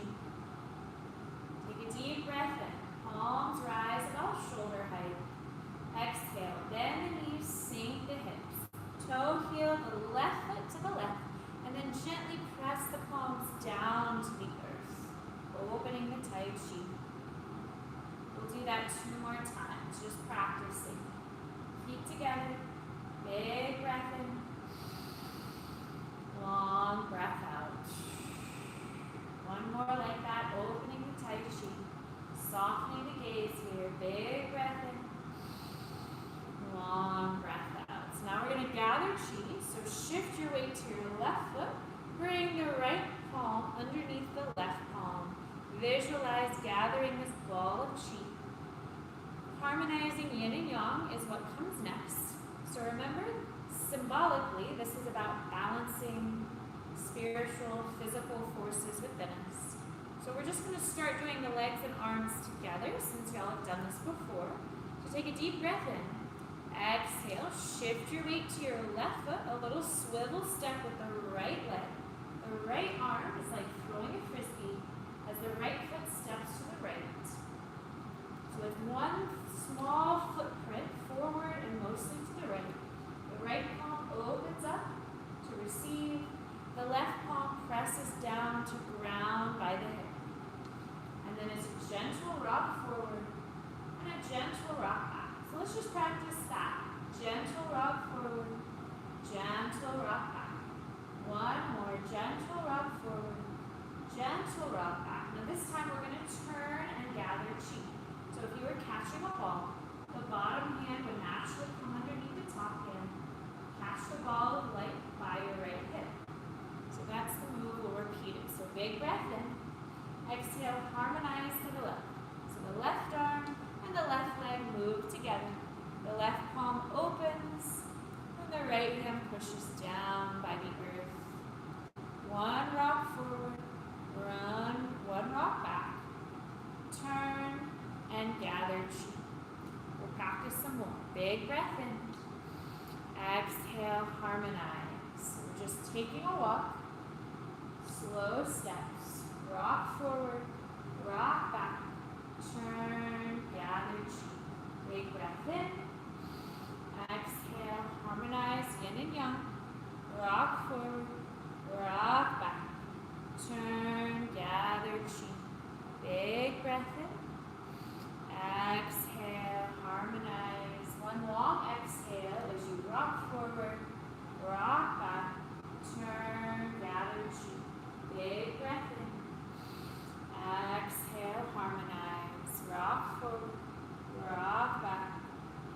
Take a deep breath in. Palms rise about shoulder height. Exhale. Bend the knees, sink the hips. Toe heel the left foot to the left. And then gently press the palms down to the earth, opening the Tai Chi. We'll do that 2 more times, just practicing. Feet together, big breath in, long breath out. One more like that, opening the Tai Chi, softening the gaze here, big breath in, long breath out. So now we're going to gather Chi, so shift your weight to your left foot, bring the right palm underneath the left palm. Visualize gathering this ball of Chi. Harmonizing yin and yang is what comes next. So remember, symbolically, this is about balancing spiritual, physical forces within us. So we're just going to start doing the legs and arms together since y'all have done this before. So take a deep breath in. Exhale, shift your weight to your left foot, a little swivel step with the right leg. The right arm is like throwing a frisbee as the right foot steps to the right. So with one small footprint forward and mostly to the right palm opens up to receive. The left palm presses down to ground by the hip. And then it's a gentle rock forward and a gentle rock back. So let's just practice that. Gentle rock forward, gentle rock back. One more, gentle rock forward, gentle rock back. Now this time we're going to turn and gather Chi. So if you were catching a ball, the bottom hand would naturally come underneath the top hand. Catch the ball of light by your right hip. So that's the move, we'll repeat it. So big breath in. Exhale, harmonize to the left. So the left arm and the left leg move together. The left palm opens and the right hand pushes down by the earth. One rock forward, one rock back. Turn and gather Chi. We'll practice some more. Big breath in. Exhale, harmonize. So we're just taking a walk. Slow steps. Rock forward, rock back. Turn, gather Chi. Big breath in. Exhale, harmonize yin and yang. Rock forward, rock back. Turn, gather Chi. Big breath in. Exhale, harmonize. One long exhale as you rock forward, rock back. Turn, gather Chi. Big breath in. Exhale, harmonize. Rock forward, rock back.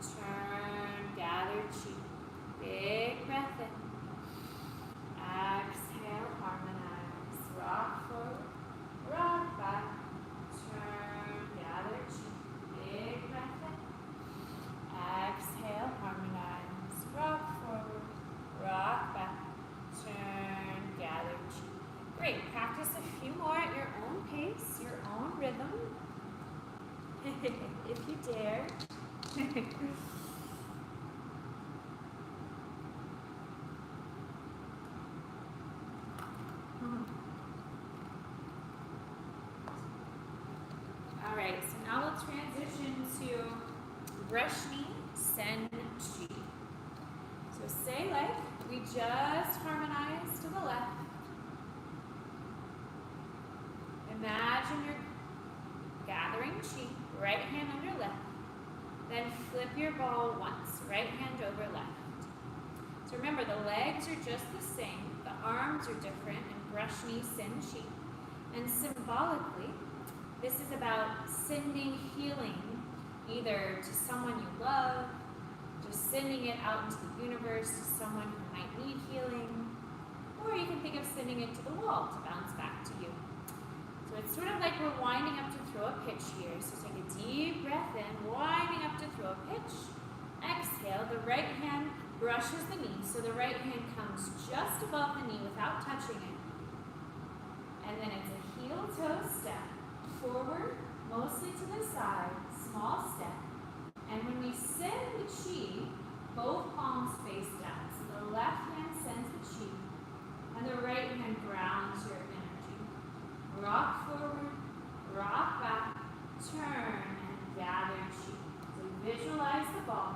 Turn, gather Chi. Big breath in. Exhale, harmonize. Rock forward, rock back. Turn, gather Chi. Big breath in. Exhale, harmonize. Rock forward, rock back. Turn, gather Chi. Great. Practice a few more at your own if you dare. All right, so now we'll transition to Brashni Sen Chi. So say like we just harmonize to the left. Imagine you're gathering chi, right hand under left. Then flip your ball once, right hand over left. So remember, the legs are just the same, the arms are different in Brashni Sen Chi. And symbolically, this is about sending healing either to someone you love, just sending it out into the universe to someone who might need healing, or you can think of sending it to the wall to bounce back to you. So it's sort of like we're winding up to throw a pitch here. So take a deep breath in, winding up to throw a pitch. Exhale, the right hand brushes the knee, so the right hand comes just above the knee without touching it. And then it's a heel-toe step. Forward, mostly to the side, small step. And when we send the chi, both palms face down. So the left hand sends the chi, and the right hand grounds your energy. Rock forward, rock back, turn, and gather chi. So visualize the ball.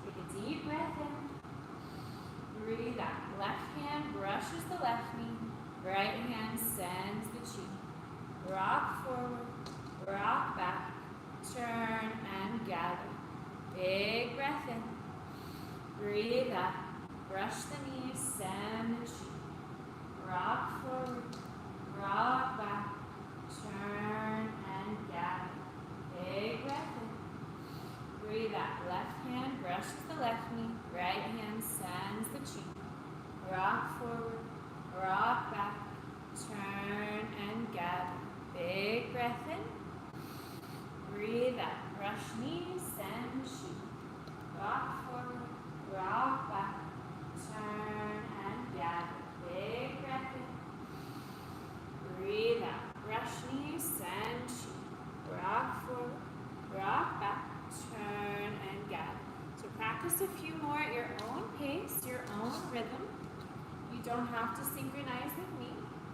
Take a deep breath in. Breathe out. Left hand brushes the left knee. Right hand sends the chi. Rock forward, rock back, turn and gather. Big breath in. Breathe out. Brush the knees, send the chi. Rock forward, rock back, turn and gather. Big breath in. Breathe out. Left hand brushes the left knee. Right hand sends the chi. Rock forward, rock back, turn and gather. Big breath in. Breathe out. Brush knees, send chi. Rock forward, rock back, turn and gather. Big breath in. Breathe out. Brush knees, send chi. Rock forward, rock back, turn and gather. So practice a few more at your own pace, your own rhythm. You don't have to synchronize with me,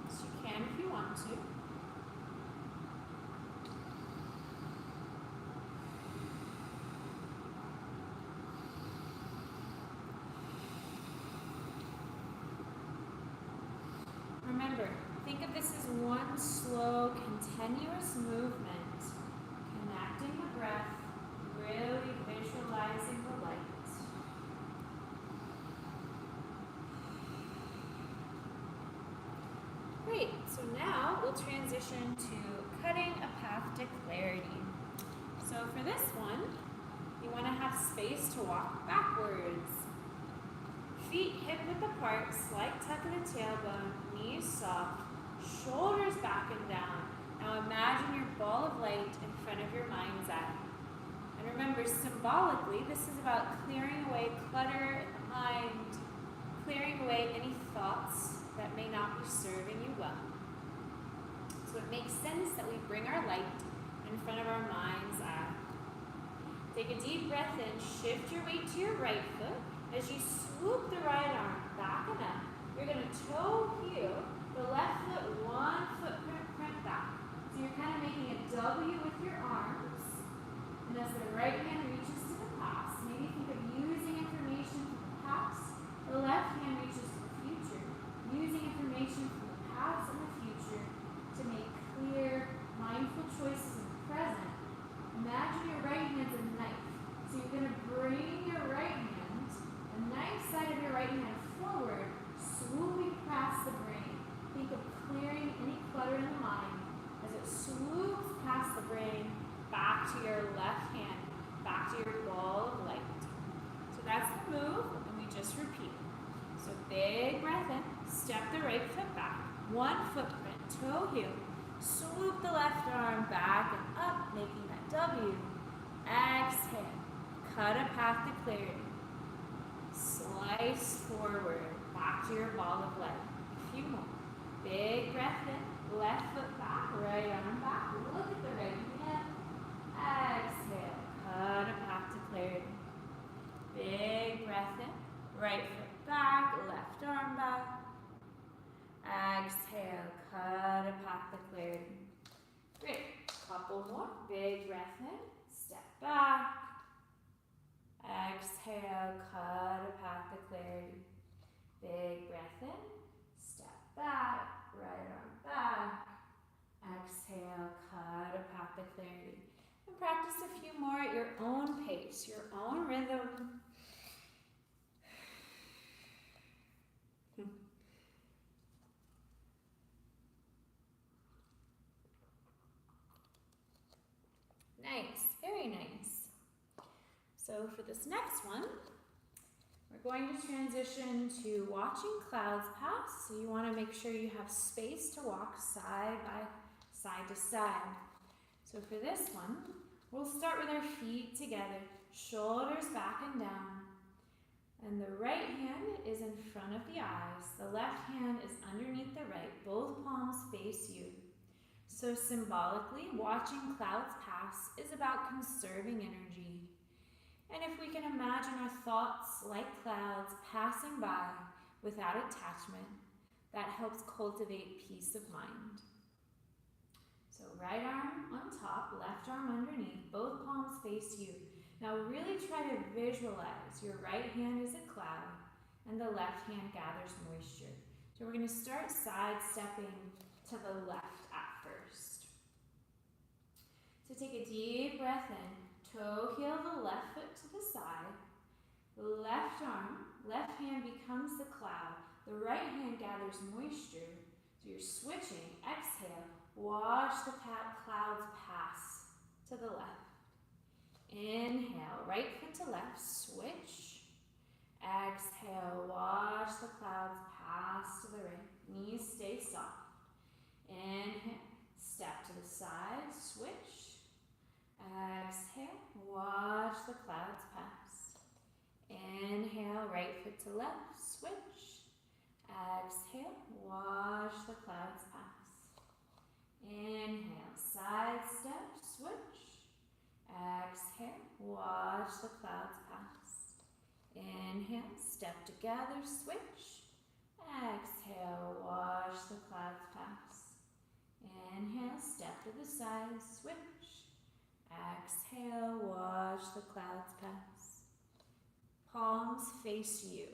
so you can if you want to. Remember, think of this as one slow, continuous movement, connecting the breath, really visualizing the light. Great, so now we'll transition to cutting a path to clarity. So for this one, you want to have space to walk backwards. Feet hip-width apart, slight tuck in the tailbone, knees soft, shoulders back and down. Now imagine your ball of light in front of your mind's eye. And remember, symbolically, this is about clearing away clutter in the mind, clearing away any thoughts that may not be serving you well. So it makes sense that we bring our light in front of our mind's eye. Take a deep breath in, shift your weight to your right foot. As you swoop the right arm back and up, you're going to toe heel the left foot, one footprint back. So you're kind of making a W with your arms. And as the right hand reaches to the past, maybe think of using information from the past. The left hand reaches to the future, using information from the past and the future to make clear, mindful choices in the present. Imagine your right hand's a knife. So you're going to bring your right hand, the knife side of your right hand forward, swooping past the brain. Think of clearing any clutter in the mind as it swoops past the brain, back to your left hand, back to your ball of light. So that's the move, and we just repeat. So big breath in, step the right foot back, one footprint, toe heel, swoop the left arm back and up, making that W. Exhale, cut a path to clarity. Slice forward, back to your ball of light. A few more. Big breath in, left foot back, right arm back. Look at the right hip. Exhale, cut a path to clarity. Big breath in, right foot back, left arm back. Exhale, cut a path to clarity. Great, couple more, big breath in, step back. Exhale, cut a path to clarity. Big breath in, step back, right arm back. Exhale, cut a path to clarity. And practice a few more at your own pace, your own rhythm. Nice, very nice. So for this next one, we're going to transition to watching clouds pass. So you want to make sure you have space to walk side to side. So for this one, we'll start with our feet together, shoulders back and down. And the right hand is in front of the eyes. The left hand is underneath the right. Both palms face you. So symbolically, watching clouds pass is about conserving energy. And if we can imagine our thoughts like clouds passing by without attachment, that helps cultivate peace of mind. So right arm on top, left arm underneath, both palms face you. Now really try to visualize your right hand is a cloud and the left hand gathers moisture. So we're going to start sidestepping to the left at first. So take a deep breath in, toe heel the left foot to the side, left arm, left hand becomes the cloud, the right hand gathers moisture. So you're switching, exhale, watch the clouds pass to the left. Inhale, right foot to left, switch. Exhale, watch the clouds pass to the right. Knees stay soft. Inhale, step to the side, switch. Exhale, watch the clouds pass. Inhale, right foot to left, switch. Exhale, watch the clouds pass. Inhale, side step, switch. Exhale, watch the clouds pass. Inhale, step together, switch. Exhale, watch the clouds pass. Inhale, step to the side, switch. Exhale, watch the clouds pass. Palms face you.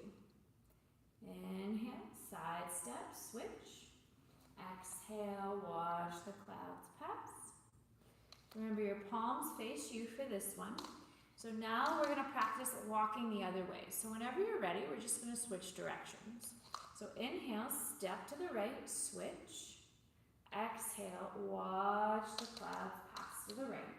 Inhale, side step, switch. Exhale, watch the clouds pass. Remember your palms face you for this one. So now we're going to practice walking the other way. So whenever you're ready, we're just going to switch directions. So inhale, step to the right, switch. Exhale, watch the clouds pass to the right.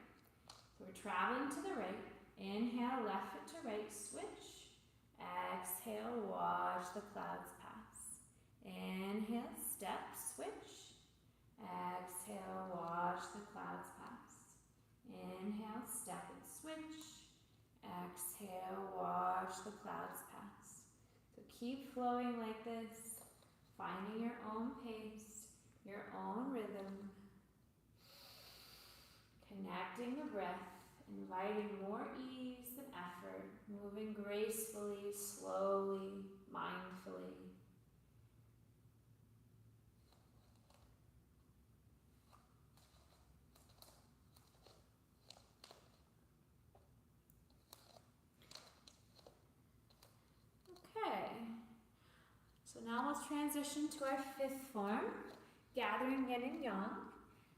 So we're traveling to the right. Inhale, left foot to right, switch. Exhale, watch the clouds pass. Inhale, step, switch. Exhale, watch the clouds pass. Inhale, step and switch. Exhale, watch the clouds pass. So keep flowing like this, finding your own pace, your own rhythm. Connecting the breath, inviting more ease and effort, moving gracefully, slowly, mindfully. Okay, so now let's transition to our fifth form, gathering yin and yang.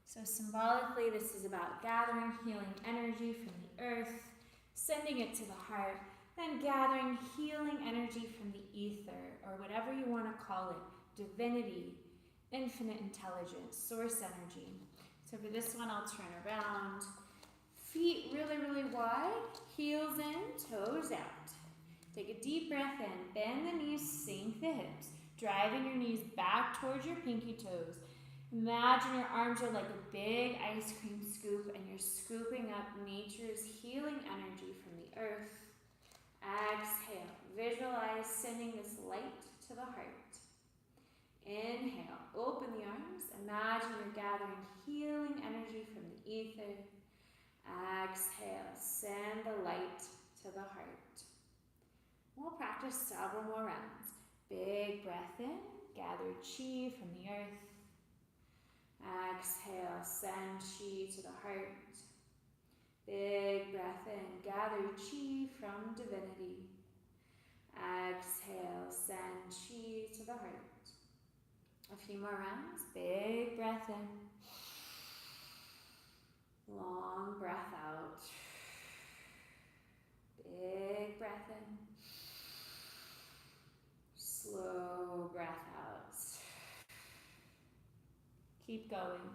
So symbolically, this is about gathering healing energy from the earth, sending it to the heart, then gathering healing energy from the ether, or whatever you want to call it, divinity, infinite intelligence, source energy. So for this one, I'll turn around. Feet really, really wide, heels in, toes out. Take a deep breath in, bend the knees, sink the hips, driving your knees back towards your pinky toes. Imagine your arms are like a big ice cream scoop and you're scooping up nature's healing energy from the earth. Exhale, visualize sending this light to the heart. Inhale, open the arms, imagine you're gathering healing energy from the ether. Exhale, send the light to the heart. We'll practice several more rounds. Big breath in, gather chi from the earth. Exhale, send chi to the heart. Big breath in, gather chi from divinity. Exhale, send chi to the heart. A few more rounds. Big breath in. Long breath out. Big breath in. Slow breath out. Keep going.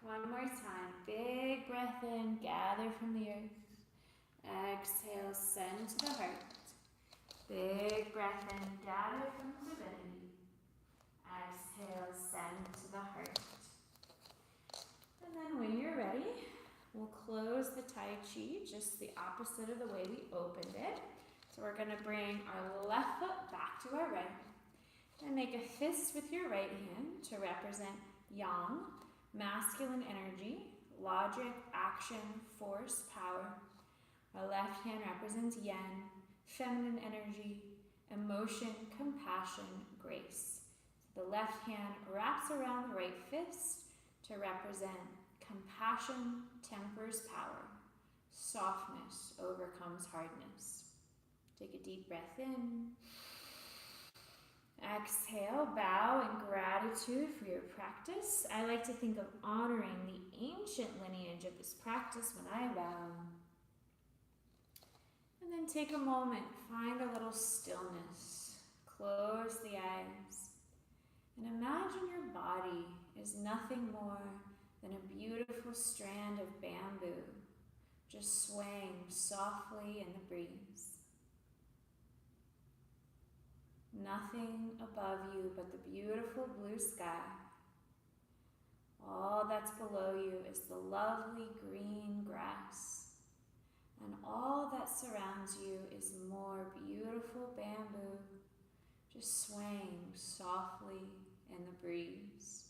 One more time. Big breath in, gather from the earth. Exhale, send to the heart. Big breath in, gather from divinity. Exhale, send to the heart. And then when you're ready, we'll close the Tai Chi just the opposite of the way we opened it. So we're going to bring our left foot back to our right and make a fist with your right hand to represent yang, masculine energy, logic, action, force, power. Our left hand represents yin, feminine energy, emotion, compassion, grace. So the left hand wraps around the right fist to represent compassion, tempers power. Softness overcomes hardness. Take a deep breath in. Exhale, bow in gratitude for your practice. I like to think of honoring the ancient lineage of this practice when I bow. And then take a moment, find a little stillness. Close the eyes. And imagine your body is nothing more than a beautiful strand of bamboo, just swaying softly in the breeze. Nothing above you but the beautiful blue sky. All that's below you is the lovely green grass. And all that surrounds you is more beautiful bamboo, just swaying softly in the breeze.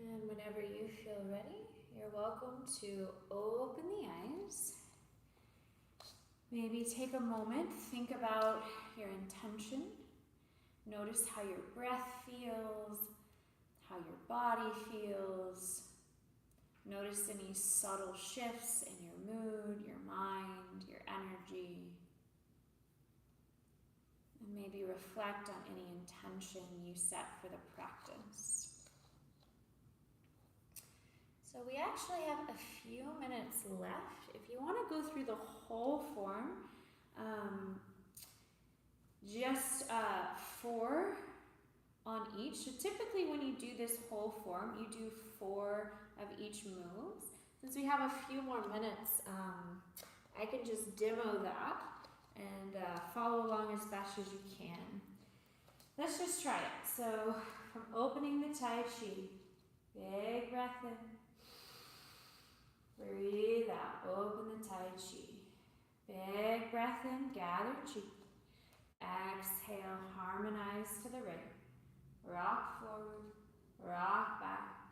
And whenever you feel ready, you're welcome to open the eyes. Maybe take a moment, think about your intention. Notice how your breath feels, how your body feels. Notice any subtle shifts in your mood, your mind, your energy. And maybe reflect on any intention you set for the practice. So we actually have a few minutes left. If you want to go through the whole form, just 4 on each. So typically when you do this whole form, you do 4 of each move. Since we have a few more minutes, I can just demo that and follow along as best as you can. Let's just try it. So from opening the Tai Chi, big breath in. Breathe out, open the Tai Chi. Big breath in, gather chi. Exhale, harmonize to the right. Rock forward, rock back,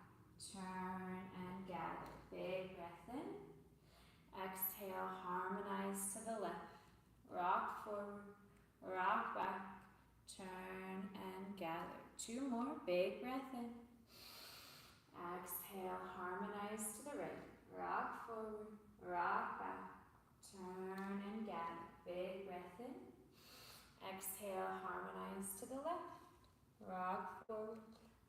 turn and gather. Big breath in. Exhale, harmonize to the left. Rock forward, rock back, turn and gather. 2 more, big breath in. Exhale, harmonize to the forward, rock back, turn and gather. Big breath in. Exhale, harmonize to the left. Rock forward,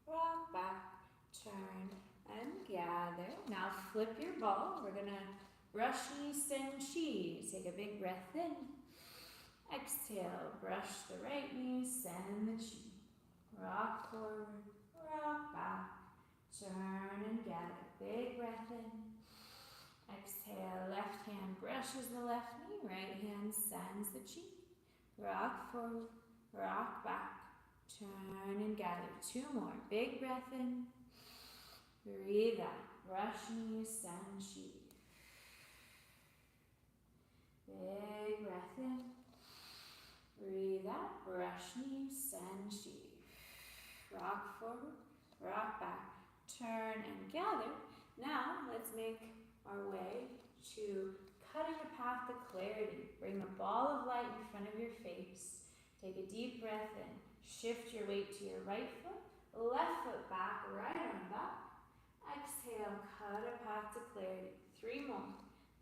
rock back, turn and gather. Now flip your ball. We're gonna brush knee, send chi. Take a big breath in. Exhale, brush the right knee, send the chi. Rock forward, rock back, turn and gather. Big breath in. Exhale, left hand brushes the left knee, right hand sends the chi. Rock forward, rock back, turn and gather. 2 more. Big breath in. Breathe out. Brush knees, send chi. Big breath in. Breathe out. Brush knees, send chi. Rock forward, rock back, turn and gather. Now let's make our way to cutting a path to clarity. Bring the ball of light in front of your face. Take a deep breath in. Shift your weight to your right foot, left foot back, right arm back. Exhale, cut a path to clarity. 3 more.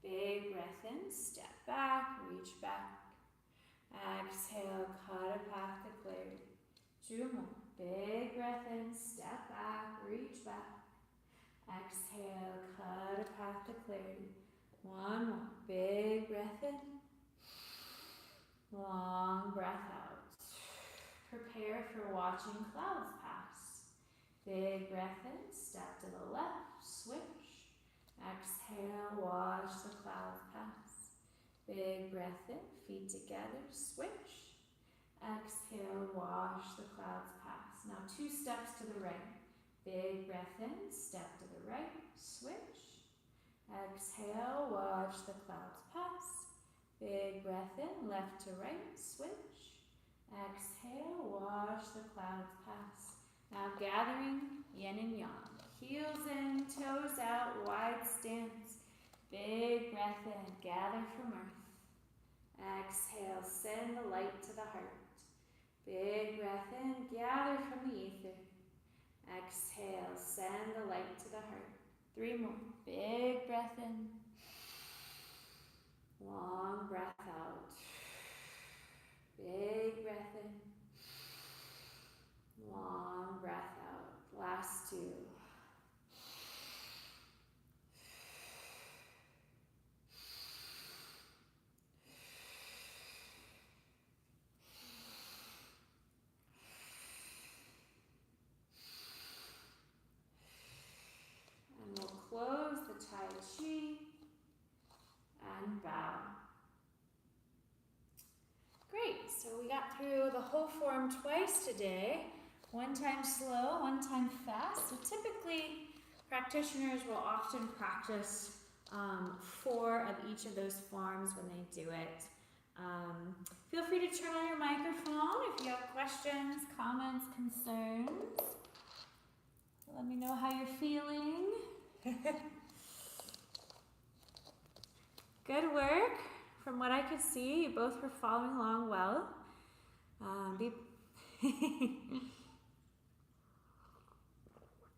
Big breath in, step back, reach back. Exhale, cut a path to clarity. 2 more. Big breath in, step back, reach back. Exhale, cut a path to clarity. 1 more. Big breath in. Long breath out. Prepare for watching clouds pass. Big breath in, step to the left, switch. Exhale, watch the clouds pass. Big breath in, feet together, switch. Exhale, watch the clouds pass. Now 2 steps to the right. Big breath in, step to the right, switch. Exhale, watch the clouds pass. Big breath in, left to right, switch. Exhale, watch the clouds pass. Now gathering yin and yang. Heels in, toes out, wide stance. Big breath in, gather from earth. Exhale, send the light to the heart. Big breath in, gather from the ether. Exhale, send the light to the heart. 3 more. Big breath in. Long breath out. Big breath in. Long breath out. Last 2. And we'll close the Tai Chi and bow. Great, so we got through the whole form twice today. 1 time slow, 1 time fast. So typically, practitioners will often practice 4 of each of those forms when they do it. Feel free to turn on your microphone if you have questions, comments, concerns. Let me know how you're feeling. Good work. From what I could see, you both were following along well. I think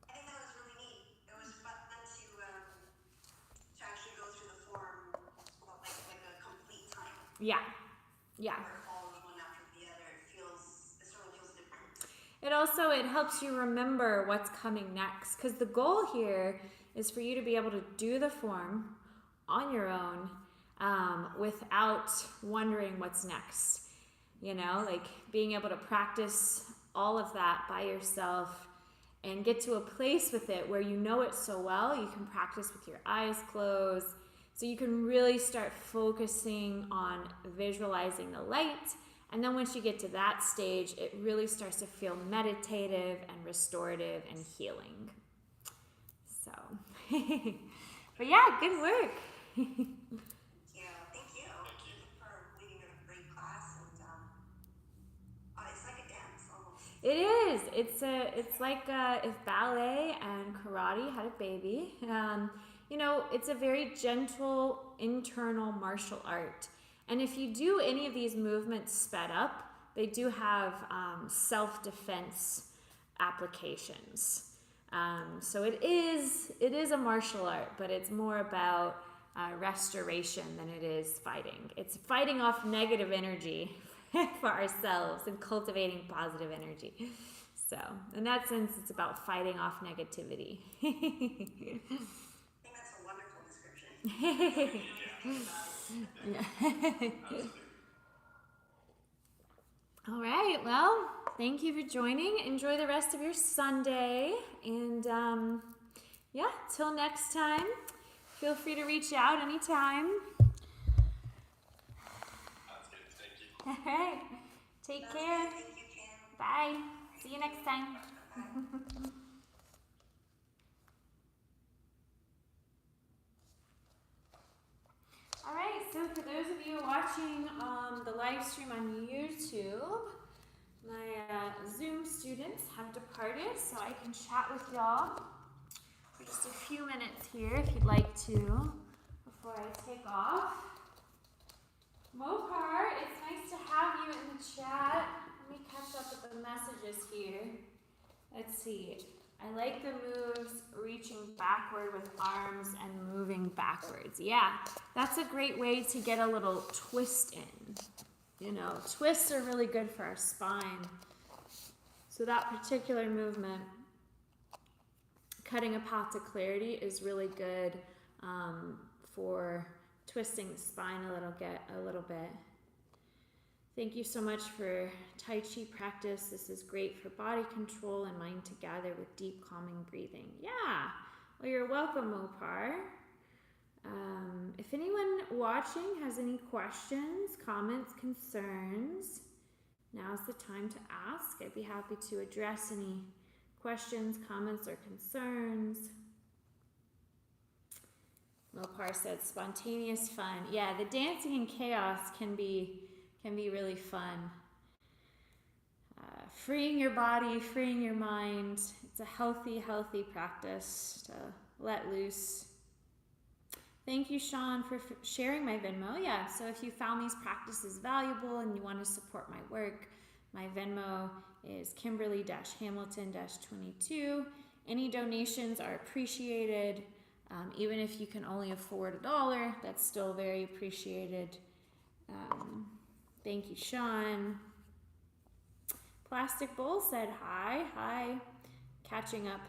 that was really neat. It was fun to actually go through the form like a complete time. Yeah. Where it follows one after the other. It certainly feels different. It helps you remember what's coming next, because the goal here is for you to be able to do the form on your own without wondering what's next. You know, like being able to practice all of that by yourself and get to a place with it where you know it so well, you can practice with your eyes closed. So you can really start focusing on visualizing the light. And then once you get to that stage, it really starts to feel meditative and restorative and healing. So, but yeah, good work. Yeah, thank you. Thank you for leading a great class, and it's like a dance almost. It is. It's like if ballet and karate had a baby. You know, it's a very gentle internal martial art. And if you do any of these movements sped up, they do have self-defense applications. So it is a martial art, but it's more about restoration than it is fighting. It's fighting off negative energy for ourselves and cultivating positive energy. So, in that sense, it's about fighting off negativity. I think that's a wonderful description. All right, well, thank you for joining. Enjoy the rest of your Sunday. And yeah, till next time, feel free to reach out anytime. That's good. Thank you. All right, take care. Thank you, Kim. Bye. See you next time. All right, so for those of you watching the live stream on YouTube, my Zoom students have departed, so I can chat with y'all for just a few minutes here if you'd like to before I take off. Mopar, it's nice to have you in the chat. Let me catch up with the messages here. Let's see. I like the moves, reaching backward with arms and moving backwards. Yeah, that's a great way to get a little twist in. You know, twists are really good for our spine. So that particular movement, cutting a path to clarity, is really good for twisting the spine a little bit. Thank you so much for Tai Chi practice. This is great for body control and mind to gather with deep, calming breathing. Yeah, well, you're welcome, Mopar. If anyone watching has any questions, comments, concerns, now's the time to ask. I'd be happy to address any questions, comments, or concerns. Mopar said spontaneous fun. Yeah, the dancing in chaos can be really fun. Freeing your body, freeing your mind. It's a healthy practice to let loose. Thank you, Sean, for sharing my Venmo. Yeah, so if you found these practices valuable and you want to support my work, my Venmo is Kimberly-Hamilton-22. Any donations are appreciated. Even if you can only afford $1, that's still very appreciated. Thank you, Sean. Plastic Bowl said hi. Hi. Catching up.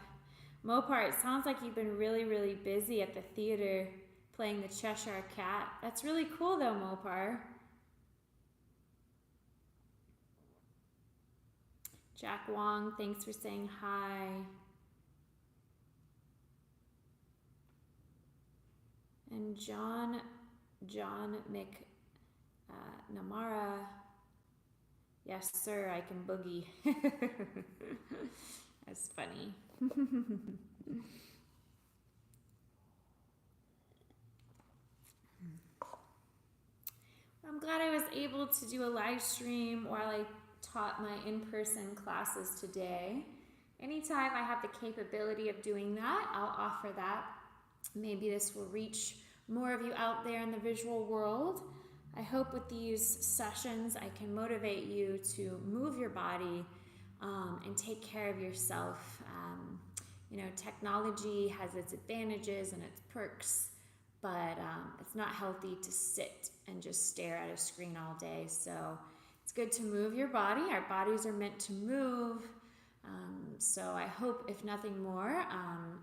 Mopar, it sounds like you've been really busy at the theater playing the Cheshire Cat. That's really cool though, Mopar. Jack Wong, thanks for saying hi. And John Namara, yes sir, I can boogie. That's funny. I'm glad I was able to do a live stream while I taught my in-person classes today. Anytime I have the capability of doing that, I'll offer that. Maybe this will reach more of you out there in the visual world. I hope with these sessions I can motivate you to move your body and take care of yourself. You know, technology has its advantages and its perks, but it's not healthy to sit and just stare at a screen all day. So it's good to move your body. Our bodies are meant to move. So I hope, if nothing more,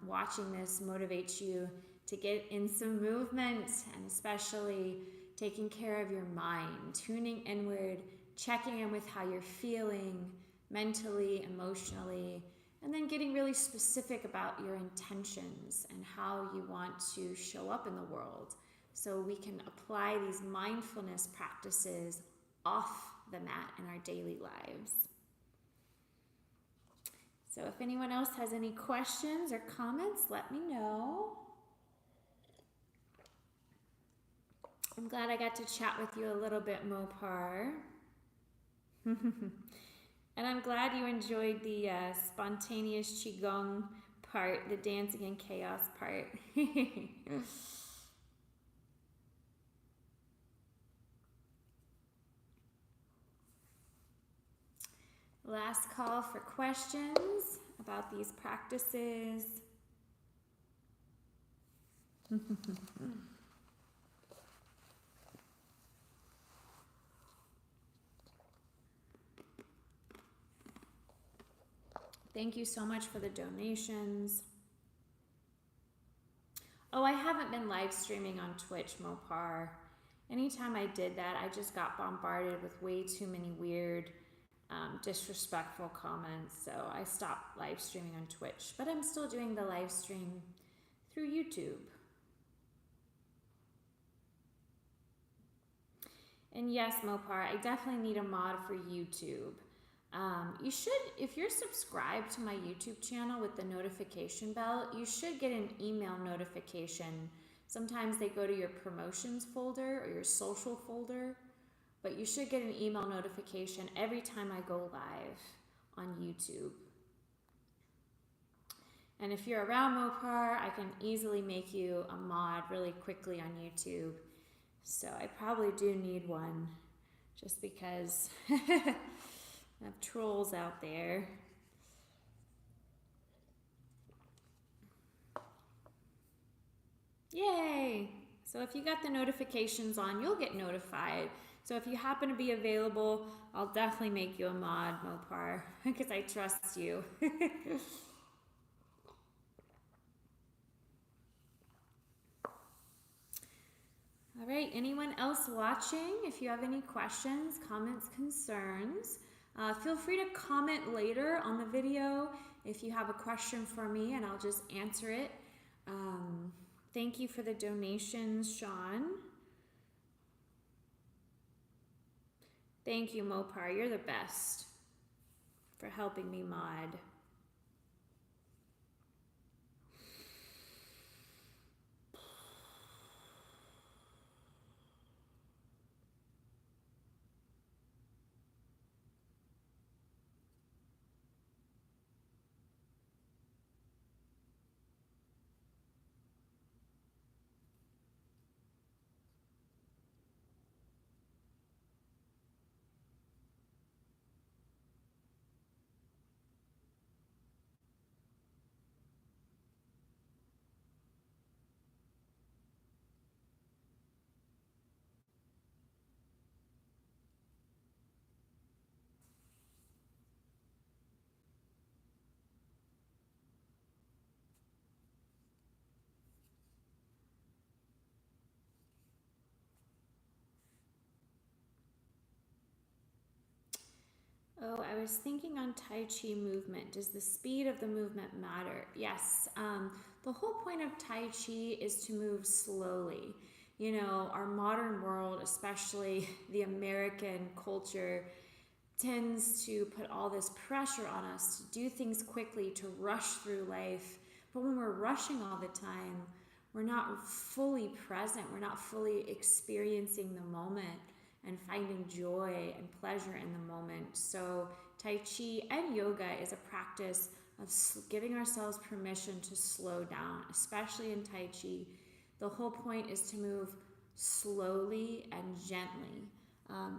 watching this motivates you to get in some movement, and especially taking care of your mind, tuning inward, checking in with how you're feeling mentally, emotionally, and then getting really specific about your intentions and how you want to show up in the world, so we can apply these mindfulness practices off the mat in our daily lives. So if anyone else has any questions or comments, let me know. I'm glad I got to chat with you a little bit, Mopar. And I'm glad you enjoyed the spontaneous Qigong part, the dancing and chaos part. Last call for questions about these practices. Thank you so much for the donations. Oh, I haven't been live streaming on Twitch, Mopar. Anytime I did that, I just got bombarded with way too many weird, disrespectful comments. So I stopped live streaming on Twitch, but I'm still doing the live stream through YouTube. And yes, Mopar, I definitely need a mod for YouTube. You should, if you're subscribed to my YouTube channel with the notification bell, you should get an email notification. Sometimes they go to your promotions folder or your social folder, but you should get an email notification every time I go live on YouTube. And if you're around Mopar, I can easily make you a mod really quickly on YouTube. So I probably do need one just because I have trolls out there. Yay! So if you got the notifications on, you'll get notified. So if you happen to be available, I'll definitely make you a mod, Mopar, because I trust you. All right, anyone else watching? If you have any questions, comments, concerns, feel free to comment later on the video if you have a question for me, and I'll just answer it. Thank you for the donations, Sean. Thank you, Mopar. You're the best for helping me mod. Oh, I was thinking on Tai Chi movement. Does the speed of the movement matter? Yes. The whole point of Tai Chi is to move slowly. You know, our modern world, especially the American culture, tends to put all this pressure on us to do things quickly, to rush through life. But when we're rushing all the time, we're not fully present. We're not fully experiencing the moment and finding joy and pleasure in the moment. So Tai Chi and yoga is a practice of giving ourselves permission to slow down, especially in Tai Chi. The whole point is to move slowly and gently.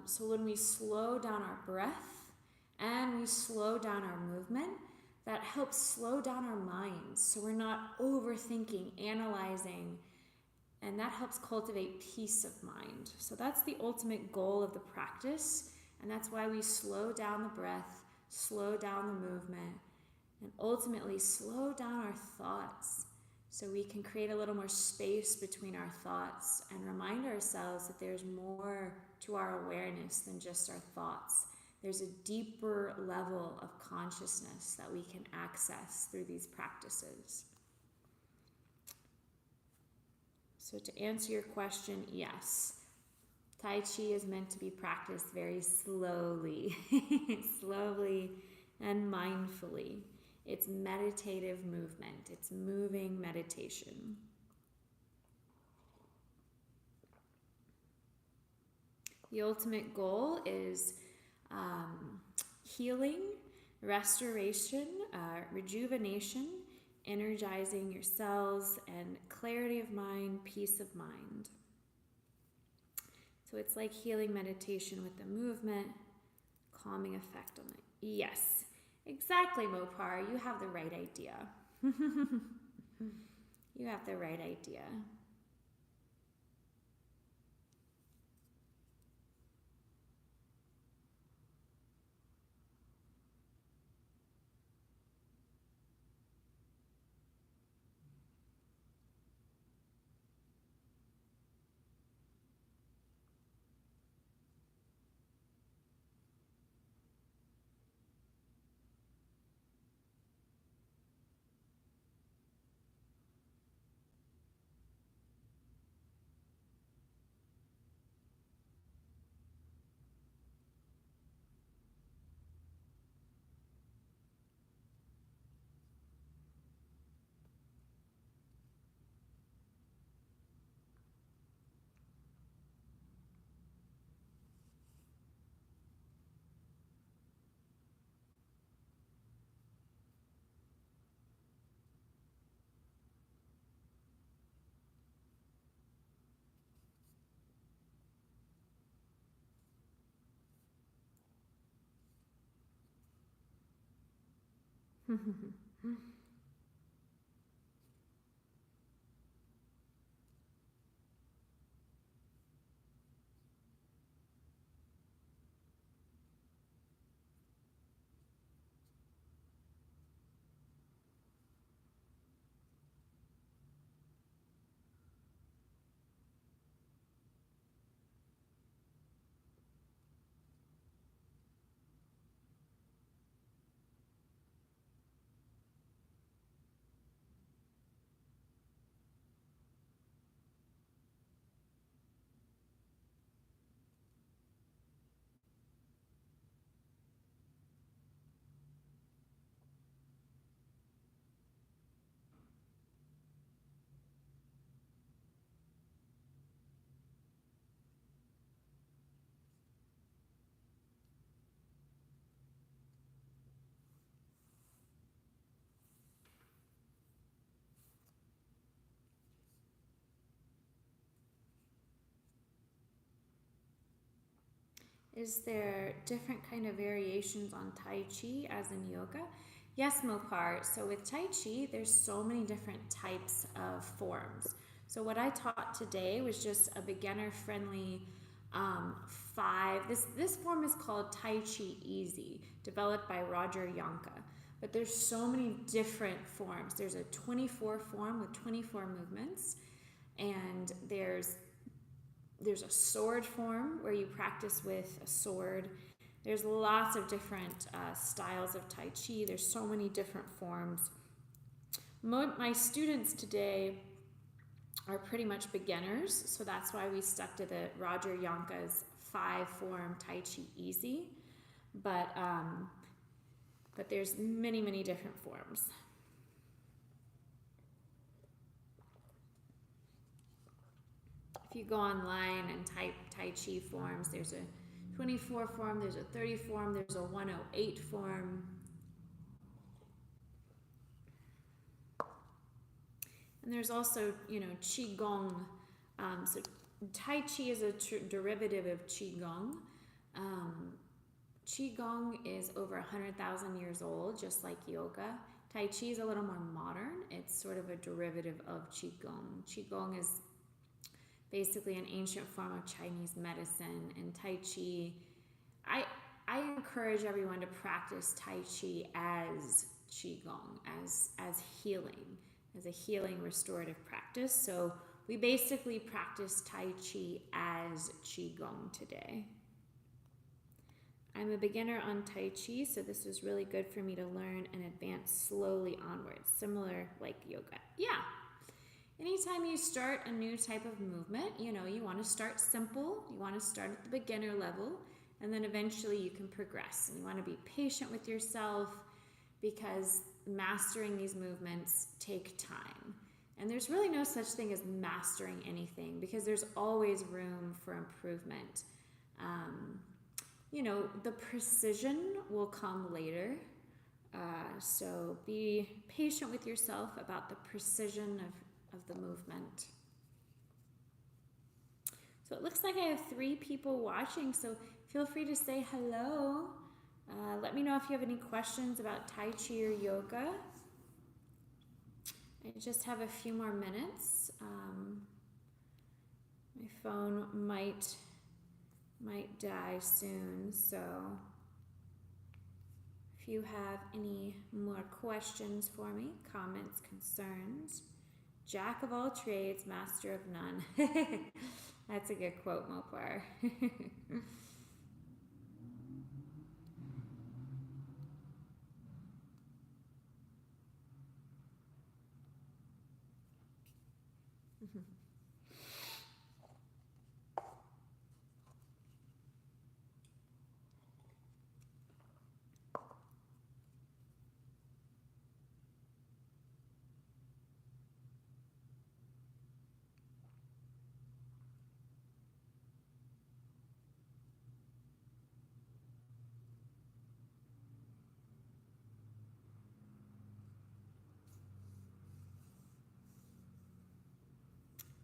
So when we slow down our breath and we slow down our movement, that helps slow down our minds. So we're not overthinking, analyzing, and that helps cultivate peace of mind. So that's the ultimate goal of the practice, and that's why we slow down the breath, slow down the movement, and ultimately slow down our thoughts so we can create a little more space between our thoughts and remind ourselves that there's more to our awareness than just our thoughts. There's a deeper level of consciousness that we can access through these practices. So to answer your question, yes, Tai Chi is meant to be practiced very slowly, slowly and mindfully. It's meditative movement. It's moving meditation. The ultimate goal is healing, restoration, rejuvenation, energizing your cells, and clarity of mind, peace of mind. So it's like healing meditation with the movement, calming effect on it. Yes, exactly, Mopar. You have the right idea. You have the right idea. Is there different kind of variations on Tai Chi as in yoga? Yes, Mopar. So with Tai Chi, there's so many different types of forms. So what I taught today was just a beginner-friendly This form is called Tai Chi Easy, developed by Roger Yanka. But there's so many different forms. There's a 24 form with 24 movements, and there's a sword form where you practice with a sword. There's lots of different styles of Tai Chi. There's so many different forms. My students today are pretty much beginners, so that's why we stuck to the Roger Yanka's 5-form Tai Chi Easy. But there's many, many different forms. If you go online and type Tai Chi forms, there's a 24 form, there's a 30 form, there's a 108 form. And there's also, Qigong. So Tai Chi is a derivative of Qigong. Qigong is over 100,000 years old, just like yoga. Tai Chi is a little more modern. It's sort of a derivative of Qigong. Qigong is basically an ancient form of Chinese medicine, and Tai Chi, I encourage everyone to practice Tai Chi as Qigong, as healing, as a healing restorative practice. So we basically practice Tai Chi as Qigong today. I'm a beginner on Tai Chi, so this is really good for me to learn and advance slowly onwards, similar like yoga. Yeah. Anytime you start a new type of movement, you want to start simple, you want to start at the beginner level, and then eventually you can progress. And you want to be patient with yourself because mastering these movements take time. And there's really no such thing as mastering anything because there's always room for improvement. The precision will come later. So be patient with yourself about the precision of the movement. So it looks like I have 3 people watching, so feel free to say hello. Let me know if you have any questions about Tai Chi or yoga. I just have a few more minutes. My phone might die soon, so if you have any more questions for me, comments, concerns, Jack of all trades, master of none. That's a good quote, Mopar.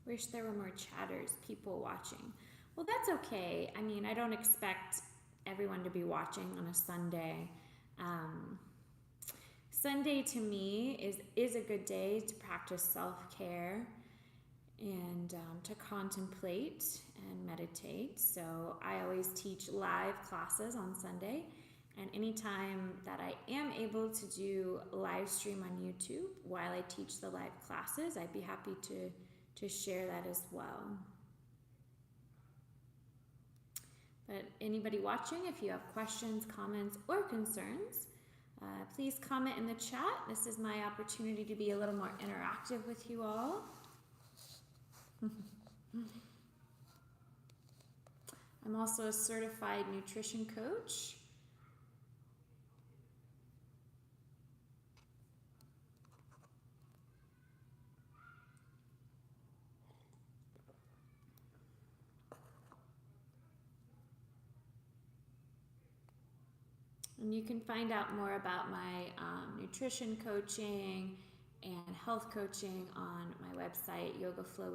Wish there were more chatters, people watching. Well, that's okay. I mean, I don't expect everyone to be watching on a Sunday. Sunday to me is a good day to practice self-care and to contemplate and meditate. So I always teach live classes on Sunday, and anytime that I am able to do live stream on YouTube while I teach the live classes, I'd be happy to share that as well. But anybody watching, if you have questions, comments, or concerns, please comment in the chat. This is my opportunity to be a little more interactive with you all. I'm also a certified nutrition coach. And you can find out more about my nutrition coaching and health coaching on my website,